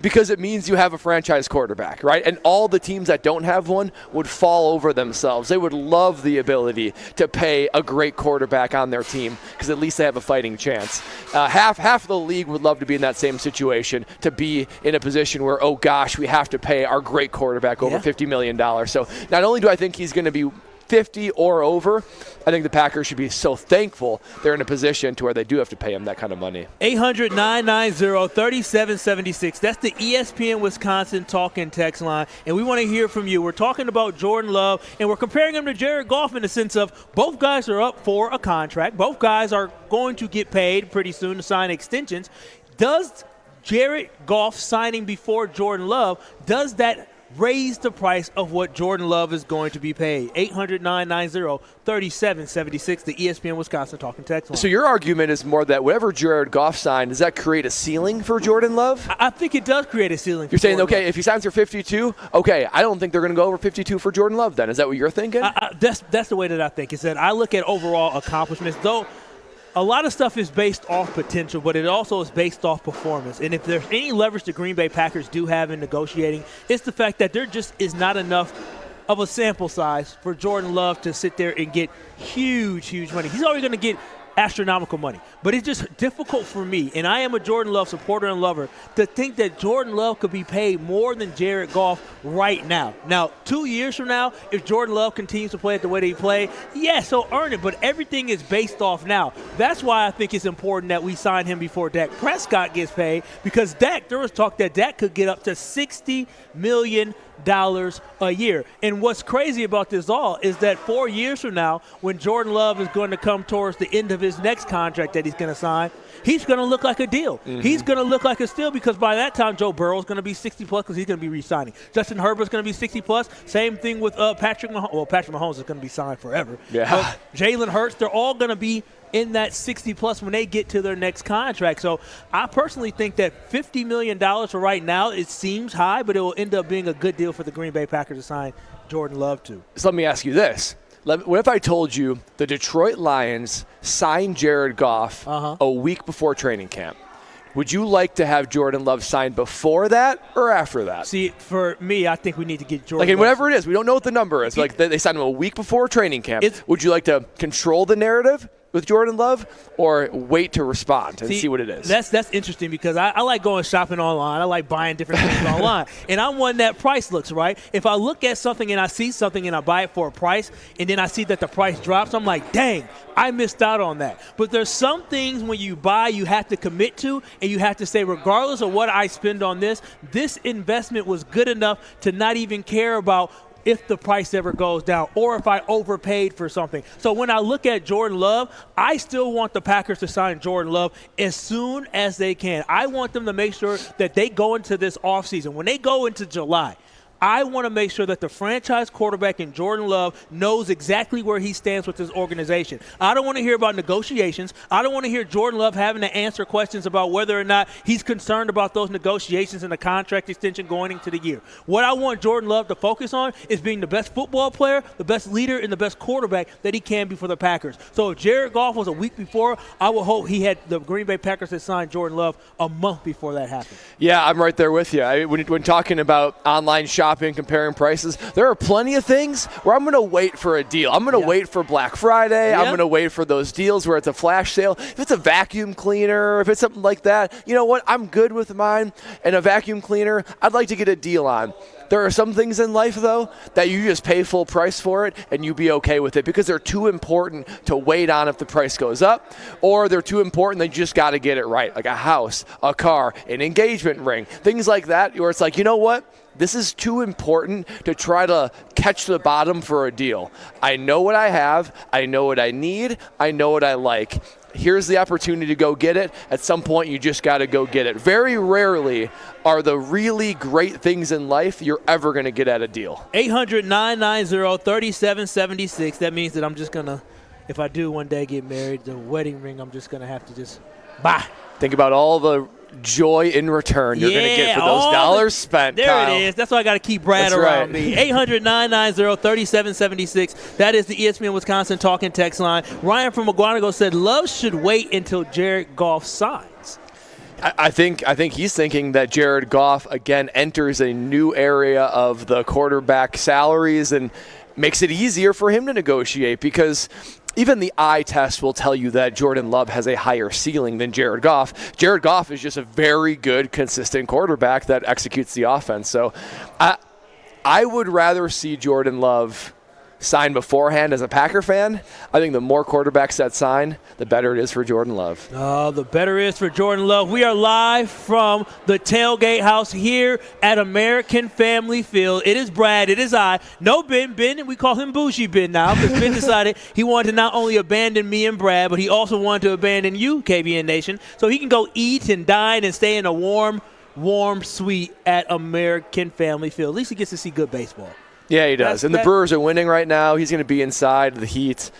because it means you have a franchise quarterback, right? And all the teams that don't have one would fall over themselves. They would love the ability to pay a great quarterback on their team because at least they have a fighting chance. Half of the league would love to be in that same situation, to be in a position where, oh gosh, we have to pay our great quarterback over $50 million. So not only do I think he's going to be 50 or over, I think the Packers should be so thankful they're in a position to where they do have to pay him that kind of money. 800-990-3776. That's the ESPN Wisconsin talk-in text line, and we want to hear from you. We're talking about Jordan Love, and we're comparing him to Jared Goff in the sense of both guys are up for a contract. Both guys are going to get paid pretty soon to sign extensions. Does Jared Goff signing before Jordan Love, does that raise the price of what Jordan Love is going to be paid? 800-990-3776, the ESPN Wisconsin talking text line. So your argument is more that whatever Jared Goff signed, does that create a ceiling for Jordan Love? I think it does create a ceiling. You're saying, okay, if he signs for 52, okay, I don't think they're going to go over 52 for Jordan Love then. Is that what you're thinking? That's the way that I think. Is that I look at overall accomplishments, though. A lot of stuff is based off potential, but it also is based off performance. And if there's any leverage the Green Bay Packers do have in negotiating, it's the fact that there just is not enough of a sample size for Jordan Love to sit there and get huge money. He's already going to get astronomical money. But it's just difficult for me, and I am a Jordan Love supporter and lover, to think that Jordan Love could be paid more than Jared Goff right now. Now, 2 years from now, if Jordan Love continues to play it the way that he played, yes, he'll earn it, but everything is based off now. That's why I think it's important that we sign him before Dak Prescott gets paid, because there was talk that Dak could get up to $60 million a year. And what's crazy about this all is that 4 years from now, when Jordan Love is going to come towards the end of his next contract that he's going to sign, he's going to look like a deal. Mm-hmm. He's going to look like a steal, because by that time, Joe Burrow is going to be 60+ because he's going to be re-signing. Justin Herbert's going to be 60+. Same thing with Patrick Mahomes. Well, Patrick Mahomes is going to be signed forever. Yeah. But Jalen Hurts, they're all going to be in that 60+ when they get to their next contract. So I personally think that $50 million for right now, it seems high, but it will end up being a good deal for the Green Bay Packers to sign Jordan Love to. So let me ask you this. What if I told you the Detroit Lions signed Jared Goff a week before training camp? Would you like to have Jordan Love signed before that or after that? See, for me, I think we need to get Jordan Love. Whatever it is, we don't know what the number is. They signed him a week before training camp. Would you like to control the narrative with Jordan Love, or wait to respond and see what it is? That's interesting, because I like going shopping online. I like buying different things online. And I'm one that price looks, right? If I look at something and I see something and I buy it for a price, and then I see that the price drops, I'm like, dang, I missed out on that. But there's some things when you buy you have to commit to, and you have to say, regardless of what I spend on this investment was good enough to not even care about if the price ever goes down or if I overpaid for something. So when I look at Jordan Love, I still want the Packers to sign Jordan Love as soon as they can. I want them to make sure that they go into this offseason. When they go into July, I want to make sure that the franchise quarterback in Jordan Love knows exactly where he stands with his organization. I don't want to hear about negotiations. I don't want to hear Jordan Love having to answer questions about whether or not he's concerned about those negotiations and the contract extension going into the year. What I want Jordan Love to focus on is being the best football player, the best leader, and the best quarterback that he can be for the Packers. So if Jared Goff was a week before, I would hope he had the Green Bay Packers had signed Jordan Love a month before that happened. Yeah, I'm right there with you. When talking about online shopping, comparing prices, there are plenty of things where I'm going to wait for a deal. I'm going to wait for Black Friday. I'm going to wait for those deals where it's a flash sale. If it's a vacuum cleaner, if it's something like that, you know what? I'm good with mine. And a vacuum cleaner, I'd like to get a deal on. There are some things in life, though, that you just pay full price for it and you be okay with it because they're too important to wait on if the price goes up, or they're too important that you just got to get it right, like a house, a car, an engagement ring, things like that, where it's like, you know what? This is too important to try to catch the bottom for a deal. I know what I have. I know what I need. I know what I like. Here's the opportunity to go get it. At some point, you just got to go get it. Very rarely are the really great things in life you're ever going to get at a deal. 800-990-3776. That means that I'm just going to, if I do one day get married, the wedding ring, I'm just going to have to just buy. Think about all the joy in return you're going to get for those dollars spent, There Kyle. it is. That's why I got to keep Brad around me. 800-990-3776. That is the ESPN Wisconsin talking text line. Ryan from McGuanago said Love should wait until Jared Goff signs. I think he's thinking that Jared Goff, again, enters a new area of the quarterback salaries and makes it easier for him to negotiate because even the eye test will tell you that Jordan Love has a higher ceiling than Jared Goff. Jared Goff is just a very good, consistent quarterback that executes the offense. So I would rather see Jordan Love sign beforehand as a Packer fan. I think the more quarterbacks that sign, the better it is for Jordan Love. Oh, the better it is for Jordan Love. We are live from the Tailgate House here at American Family Field. It is Brad. It is I. No Ben. Ben, we call him Bougie Ben now because Ben decided he wanted to not only abandon me and Brad, but he also wanted to abandon you, KBN Nation, so he can go eat and dine and stay in a warm suite at American Family Field. At least he gets to see good baseball. Yeah, he does. And the Brewers are winning right now. He's going to be inside the heat.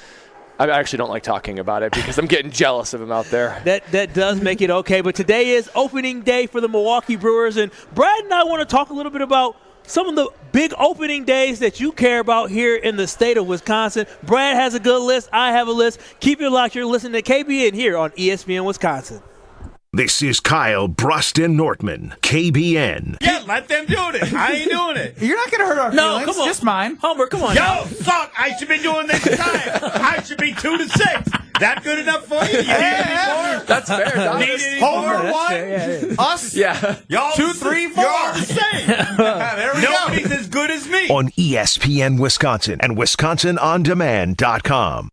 I actually don't like talking about it because I'm getting jealous of him out there. That does make it okay. But today is opening day for the Milwaukee Brewers. And Brad and I want to talk a little bit about some of the big opening days that you care about here in the state of Wisconsin. Brad has a good list. I have a list. Keep it locked. You're listening to KBN here on ESPN Wisconsin. This is Kyle Bruston Nortman, KBN. Yeah, let them do this. I ain't doing it. You're not going to hurt our feelings. Come on. Just mine. Homer, come on. Yo, fuck. I should be doing this time. I should be 2-6. That good enough for you? You need any more? That's fair. Need any more? One? Us? Yeah. Y'all 2, 3, 4. You're all the same. There we Nobody's as good as me. On ESPN Wisconsin and WisconsinOnDemand.com.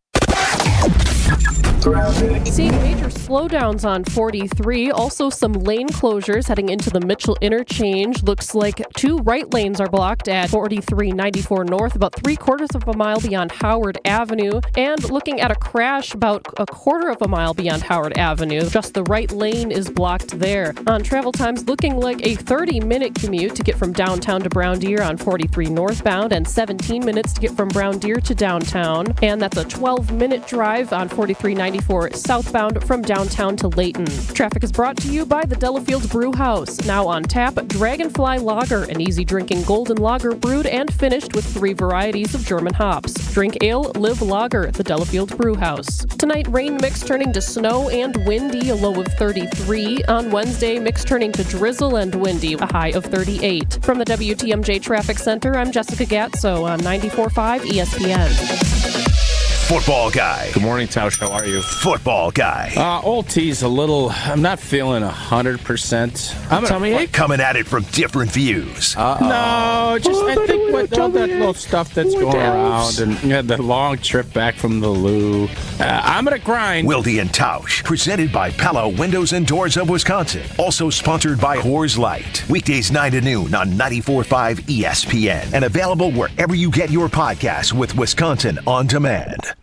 Seeing major slowdowns on 43, also some lane closures heading into the Mitchell interchange. Looks like 2 right lanes are blocked at 4394 North, about 3/4 of a mile beyond Howard Avenue. And looking at a crash about 1/4 of a mile beyond Howard Avenue. Just the right lane is blocked there. On travel times, looking like a 30-minute commute to get from downtown to Brown Deer on 43 northbound and 17 minutes to get from Brown Deer to downtown. And that's a 12-minute drive on 4394 southbound from downtown to Layton. Traffic is brought to you by the Delafield Brew House. Now on tap, Dragonfly Lager, an easy drinking golden lager brewed and finished with 3 varieties of German hops. Drink ale, live lager, the Delafield Brew House. Tonight, rain mix turning to snow and windy, a low of 33. On Wednesday, mix turning to drizzle and windy, a high of 38. From the WTMJ Traffic Center, I'm Jessica Gatso on 94.5 ESPN. Football guy. Good morning, Tausch. How are you? Football guy. Old T's a little, I'm not feeling 100%. Coming at it from different views. No, just I think with all that little stuff that's going around and the long trip back from the loo, I'm going to grind. Wilde and Tausch, presented by Pella Windows and Doors of Wisconsin. Also sponsored by Coors Light. Weekdays 9 to noon on 94.5 ESPN. And available wherever you get your podcasts with Wisconsin On Demand.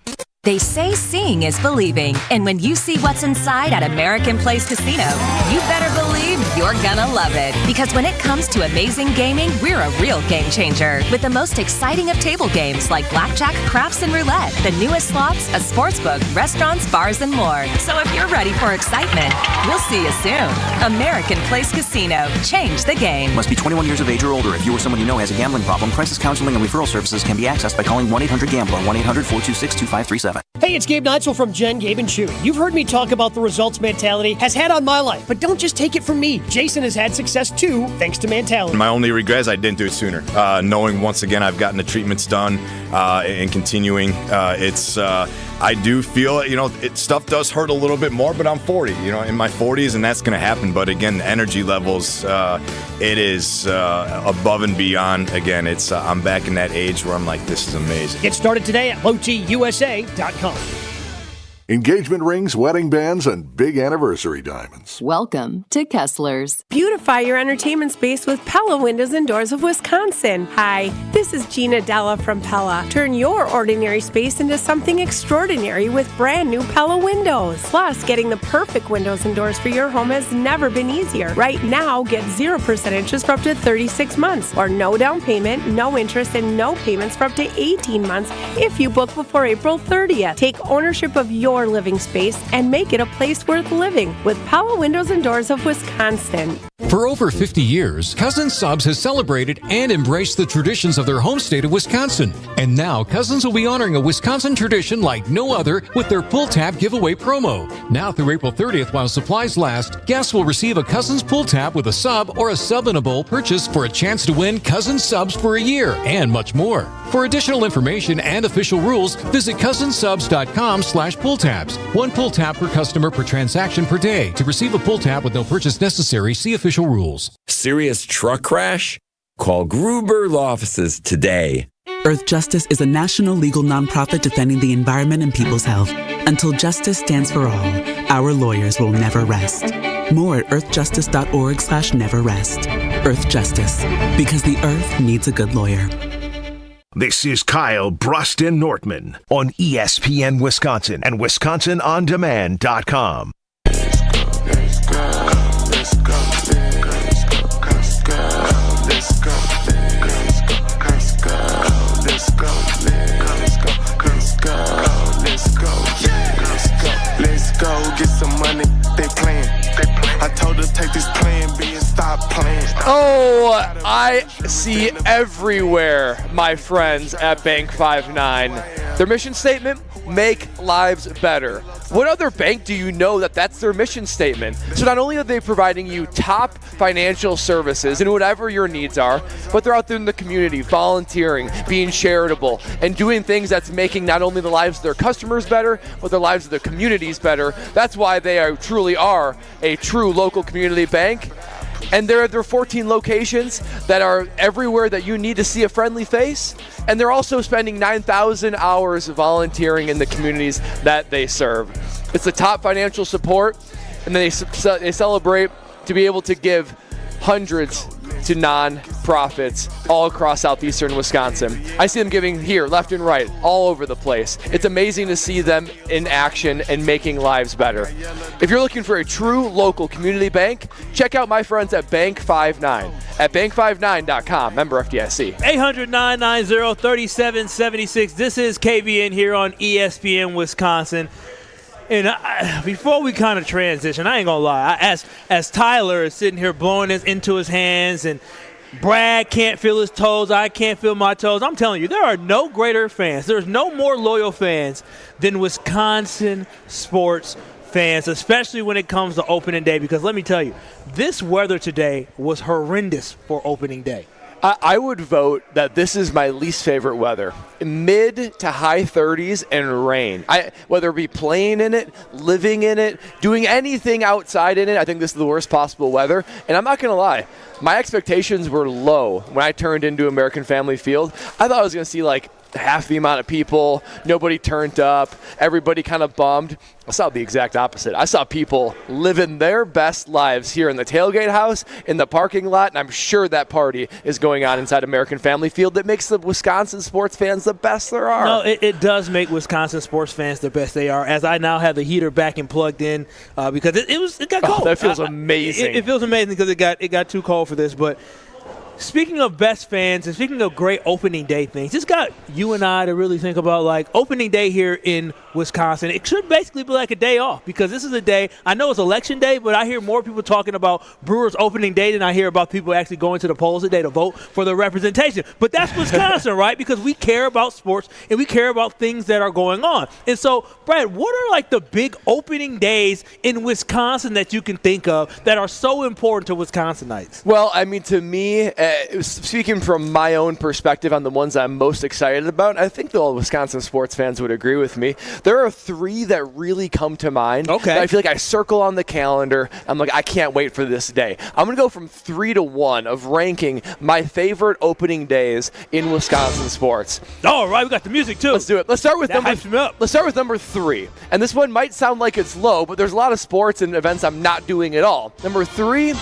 They say seeing is believing, and when you see what's inside at American Place Casino, you better believe you're gonna love it. Because when it comes to amazing gaming, we're a real game changer. With the most exciting of table games like blackjack, craps, and roulette, the newest slots, a sportsbook, restaurants, bars, and more. So if you're ready for excitement, we'll see you soon. American Place Casino. Change the game. Must be 21 years of age or older. If you or someone you know has a gambling problem, crisis counseling and referral services can be accessed by calling 1-800-GAMBLER, 1-800-426-2537. Hey, it's Gabe Neitzel from Jen, Gabe, and Chewy. You've heard me talk about the results mentality has had on my life, but don't just take it from me. Jason has had success too, thanks to mentality. My only regret is I didn't do it sooner. Knowing once again I've gotten the treatments done and continuing, I do feel, stuff does hurt a little bit more, but I'm 40, in my 40s, and that's going to happen. But again, the energy levels, it is above and beyond. Again, I'm back in that age where I'm like, this is amazing. Get started today at lowtusa.com. Engagement rings, wedding bands, and big anniversary diamonds. Welcome to Kessler's. Beautify your entertainment space with Pella Windows and Doors of Wisconsin. Hi, this is Gina Della from Pella. Turn your ordinary space into something extraordinary with brand new Pella windows. Plus, getting the perfect windows and doors for your home has never been easier. Right now, get 0% interest for up to 36 months, or no down payment, no interest, and no payments for up to 18 months if you book before April 30th. Take ownership of your living space and make it a place worth living with Pella Windows and Doors of Wisconsin. For over 50 years, Cousins Subs has celebrated and embraced the traditions of their home state of Wisconsin. And now, Cousins will be honoring a Wisconsin tradition like no other with their Pull Tab giveaway promo. Now through April 30th, while supplies last, guests will receive a Cousins Pull Tab with a sub or a sub and a bowl purchase for a chance to win Cousins Subs for a year and much more. For additional information and official rules, visit cousinsubs.com/pull-tabs. One pull tab per customer per transaction per day. To receive a pull tab with no purchase necessary, see official rules. Serious truck crash? Call Gruber Law Offices today. Earth Justice is a national legal nonprofit defending the environment and people's health. Until justice stands for all, our lawyers will never rest. More at earthjustice.org/neverrest. Earth Justice, because the earth needs a good lawyer. This is Kyle Bruston Nortman on ESPN Wisconsin and WisconsinOnDemand.com. Let's go get some money. They playing. I told her take this plan B and stop playing. Oh, I see everywhere, my friends at Bank 5-9. Their mission statement, make lives better. What other bank do you know that's their mission statement? So not only are they providing you top financial services and whatever your needs are, but they're out there in the community volunteering, being charitable, and doing things that's making not only the lives of their customers better, but the lives of their communities better. That's why they truly are a true local community bank. And there are 14 locations that are everywhere that you need to see a friendly face. And they're also spending 9,000 hours volunteering in the communities that they serve. It's the top financial support, and they celebrate to be able to give hundreds to non-profits all across southeastern Wisconsin. I see them giving here, left and right, all over the place. It's amazing to see them in action and making lives better. If you're looking for a true local community bank, check out my friends at Bank 5-9 at bank59.com. Member FDIC. 800-990-3776. This is KBN here on ESPN Wisconsin. And before we kind of transition, I ain't going to lie. As Tyler is sitting here blowing this into his hands and Brad can't feel his toes, I can't feel my toes, I'm telling you, there are no greater fans. There's no more loyal fans than Wisconsin sports fans, especially when it comes to opening day. Because let me tell you, this weather today was horrendous for opening day. I would vote that this is my least favorite weather. Mid to high 30s and rain. Whether it be playing in it, living in it, doing anything outside in it, I think this is the worst possible weather. And I'm not going to lie, my expectations were low when I turned into American Family Field. I thought I was going to see like half the amount of people, nobody turned up, everybody kind of bummed. I saw the exact opposite. I saw people living their best lives here in the tailgate house, in the parking lot, and I'm sure that party is going on inside American Family Field that makes the Wisconsin sports fans the best there are. No, it does make Wisconsin sports fans the best they are, as I now have the heater back and plugged in because it got cold. That feels amazing. It feels amazing because it got too cold for this, but speaking of best fans and speaking of great opening day things, it's got you and I to really think about, like, opening day here in Wisconsin. It should basically be like a day off because this is a day, I know it's election day, but I hear more people talking about Brewers opening day than I hear about people actually going to the polls today to vote for their representation. But that's Wisconsin, right? Because we care about sports and we care about things that are going on. And so, Brad, what are like the big opening days in Wisconsin that you can think of that are so important to Wisconsinites? Well, I mean, to me, speaking from my own perspective on the ones I'm most excited about, I think all Wisconsin sports fans would agree with me. There are three that really come to mind. Okay. I feel like I circle on the calendar. I'm like, I can't wait for this day. I'm going to go from 3 to 1 of ranking my favorite opening days in Wisconsin sports. All right, we got the music too. Let's do it. Let's start with Let's start with number 3. And this one might sound like it's low, but there's a lot of sports and events I'm not doing at all. Number 3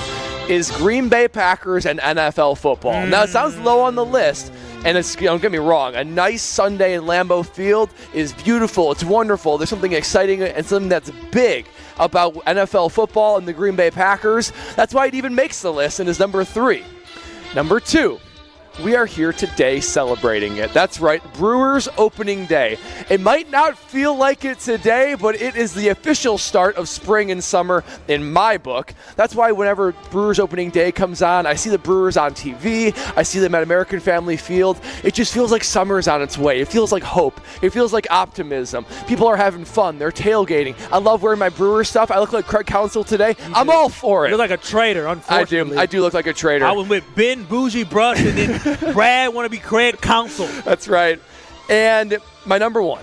is Green Bay Packers and NFL football. Now, it sounds low on the list, and it's, don't get me wrong, a nice Sunday in Lambeau Field is beautiful. It's wonderful. There's something exciting and something that's big about NFL football and the Green Bay Packers. That's why it even makes the list and is number 3. Number 2. We are here today celebrating it. That's right, Brewers opening day. It might not feel like it today, but it is the official start of spring and summer in my book. That's why whenever Brewers opening day comes on, I see the Brewers on TV, I see them at American Family Field. It just feels like summer is on its way. It feels like hope. It feels like optimism. People are having fun. They're tailgating. I love wearing my Brewers stuff. I look like Craig Counsell today. I'm all for it. You look like a traitor, unfortunately. I do look like a traitor. I was with Ben Bougie Brush and then Brad want to be Craig Counsell. That's right. And my number 1,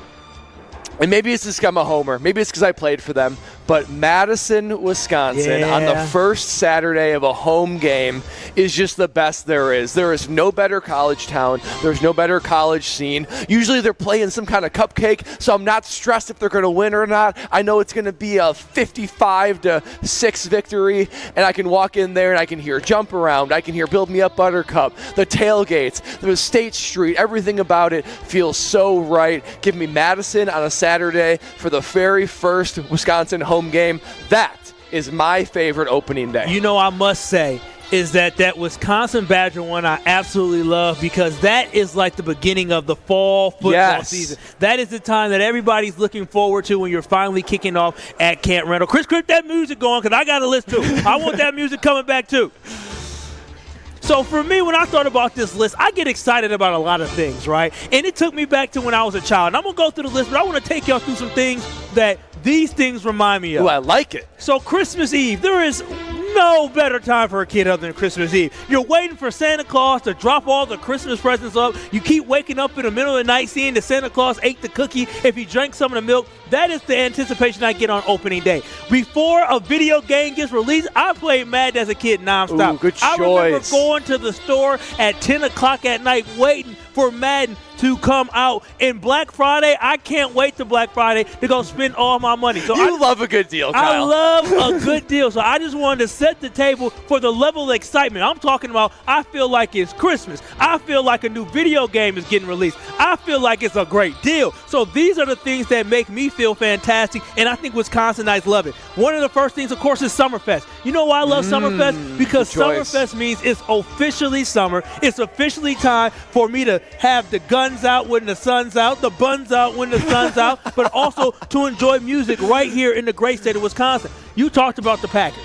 and maybe it's just 'cause I'm a homer, maybe it's because I played for them, but Madison, Wisconsin, on the first Saturday of a home game is just the best there is. There is no better college town. There's no better college scene. Usually they're playing some kind of cupcake, so I'm not stressed if they're going to win or not. I know it's going to be a 55-6 victory, and I can walk in there and I can hear Jump Around. I can hear Build Me Up Buttercup, the tailgates, the State Street, everything about it feels so right. Give me Madison on a Saturday for the very first Wisconsin home game. That is my favorite opening day. You know, I must say is that Wisconsin Badger one I absolutely love because that is like the beginning of the fall football season. That is the time that everybody's looking forward to when you're finally kicking off at Camp Randall. Chris, keep that music going because I got a list too. I want that music coming back too. So for me, when I thought about this list, I get excited about a lot of things, right? And it took me back to when I was a child. And I'm going to go through the list, but I want to take y'all through some things that these things remind me of. Ooh, I like it. So Christmas Eve, there is no better time for a kid other than Christmas Eve. You're waiting for Santa Claus to drop all the Christmas presents up. You keep waking up in the middle of the night seeing that Santa Claus ate the cookie if he drank some of the milk. That is the anticipation I get on opening day. Before a video game gets released, I played Madden as a kid nonstop. Ooh, good choice. I remember going to the store at 10 o'clock at night waiting for Madden to come out. And Black Friday, I can't wait to Black Friday to go spend all my money. So I love a good deal, Kyle. I love a good deal. So I just wanted to set the table for the level of excitement. I'm talking about I feel like it's Christmas. I feel like a new video game is getting released. I feel like it's a great deal. So these are the things that make me feel fantastic, and I think Wisconsinites love it. One of the first things, of course, is Summerfest. You know why I love Summerfest? Because Summerfest means it's officially summer. It's officially time for me to have the guns out when the sun's out, the buns out when the sun's out, but also to enjoy music right here in the great state of Wisconsin. You talked about the Packers.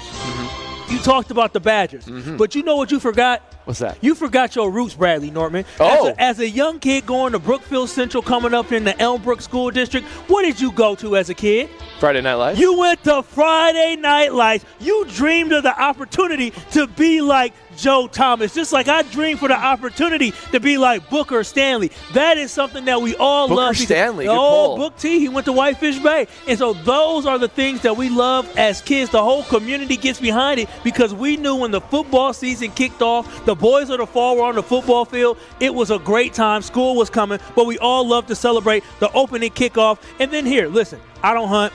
You talked about the Badgers. But you know what you forgot? What's that? You forgot your roots, Bradley Nortman. Oh. As a young kid going to Brookfield Central, coming up in the Elmbrook School District, what did you go to as a kid? Friday Night Lights. You went to Friday Night Lights. You dreamed of the opportunity to be like Joe Thomas, just like I dreamed for the opportunity to be like Booker Stanley. That is something that we all love. Booker Stanley, good Oh, pull. Book T, he went to Whitefish Bay. And so those are the things that we love as kids. The whole community gets behind it because we knew when the football season kicked off, the boys of the fall were on the football field. It was a great time. School was coming, but we all love to celebrate the opening kickoff. And then here, listen, I don't hunt,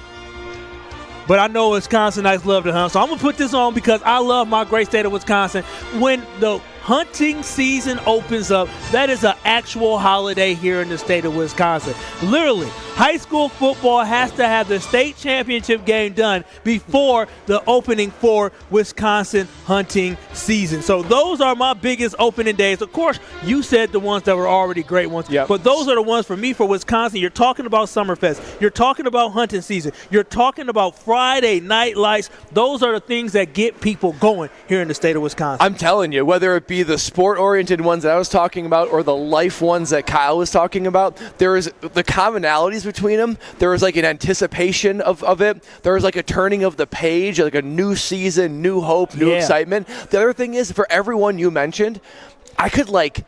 but I know Wisconsinites love to hunt. So I'm going to put this on because I love my great state of Wisconsin. When the hunting season opens up, that is an actual holiday here in the state of Wisconsin. Literally, high school football has to have the state championship game done before the opening for Wisconsin hunting season. So those are my biggest opening days. Of course, you said the ones that were already great ones, but those are the ones for me for Wisconsin. You're talking about Summerfest. You're talking about hunting season. You're talking about Friday Night Lights. Those are the things that get people going here in the state of Wisconsin. I'm telling you, whether it be the sport-oriented ones that I was talking about or the life ones that Kyle was talking about, there is the commonalities between them. There is like an anticipation of it. There is like a turning of the page, like a new season, new hope, new excitement. The other thing is, for everyone you mentioned, I could like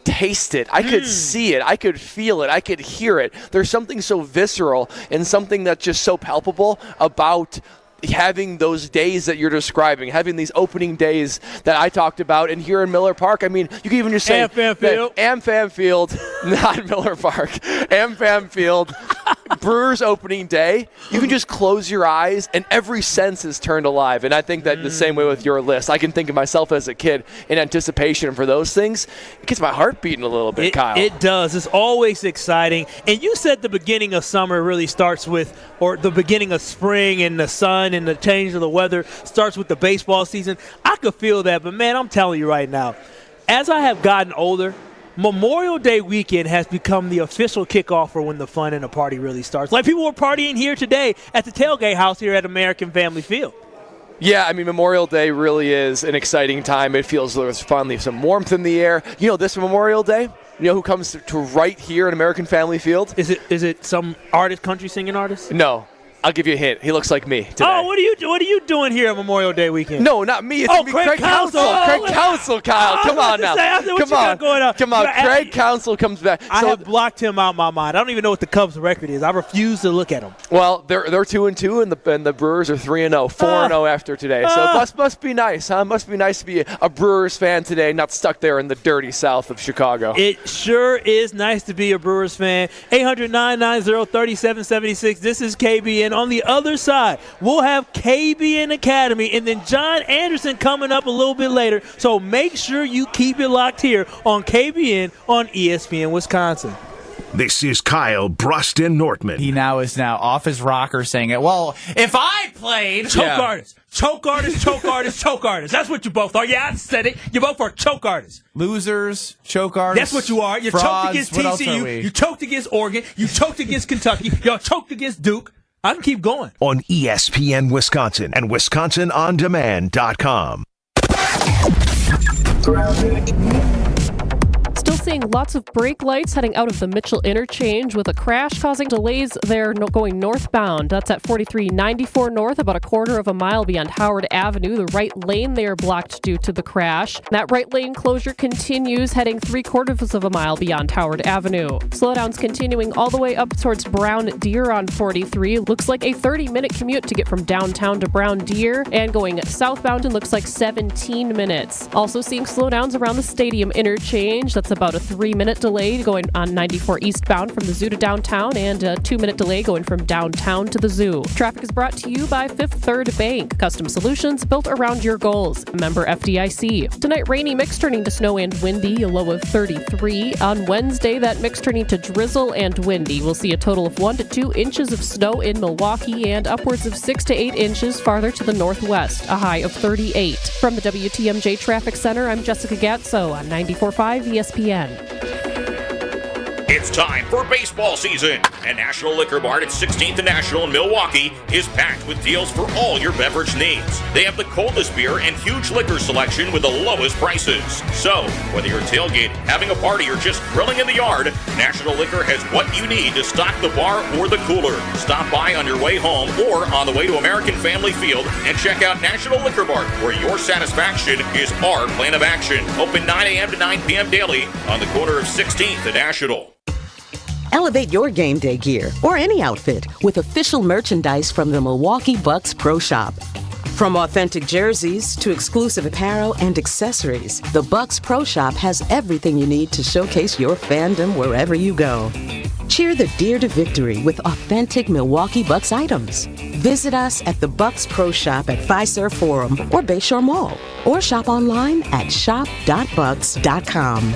taste it. I could see it. I could feel it. I could hear it. There's something so visceral and something that's just so palpable about having those days that you're describing, having these opening days that I talked about. And here in Miller Park, I mean, you can even just say AmFam Field, not Miller Park, AmFam Field, Brewers opening day. You can just close your eyes and every sense is turned alive. And I think that the same way with your list. I can think of myself as a kid in anticipation for those things. It gets my heart beating a little bit, Kyle. It does. It's always exciting. And you said the beginning of summer really starts with, or the beginning of spring and the sun and the change of the weather starts with the baseball season. I could feel that, but man, I'm telling you right now, as I have gotten older, Memorial Day weekend has become the official kickoff for when the fun and the party really starts. Like people were partying here today at the tailgate house here at American Family Field. Yeah, I mean, Memorial Day really is an exciting time. It feels there's finally some warmth in the air. You know, this Memorial Day, you know who comes to right here at American Family Field? Is it some artist, country singing artist? No. I'll give you a hint. He looks like me today. Oh, what are you doing here at Memorial Day weekend? No, not me. It's me, Craig Counsell. Craig Counsell, Kyle. Come on now. Come on. Craig Counsell comes back. I have blocked him out of my mind. I don't even know what the Cubs' record is. I refuse to look at him. Well, they're 2-2, and the Brewers are 3-0, 4-0 after today. So it must be nice, huh? Must be nice to be a Brewers fan today, not stuck there in the dirty south of Chicago. It sure is nice to be a Brewers fan. 800-990-3776. This is KBN. On the other side, we'll have KBN Academy and then John Anderson coming up a little bit later. So make sure you keep it locked here on KBN on ESPN Wisconsin. This is Kyle Bruston Nortman. He now is off his rocker saying it. Well, if I played choke artist. That's what you both are. Yeah, I said it. You both are choke artists. Losers, choke artists. That's what you are. You choked against TCU. You choked against Oregon. You choked against Kentucky. You choked against Duke. I can keep going. On ESPN Wisconsin and WisconsinOnDemand.com. Still seeing lots of brake lights heading out of the Mitchell interchange with a crash causing delays there going northbound. That's at 4394 north, about a quarter of a mile beyond Howard Avenue. The right lane there blocked due to the crash. That right lane closure continues heading 3/4 of a mile beyond Howard Avenue. Slowdowns continuing all the way up towards Brown Deer on 43. Looks like a 30-minute commute to get from downtown to Brown Deer, and going southbound it looks like 17 minutes. Also seeing slowdowns around the stadium interchange. That's about a 3-minute delay going on 94 eastbound from the zoo to downtown, and a 2-minute delay going from downtown to the zoo. Traffic is brought to you by Fifth Third Bank. Custom solutions built around your goals. Member FDIC. Tonight, rainy mix turning to snow and windy, a low of 33. On Wednesday, that mix turning to drizzle and windy. We'll see a total of 1 to 2 inches of snow in Milwaukee and upwards of 6 to 8 inches farther to the northwest, a high of 38. From the WTMJ Traffic Center, I'm Jessica Gatso on 94.5 ESPN. It's time for baseball season, and National Liquor Mart at 16th and National in Milwaukee is packed with deals for all your beverage needs. They have the coldest beer and huge liquor selection with the lowest prices. So, whether you're tailgating, having a party, or just grilling in the yard, National Liquor has what you need to stock the bar or the cooler. Stop by on your way home or on the way to American Family Field and check out National Liquor Mart, where your satisfaction is our plan of action. Open 9 a.m. to 9 p.m. daily on the corner of 16th and National. Elevate your game day gear or any outfit with official merchandise from the Milwaukee Bucks Pro Shop. From authentic jerseys to exclusive apparel and accessories, the Bucks Pro Shop has everything you need to showcase your fandom wherever you go. Cheer the Deer to victory with authentic Milwaukee Bucks items. Visit us at the Bucks Pro Shop at Fiserv Forum or Bayshore Mall, or shop online at shop.bucks.com.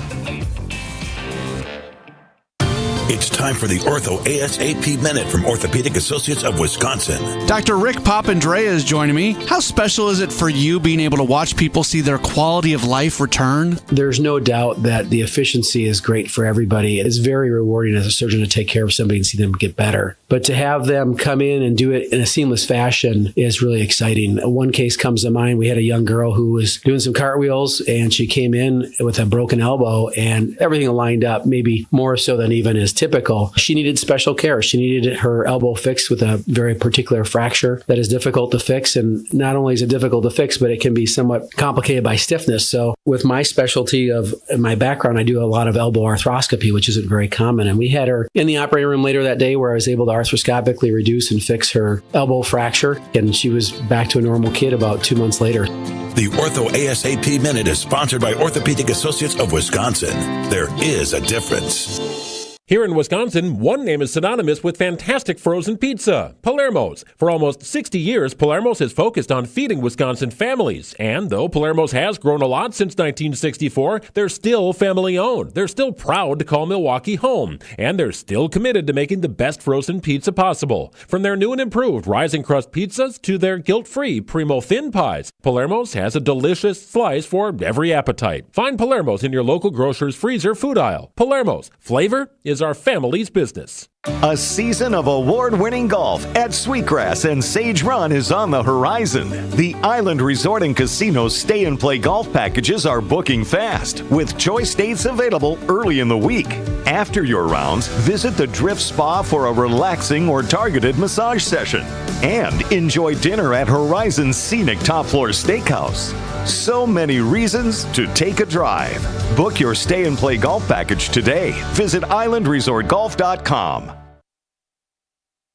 It's time for the Ortho ASAP Minute from Orthopedic Associates of Wisconsin. Dr. Rick Papandrea is joining me. How special is it for you being able to watch people see their quality of life return? There's no doubt that the efficiency is great for everybody. It's very rewarding as a surgeon to take care of somebody and see them get better. But to have them come in and do it in a seamless fashion is really exciting. One case comes to mind. We had a young girl who was doing some cartwheels, and she came in with a broken elbow, and everything lined up, maybe more so than even is typical. She needed special care. She needed her elbow fixed with a very particular fracture that is difficult to fix. And not only is it difficult to fix, but it can be somewhat complicated by stiffness. So with my specialty of my background, I do a lot of elbow arthroscopy, which isn't very common. And we had her in the operating room later that day where I was able to arthroscopically reduce and fix her elbow fracture. And she was back to a normal kid about 2 months later. The Ortho ASAP Minute is sponsored by Orthopedic Associates of Wisconsin. There is a difference. Here in Wisconsin, one name is synonymous with fantastic frozen pizza, Palermo's. For almost 60 years, Palermo's has focused on feeding Wisconsin families. And though Palermo's has grown a lot since 1964, they're still family-owned. They're still proud to call Milwaukee home. And they're still committed to making the best frozen pizza possible. From their new and improved rising crust pizzas to their guilt-free Primo thin pies, Palermo's has a delicious slice for every appetite. Find Palermo's in your local grocer's freezer food aisle. Palermo's, flavor is our family's business. A season of award-winning golf at Sweetgrass and Sage Run is on the horizon. The Island Resort and Casino Stay and Play golf packages are booking fast, with choice dates available early in the week. After your rounds, visit the Drift Spa for a relaxing or targeted massage session. And enjoy dinner at Horizon's scenic top-floor steakhouse. So many reasons to take a drive. Book your Stay and Play golf package today. Visit islandresortgolf.com.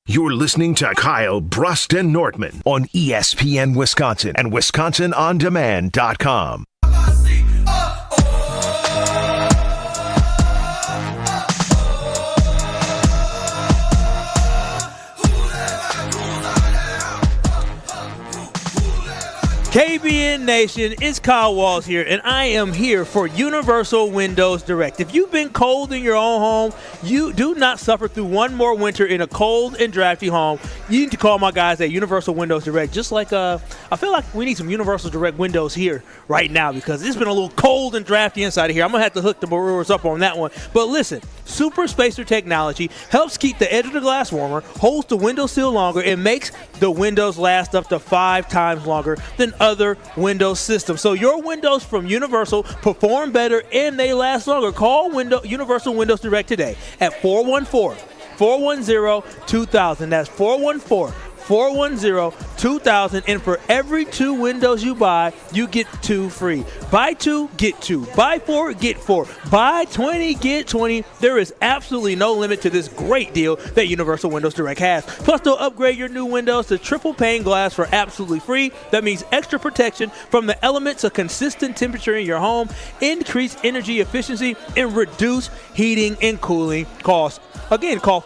You're listening to Kyle Brust and Nortman on ESPN Wisconsin and WisconsinOnDemand.com. KBN Nation, it's Kyle Walls here, and I am here for Universal Windows Direct. If you've been cold in your own home, you do not suffer through one more winter in a cold and drafty home, you need to call my guys at Universal Windows Direct. Just like, I feel like we need some Universal Direct windows here right now because it's been a little cold and drafty inside of here. I'm going to have to hook the Brewers up on that one. But listen, Super Spacer technology helps keep the edge of the glass warmer, holds the window seal longer, and makes the windows last up to 5 times longer than other Windows systems. So your windows from Universal perform better and they last longer. Call Universal Windows Direct today at 414-410-2000. That's 414-410-2000. And for every 2 windows you buy, you get 2 free. Buy 2, get 2. Buy 4, get 4. Buy 20, get 20. There is absolutely no limit to this great deal that Universal Windows Direct has. Plus, they'll upgrade your new windows to triple pane glass for absolutely free. That means extra protection from the elements, a consistent temperature in your home, increased energy efficiency, and reduce heating and cooling costs. Again, call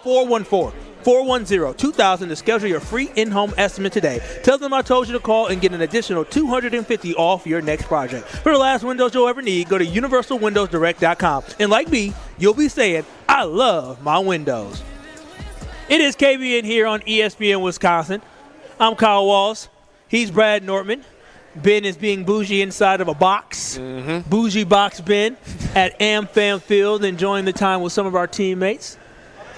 414-410-2000 to schedule your free in-home estimate today. Tell them I told you to call and get an additional $250 off your next project. For the last windows you'll ever need, go to universalwindowsdirect.com. And like me, you'll be saying, I love my windows. It is KBN here on ESPN Wisconsin. I'm Kyle Walls. He's Brad Nortman. Ben is being bougie inside of a box. Bougie box Ben at AmFam Field, enjoying the time with some of our teammates.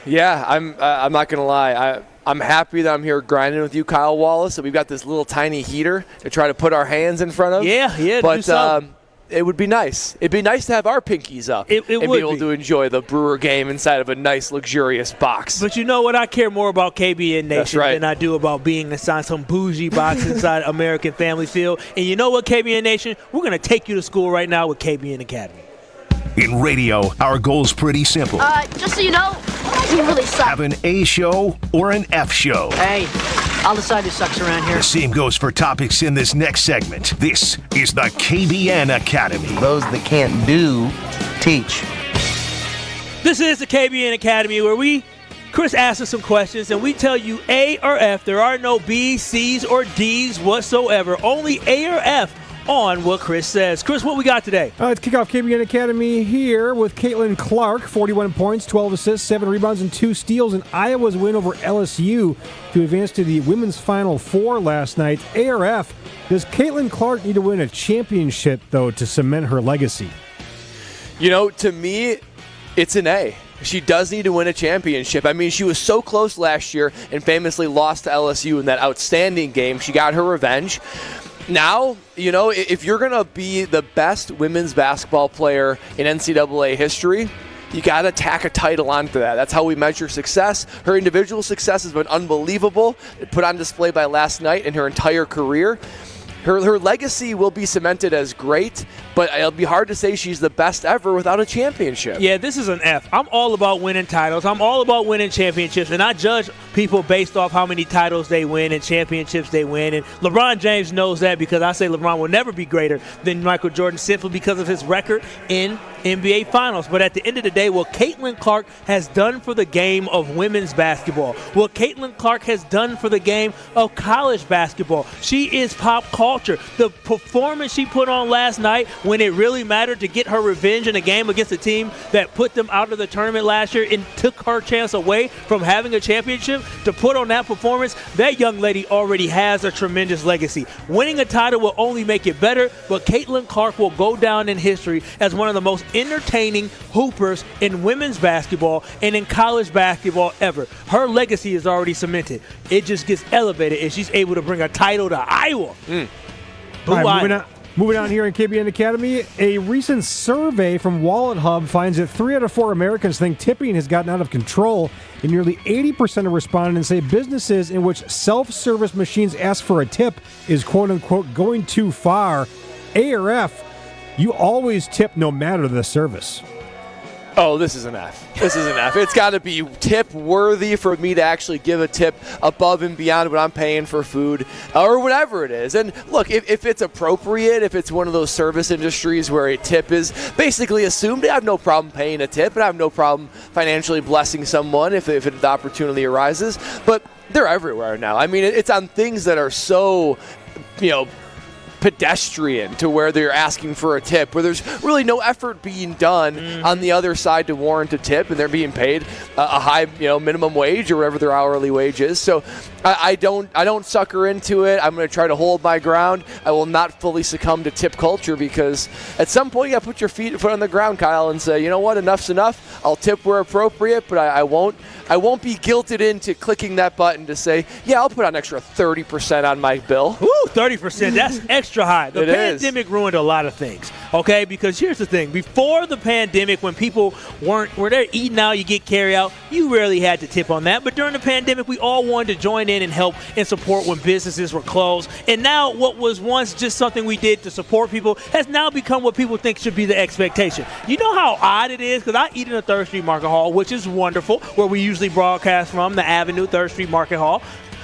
Yeah, I'm not going to lie. I'm happy that I'm here grinding with you, Kyle Wallace, that we've got this little tiny heater to try to put our hands in front of. Yeah, but it would be nice. It'd be nice to have our pinkies up and be able to enjoy the Brewer game inside of a nice, luxurious box. But you know what? I care more about KBN Nation right. than I do about being inside some bougie box inside American Family Field. And you know what, KBN Nation? We're going to take you to school right now with KBN Academy. In radio, our goal's pretty simple. Just so you know, we really suck. Have an A show or an F show. Hey, I'll decide who sucks around here. The same goes for topics in this next segment. This is the KBN Academy. Those that can't do, teach. This is the KBN Academy where Chris asks us some questions and we tell you A or F. There are no B's, C's, or D's whatsoever. Only A or F on what Chris says. Chris, what we got today? Let's kick off KBN Academy here with Caitlin Clark, 41 points, 12 assists, 7 rebounds, and 2 steals in Iowa's win over LSU to advance to the women's Final Four last night. A or F, does Caitlin Clark need to win a championship, though, to cement her legacy? You know, to me, it's an A. She does need to win a championship. I mean, she was so close last year and famously lost to LSU in that outstanding game. She got her revenge. Now, you know, if you're going to be the best women's basketball player in NCAA history, you got to tack a title onto that. That's how we measure success. Her individual success has been unbelievable, put on display by last night in her entire career. Her legacy will be cemented as great, but it'll be hard to say she's the best ever without a championship. Yeah, this is an F. I'm all about winning titles. I'm all about winning championships, and I judge people based off how many titles they win and championships they win. And LeBron James knows that because I say LeBron will never be greater than Michael Jordan simply because of his record in NBA Finals. But at the end of the day, what Caitlin Clark has done for the game of women's basketball, what Caitlin Clark has done for the game of college basketball, she is pop culture. The performance she put on last night when it really mattered to get her revenge in a game against a team that put them out of the tournament last year and took her chance away from having a championship, to put on that performance, that young lady already has a tremendous legacy. Winning a title will only make it better, but Caitlin Clark will go down in history as one of the most entertaining hoopers in women's basketball and in college basketball ever. Her legacy is already cemented. It just gets elevated if she's able to bring a title to Iowa. All right, moving on here in KBN Academy, a recent survey from Wallet Hub finds that 3 out of 4 Americans think tipping has gotten out of control, and nearly 80% of respondents say businesses in which self-service machines ask for a tip is quote-unquote going too far. A or F, you always tip no matter the service. Oh, this is an F. This is an F. It's got to be tip worthy for me to actually give a tip above and beyond what I'm paying for food or whatever it is. And look, if it's appropriate, if it's one of those service industries where a tip is basically assumed, I have no problem paying a tip, and I have no problem financially blessing someone if the opportunity arises. But they're everywhere now. I mean, it's on things that are so, pedestrian to where they're asking for a tip, where there's really no effort being done on the other side to warrant a tip, and they're being paid a high, minimum wage or whatever their hourly wage is. So I don't sucker into it. I'm going to try to hold my ground. I will not fully succumb to tip culture, because at some point you got to put your foot on the ground, Kyle, and say, you know what, enough's enough. I'll tip where appropriate, but I won't be guilted into clicking that button to say, yeah, I'll put an extra 30% on my bill. Ooh, 30%. That's extra high. The pandemic ruined a lot of things, okay? Because here's the thing. Before the pandemic, when people were there eating out, you get carry out, you rarely had to tip on that. But during the pandemic, we all wanted to join in and help and support when businesses were closed. And now what was once just something we did to support people has now become what people think should be the expectation. You know how odd it is? Because I eat in the 3rd Street Market Hall, which is wonderful, where we usually broadcast from, the Avenue 3rd Street Market Hall,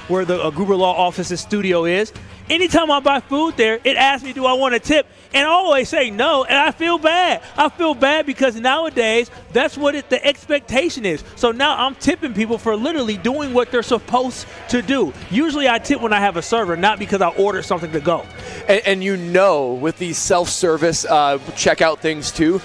where the Gruber Law Office's studio is. Anytime I buy food there, it asks me, do I want a tip? And I always say no, and I feel bad. I feel bad because nowadays, that's what the expectation is. So now I'm tipping people for literally doing what they're supposed to do. Usually I tip when I have a server, not because I ordered something to go. And with these self-service checkout things too,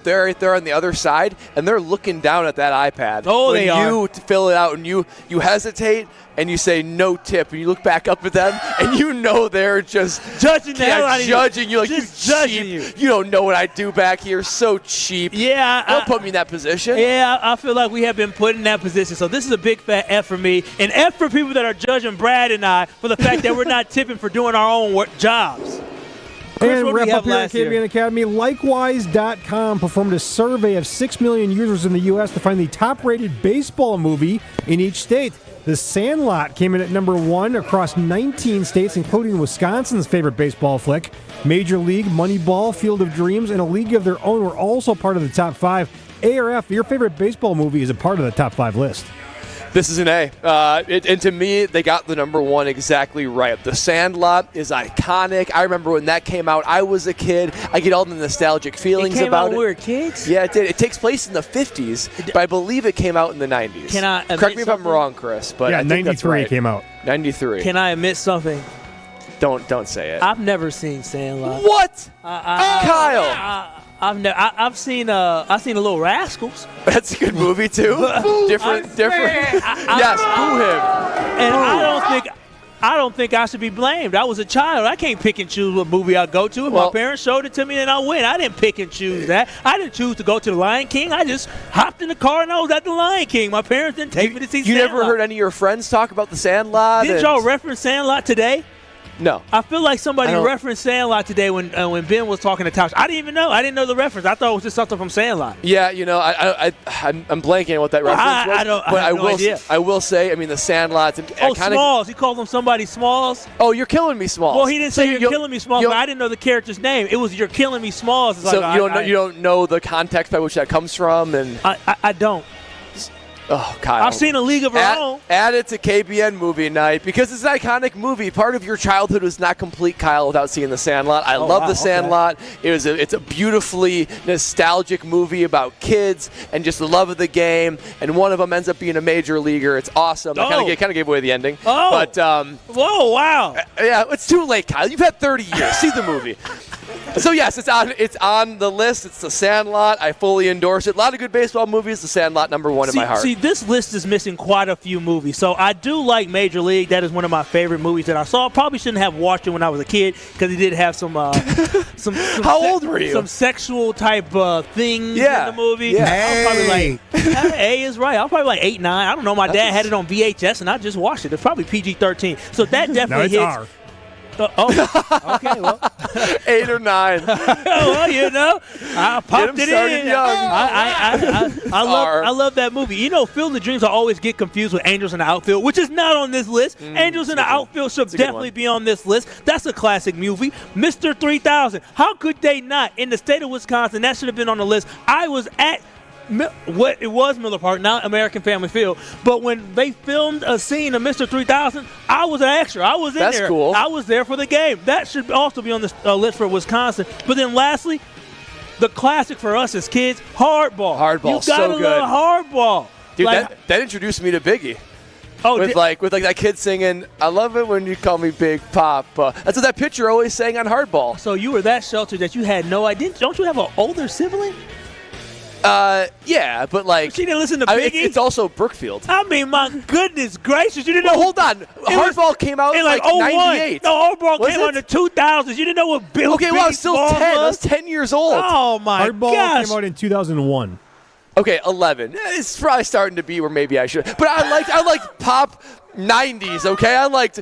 they're right there on the other side, and they're looking down at that iPad. Oh, when they are. You fill it out, and you hesitate, and you say no tip, and you look back up at them, and know they're just judging the hell out of you. Judging you like just you judging cheap. You don't know what I do back here. So cheap. Yeah. Don't put me in that position. Yeah, I feel like we have been put in that position. So this is a big fat F for me. An F for people that are judging Brad and I for the fact that we're not tipping for doing our own jobs. Chris, and wrap up here at KBN Academy. Likewise.com performed a survey of 6 million users in the U.S. to find the top-rated baseball movie in each state. The Sandlot came in at number 1 across 19 states, including Wisconsin's favorite baseball flick. Major League, Moneyball, Field of Dreams, and A League of Their Own were also part of the top 5. ARF, your favorite baseball movie, is a part of the top 5 list. This is an A. And to me, they got the number 1 exactly right. The Sandlot is iconic. I remember when that came out. I was a kid. I get all the nostalgic feelings about it. When we were kids? Yeah, it did. It takes place in the 50s, but I believe it came out in the 90s. Correct me if I'm wrong, Chris, but yeah, I think 93 that's right. came out. 93. Can I admit something? Don't say it. I've never seen Sandlot. What? Kyle. I've seen a Little Rascals. That's a good movie too. different. Yes, boo him. And I don't think I should be blamed. I was a child. I can't pick and choose what movie I go to. If my parents showed it to me, then I went. I didn't pick and choose that. I didn't choose to go to the Lion King. I just hopped in the car and I was at the Lion King. My parents didn't take me to see You Sandlot. never heard any of your friends talk about the Sandlot? Did y'all reference Sandlot today? No. I feel like somebody referenced Sandlot today when Ben was talking to Tosh. I didn't even know. I didn't know the reference. I thought it was just something from Sandlot. Yeah, I'm blanking on what that reference was. I will say, I mean, the Sandlot's Smalls. He called him somebody Smalls. Oh, you're killing me, Smalls. Well, he didn't say you're killing me, Smalls, but I didn't know the character's name. It was you're killing me, Smalls. It's so like, you don't know the context by which that comes from, and I don't. Oh, Kyle. I've seen A League of Our Own. Add it to KBN movie night because it's an iconic movie. Part of your childhood was not complete, Kyle, without seeing The Sandlot. I love The Sandlot. Okay. It's a beautifully nostalgic movie about kids and just the love of the game. And one of them ends up being a major leaguer. It's awesome. I kind of gave away the ending. Oh. But whoa! Wow. Yeah, it's too late, Kyle. You've had 30 years. See the movie. So yes, it's on the list. It's The Sandlot. I fully endorse it. A lot of good baseball movies. The Sandlot, number 1 in my heart. See, this list is missing quite a few movies. So I do like Major League. That is one of my favorite movies that I saw. Probably shouldn't have watched it when I was a kid because it did have some How old were you? Some sexual type things in the movie. Yeah. I was probably like, A is right. I was probably like 8, 9. I don't know. My dad had it on VHS and I just watched it. It's probably PG-13. So that definitely hits. R. Okay, well. 8 or 9. Well, I popped it in. I love that movie. Field of Dreams, I always get confused with Angels in the Outfield, which is not on this list. Angels in the Outfield should definitely be on this list. That's a classic movie. Mr. 3000. How could they not? In the state of Wisconsin, that should have been on the list. I was at it was Miller Park, not American Family Field. But when they filmed a scene of Mr. 3000, I was an extra. I was in there. That's cool. I was there for the game. That should also be on this list for Wisconsin. But then lastly, the classic for us as kids, Hardball. Hardball, you gotta love Hardball. Dude, that introduced me to Biggie. Oh, with that kid singing, I love it when you call me Big Papa. That's what that pitcher always sang on Hardball. So you were that sheltered that you had no idea. Don't you have an older sibling? Yeah, but she didn't listen to Biggie. It's also Brookfield. I mean, my goodness gracious, you didn't know. Hold on, Hardball came out in like 98. No, Hardball came out in the 2000s. You didn't know what Bill. Okay, well, I was still 10. I was 10 years old. Oh my Hardball gosh. came out in 2001. Okay, 11. It's probably starting to be where maybe I should. But I liked pop 90s. Okay, I liked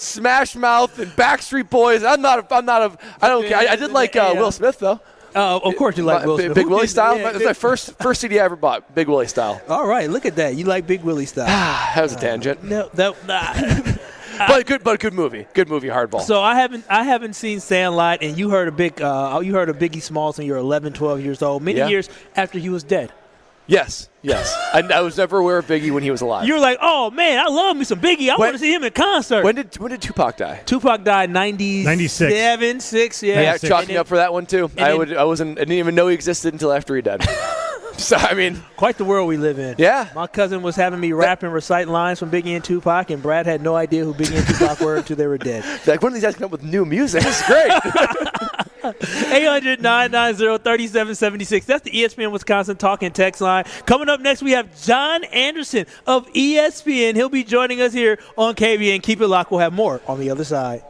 Smash Mouth and Backstreet Boys. I don't care. I did like Will Smith though. Of course you like Will Smith. Big Willie style. That's my first CD I ever bought. Big Willie style. All right, look at that. You like Big Willie style. That was a tangent. No. But good movie. Good movie, Hardball. So I haven't seen Sandlot, and you heard of Biggie Smalls when you were 11, 12 years old. Many years after he was dead. Yes. I was never aware of Biggie when he was alive. You were like, oh man, I love me some Biggie. I want to see him in concert. When did Tupac die? Tupac died 96. 6. Yeah, chalk me up for that one too. I didn't even know he existed until after he died. So I mean, quite the world we live in. Yeah. My cousin was having me rap and recite lines from Biggie and Tupac, and Brad had no idea who Biggie and Tupac were until they were dead. Like, when of these guys come up with new music? This is great. 800-990-3776. That's the ESPN Wisconsin Talk and Text line. Coming up next, we have John Anderson of ESPN. He'll be joining us here on KBN. Keep it locked. We'll have more on the other side.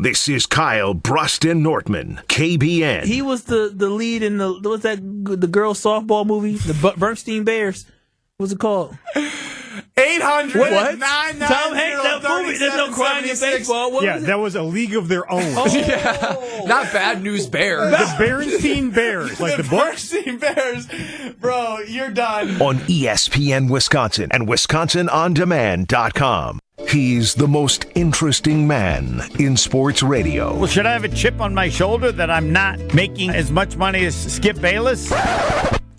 This is Kyle Bruston Nortman, KBN. He was the lead in the girls softball movie, the Bernstein Bears. What's it called? 800 what? 990 Tom Hanks, that movie. There's no crying in baseball. What was it? That was A League of Their Own. Yeah. Not Bad News Bears. The Bernstein Bears, like the book. Bernstein Bears. Bro, you're done. On ESPN Wisconsin and WisconsinOnDemand.com. He's the most interesting man in sports radio. Well, should I have a chip on my shoulder that I'm not making as much money as Skip Bayless?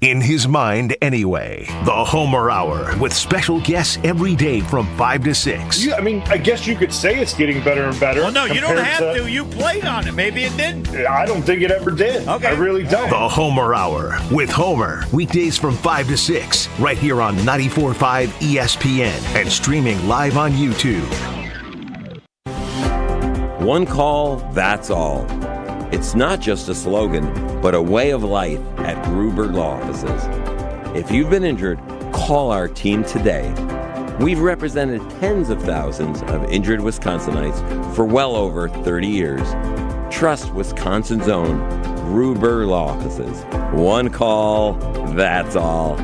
In his mind, anyway. The Homer Hour with special guests every day from 5 to 6. I mean, I guess you could say it's getting better and better. Well, no, you don't have to. You played on it. Maybe it didn't. I don't think it ever did. Okay. I really don't. The Homer Hour with Homer. Weekdays from 5 to 6. Right here on 94.5 ESPN and streaming live on YouTube. One call, that's all. It's not just a slogan, but a way of life at Gruber Law Offices. If you've been injured, call our team today. We've represented tens of thousands of injured Wisconsinites for well over 30 years. Trust Wisconsin's own Gruber Law Offices. One call, that's all.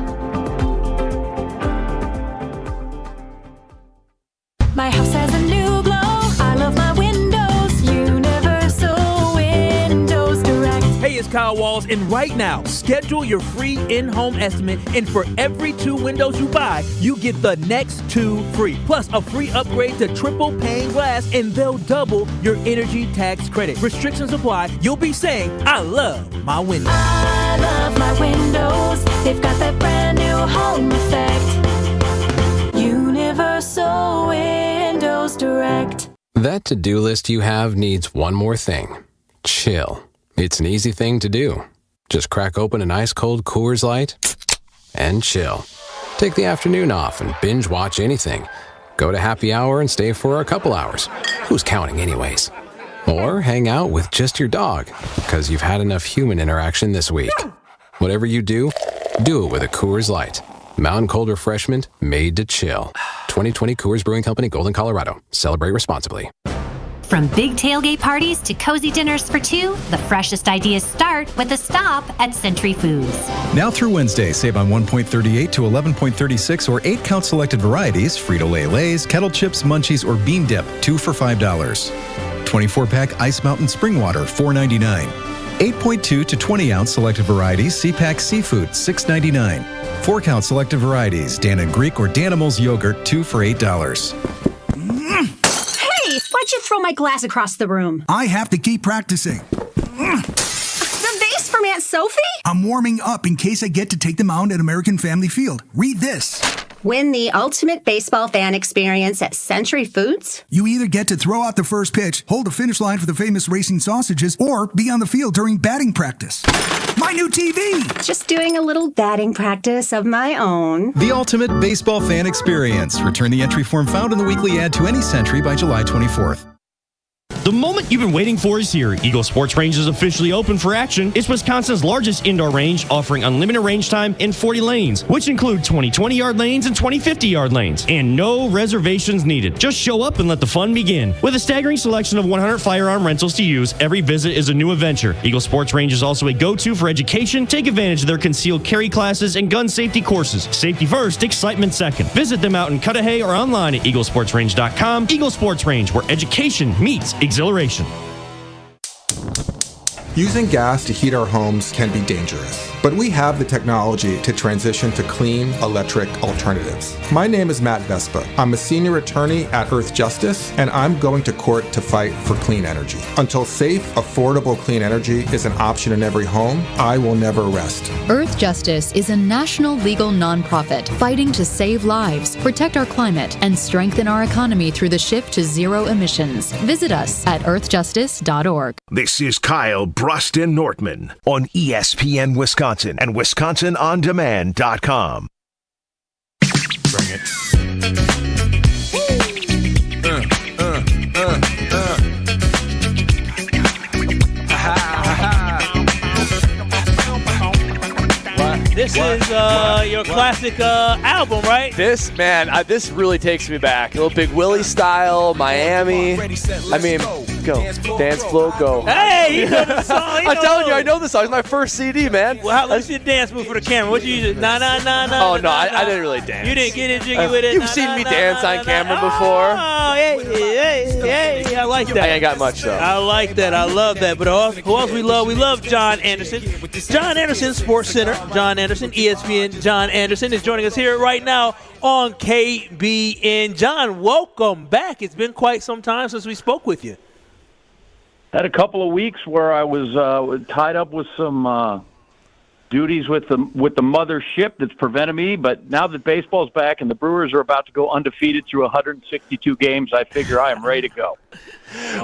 My house has a new glow. I love my windows. Universal Windows Direct. Hey, it's Kyle Walls, and right now, schedule your free in-home estimate, and for every 2 windows you buy, you get the next 2 free, plus a free upgrade to triple pane glass, and they'll double your energy tax credit. Restrictions apply. You'll be saying, I love my windows. I love my windows. They've got that brand new home effect. Universal Windows Direct. That to-do list you have needs one more thing. Chill. It's an easy thing to do. Just crack open an ice-cold Coors Light and chill. Take the afternoon off and binge watch anything. Go to happy hour and stay for a couple hours. Who's counting anyways? Or hang out with just your dog, because you've had enough human interaction this week. Whatever you do it with a Coors Light. Mountain cold refreshment made to chill. 2020 Coors Brewing Company, Golden, Colorado. Celebrate responsibly. From big tailgate parties to cozy dinners for 2, the freshest ideas start with a stop at Century Foods. Now through Wednesday, save on 1.38 to 11.36 or 8-count selected varieties, Frito-Lay Lay's, Kettle Chips, Munchies, or Bean Dip, 2 for $5. 24-pack Ice Mountain Spring Water, $4.99. 8.2 to 20-ounce selected varieties, C-Pack Seafood, $6.99. 4-count selected varieties, Dan and Greek or Danimals Yogurt, 2 for $8. Hey, why'd you throw my glass across the room? I have to keep practicing. The vase from Aunt Sophie? I'm warming up in case I get to take them out at American Family Field. Read this. Win the ultimate baseball fan experience at Century Foods? You either get to throw out the first pitch, hold the finish line for the famous racing sausages, or be on the field during batting practice. My new TV! Just doing a little batting practice of my own. The ultimate baseball fan experience. Return the entry form found in the weekly ad to any Century by July 24th. The moment you've been waiting for is here. Eagle Sports Range is officially open for action. It's Wisconsin's largest indoor range, offering unlimited range time in 40 lanes, which include 20 20-yard lanes and 20 50-yard lanes. And no reservations needed. Just show up and let the fun begin. With a staggering selection of 100 firearm rentals to use, every visit is a new adventure. Eagle Sports Range is also a go-to for education. Take advantage of their concealed carry classes and gun safety courses. Safety first, excitement second. Visit them out in Cudahy or online at eaglesportsrange.com. Eagle Sports Range, where education meets exhilaration. Using gas to heat our homes can be dangerous, but we have the technology to transition to clean electric alternatives. My name is Matt Vespa. I'm a senior attorney at Earth Justice, and I'm going to court to fight for clean energy. Until safe, affordable clean energy is an option in every home, I will never rest. Earth Justice is a national legal nonprofit fighting to save lives, protect our climate, and strengthen our economy through the shift to zero emissions. Visit us at earthjustice.org. This is Kyle Bruston Nortman on ESPN Wisconsin and WisconsinOnDemand.com. Bring it. This is your classic album, right? This, man, this really takes me back. A little Big Willie style, Miami. I mean, go. Dance Flow Go. Hey, you know the song. I'm telling you, I know the song. It's my first CD, man. Well, let's see a dance move for the camera. What you use? Nah. Oh, no, I didn't really dance. You didn't get it jiggy with it? You've seen me dance on camera before. Oh, hey, I like that. I ain't got much, though. I like that. I love that. But who else we love? We love John Anderson. John Anderson, Sports Center. John Anderson, ESPN. John Anderson is joining us here right now on KBN. John, welcome back. It's been quite some time since we spoke with you. Had a couple of weeks where I was tied up with some duties with the mothership that's prevented me, but now that baseball's back and the Brewers are about to go undefeated through 162 games, I figure I am ready to go.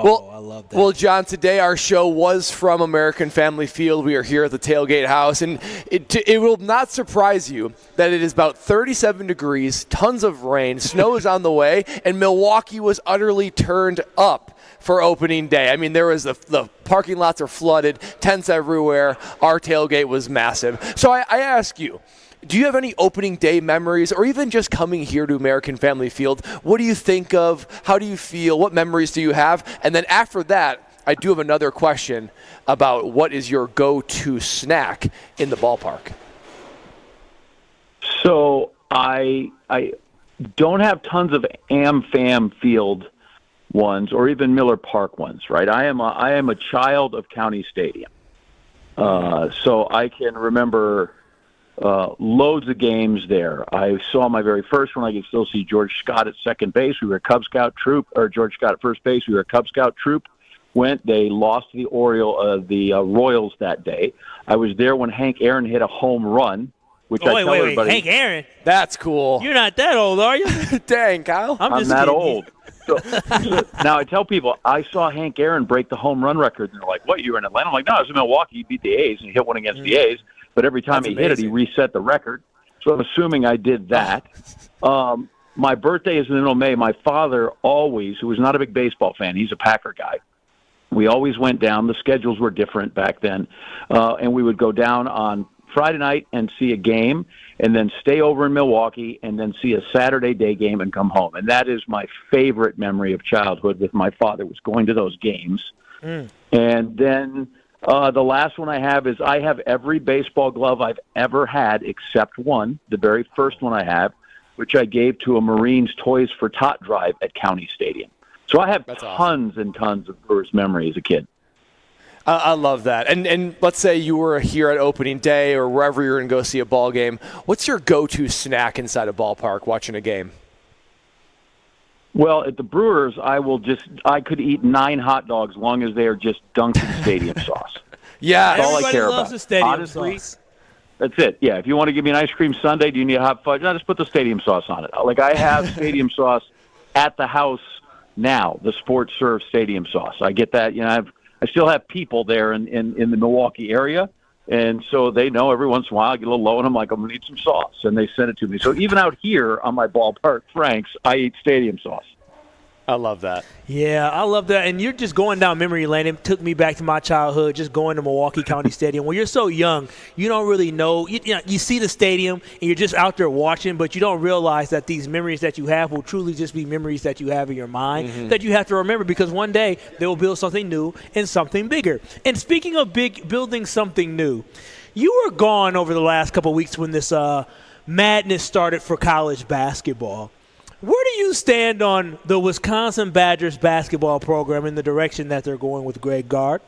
Well, I love that. Well, John, today our show was from American Family Field. We are here at the Tailgate House, and it will not surprise you that it is about 37 degrees, tons of rain, snow is on the way, and Milwaukee was utterly turned up for opening day. I mean, there was the parking lots are flooded, tents everywhere. Our tailgate was massive. So I ask you, do you have any opening day memories, or even just coming here to American Family Field? What do you think of? How do you feel? What memories do you have? And then after that, I do have another question about what is your go-to snack in the ballpark? So I don't have tons of Am-Fam Field ones or even Miller Park ones, right? I am a child of County Stadium. So I can remember loads of games there. I saw my very first one. I could still see George Scott at second base. We were a Cub Scout troop, or George Scott at first base. We were a Cub Scout troop. They lost to the Royals that day. I was there when Hank Aaron hit a home run, which I tell everybody. Hank Aaron? That's cool. You're not that old, are you? Dang, Kyle. I'm just that kidding. old. So now I tell people, I saw Hank Aaron break the home run record, and they're like, what, you were in Atlanta? I'm like, no, I was in Milwaukee. He beat the A's, and he hit one against the A's. But every time he hit it, he reset the record. So I'm assuming I did that. My birthday is in the middle of May. My father always, who was not a big baseball fan, he's a Packer guy. We always went down. The schedules were different back then. And we would go down on Friday night and see a game, and then stay over in Milwaukee, and then see a Saturday day game and come home. And that is my favorite memory of childhood with my father, was going to those games. And then the last one I have is I have every baseball glove I've ever had except one, the very first one I have, which I gave to a Marines Toys for Tot drive at County Stadium. So I have tons and tons of Brewers memory as a kid. I love that. And let's say you were here at opening day or wherever you're going to go see a ball game. What's your go-to snack inside a ballpark watching a game? Well, at the Brewers, I could eat 9 hot dogs as long as they are just dunked in stadium sauce. Yeah, that's all I care loves about. The stadium Honestly, sauce. That's it. Yeah, if you want to give me an ice cream sundae, do you need a hot fudge? No, just put the stadium sauce on it. Like, I have stadium sauce at the house now, the Sports Serve stadium sauce. I get that. I still have people there in the Milwaukee area, and so they know every once in a while I get a little low, and I'm like, I'm going to need some sauce, and they send it to me. So even out here on my ballpark, Frank's, I eat stadium sauce. I love that. Yeah, I love that. And you're just going down memory lane. It took me back to my childhood, just going to Milwaukee County Stadium. When you're so young, you don't really know. You see the stadium, and you're just out there watching, but you don't realize that these memories that you have will truly just be memories that you have in your mind that you have to remember, because one day they will build something new and something bigger. And speaking of building something new, you were gone over the last couple of weeks when this madness started for college basketball. Where do you stand on the Wisconsin Badgers basketball program in the direction that they're going with Greg Gard?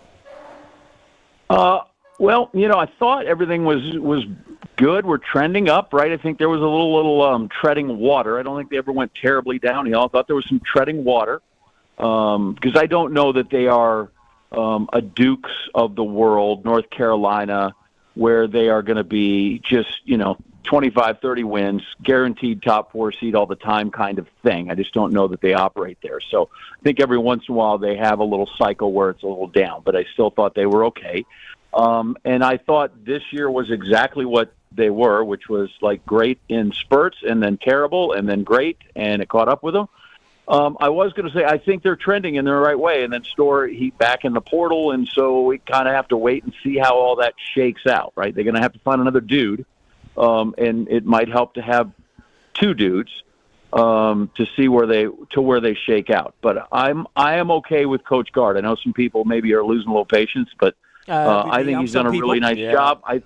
Well, I thought everything was good. We're trending up, right? I think there was a little treading water. I don't think they ever went terribly downhill. I thought there was some treading water because I don't know that they are a Dukes of the world, North Carolina, where they are going to be just, 25, 30 wins, guaranteed top 4 seed all the time kind of thing. I just don't know that they operate there. So I think every once in a while they have a little cycle where it's a little down, but I still thought they were okay. And I thought this year was exactly what they were, which was like great in spurts and then terrible and then great, and it caught up with them. I was going to say I think they're trending in the right way, and then Store heat back in the portal, and so we kind of have to wait and see how all that shakes out, right? They're going to have to find another dude. And it might help to have 2 dudes. to see where they shake out. But I am okay with Coach Gard. I know some people maybe are losing a little patience, but I think he's done a really nice job. I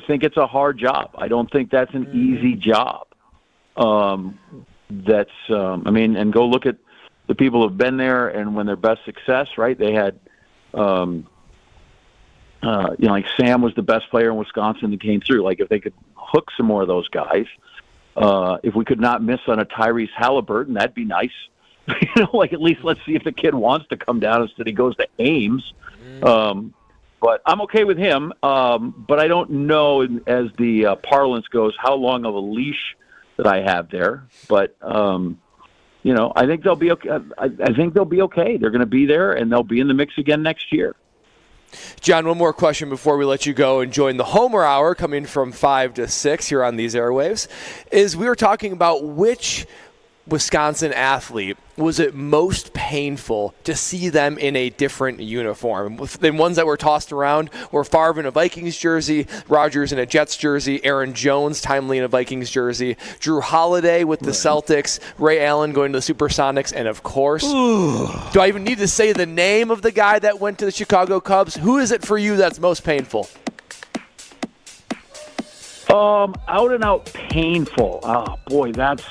think it's a hard job. I don't think that's an easy job. And go look at the people who've been there and when their best success, right? They had, like Sam was the best player in Wisconsin that came through. Like if they could hook some more of those guys, if we could not miss on a Tyrese Halliburton, that'd be nice. At least let's see if the kid wants to come down instead he goes to Ames. But I'm okay with him. But I don't know, as the parlance goes, how long of a leash that I have there. But I think they'll be okay. I think they'll be okay. They're going to be there, and they'll be in the mix again next year. John, one more question before we let you go and join the Homer Hour coming from 5 to 6 here on these airwaves. We were talking about which Wisconsin athlete was it most painful to see them in a different uniform? The ones that were tossed around were Favre in a Vikings jersey, Rodgers in a Jets jersey, Aaron Jones timely in a Vikings jersey, Drew Holiday with the Celtics, Ray Allen going to the Supersonics, and of course, do I even need to say the name of the guy that went to the Chicago Cubs? Who is it for you that's most painful? Out and out painful. Oh boy, that's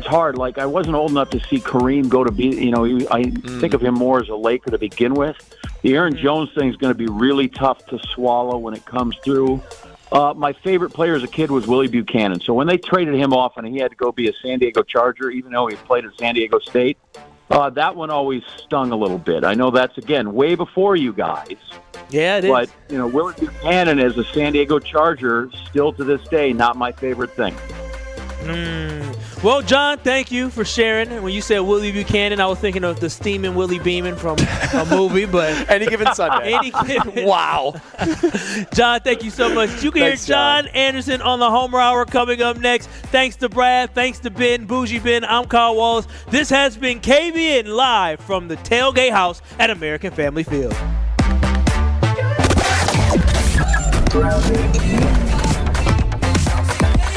hard. Like, I wasn't old enough to see Kareem go to be, I think of him more as a Laker to begin with. The Aaron Jones thing is going to be really tough to swallow when it comes through. My favorite player as a kid was Willie Buchanan. So when they traded him off and he had to go be a San Diego Charger, even though he played at San Diego State, that one always stung a little bit. I know that's, again, way before you guys. Yeah, it is. But, Willie Buchanan as a San Diego Charger, still to this day, not my favorite thing. Well, John, thank you for sharing. When you said Willie Buchanan, I was thinking of the Steamin' Willie Beeman from a movie, but Any Given Sunday. Wow. John, thank you so much. You can Thanks, hear John Anderson on the Homer Hour coming up next. Thanks to Brad. Thanks to Ben, Bougie Ben. I'm Kyle Wallace. This has been KBN live from the Tailgate House at American Family Field.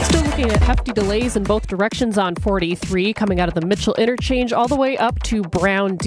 Still looking at hefty delays in both directions on 43 coming out of the Mitchell interchange all the way up to Brown D.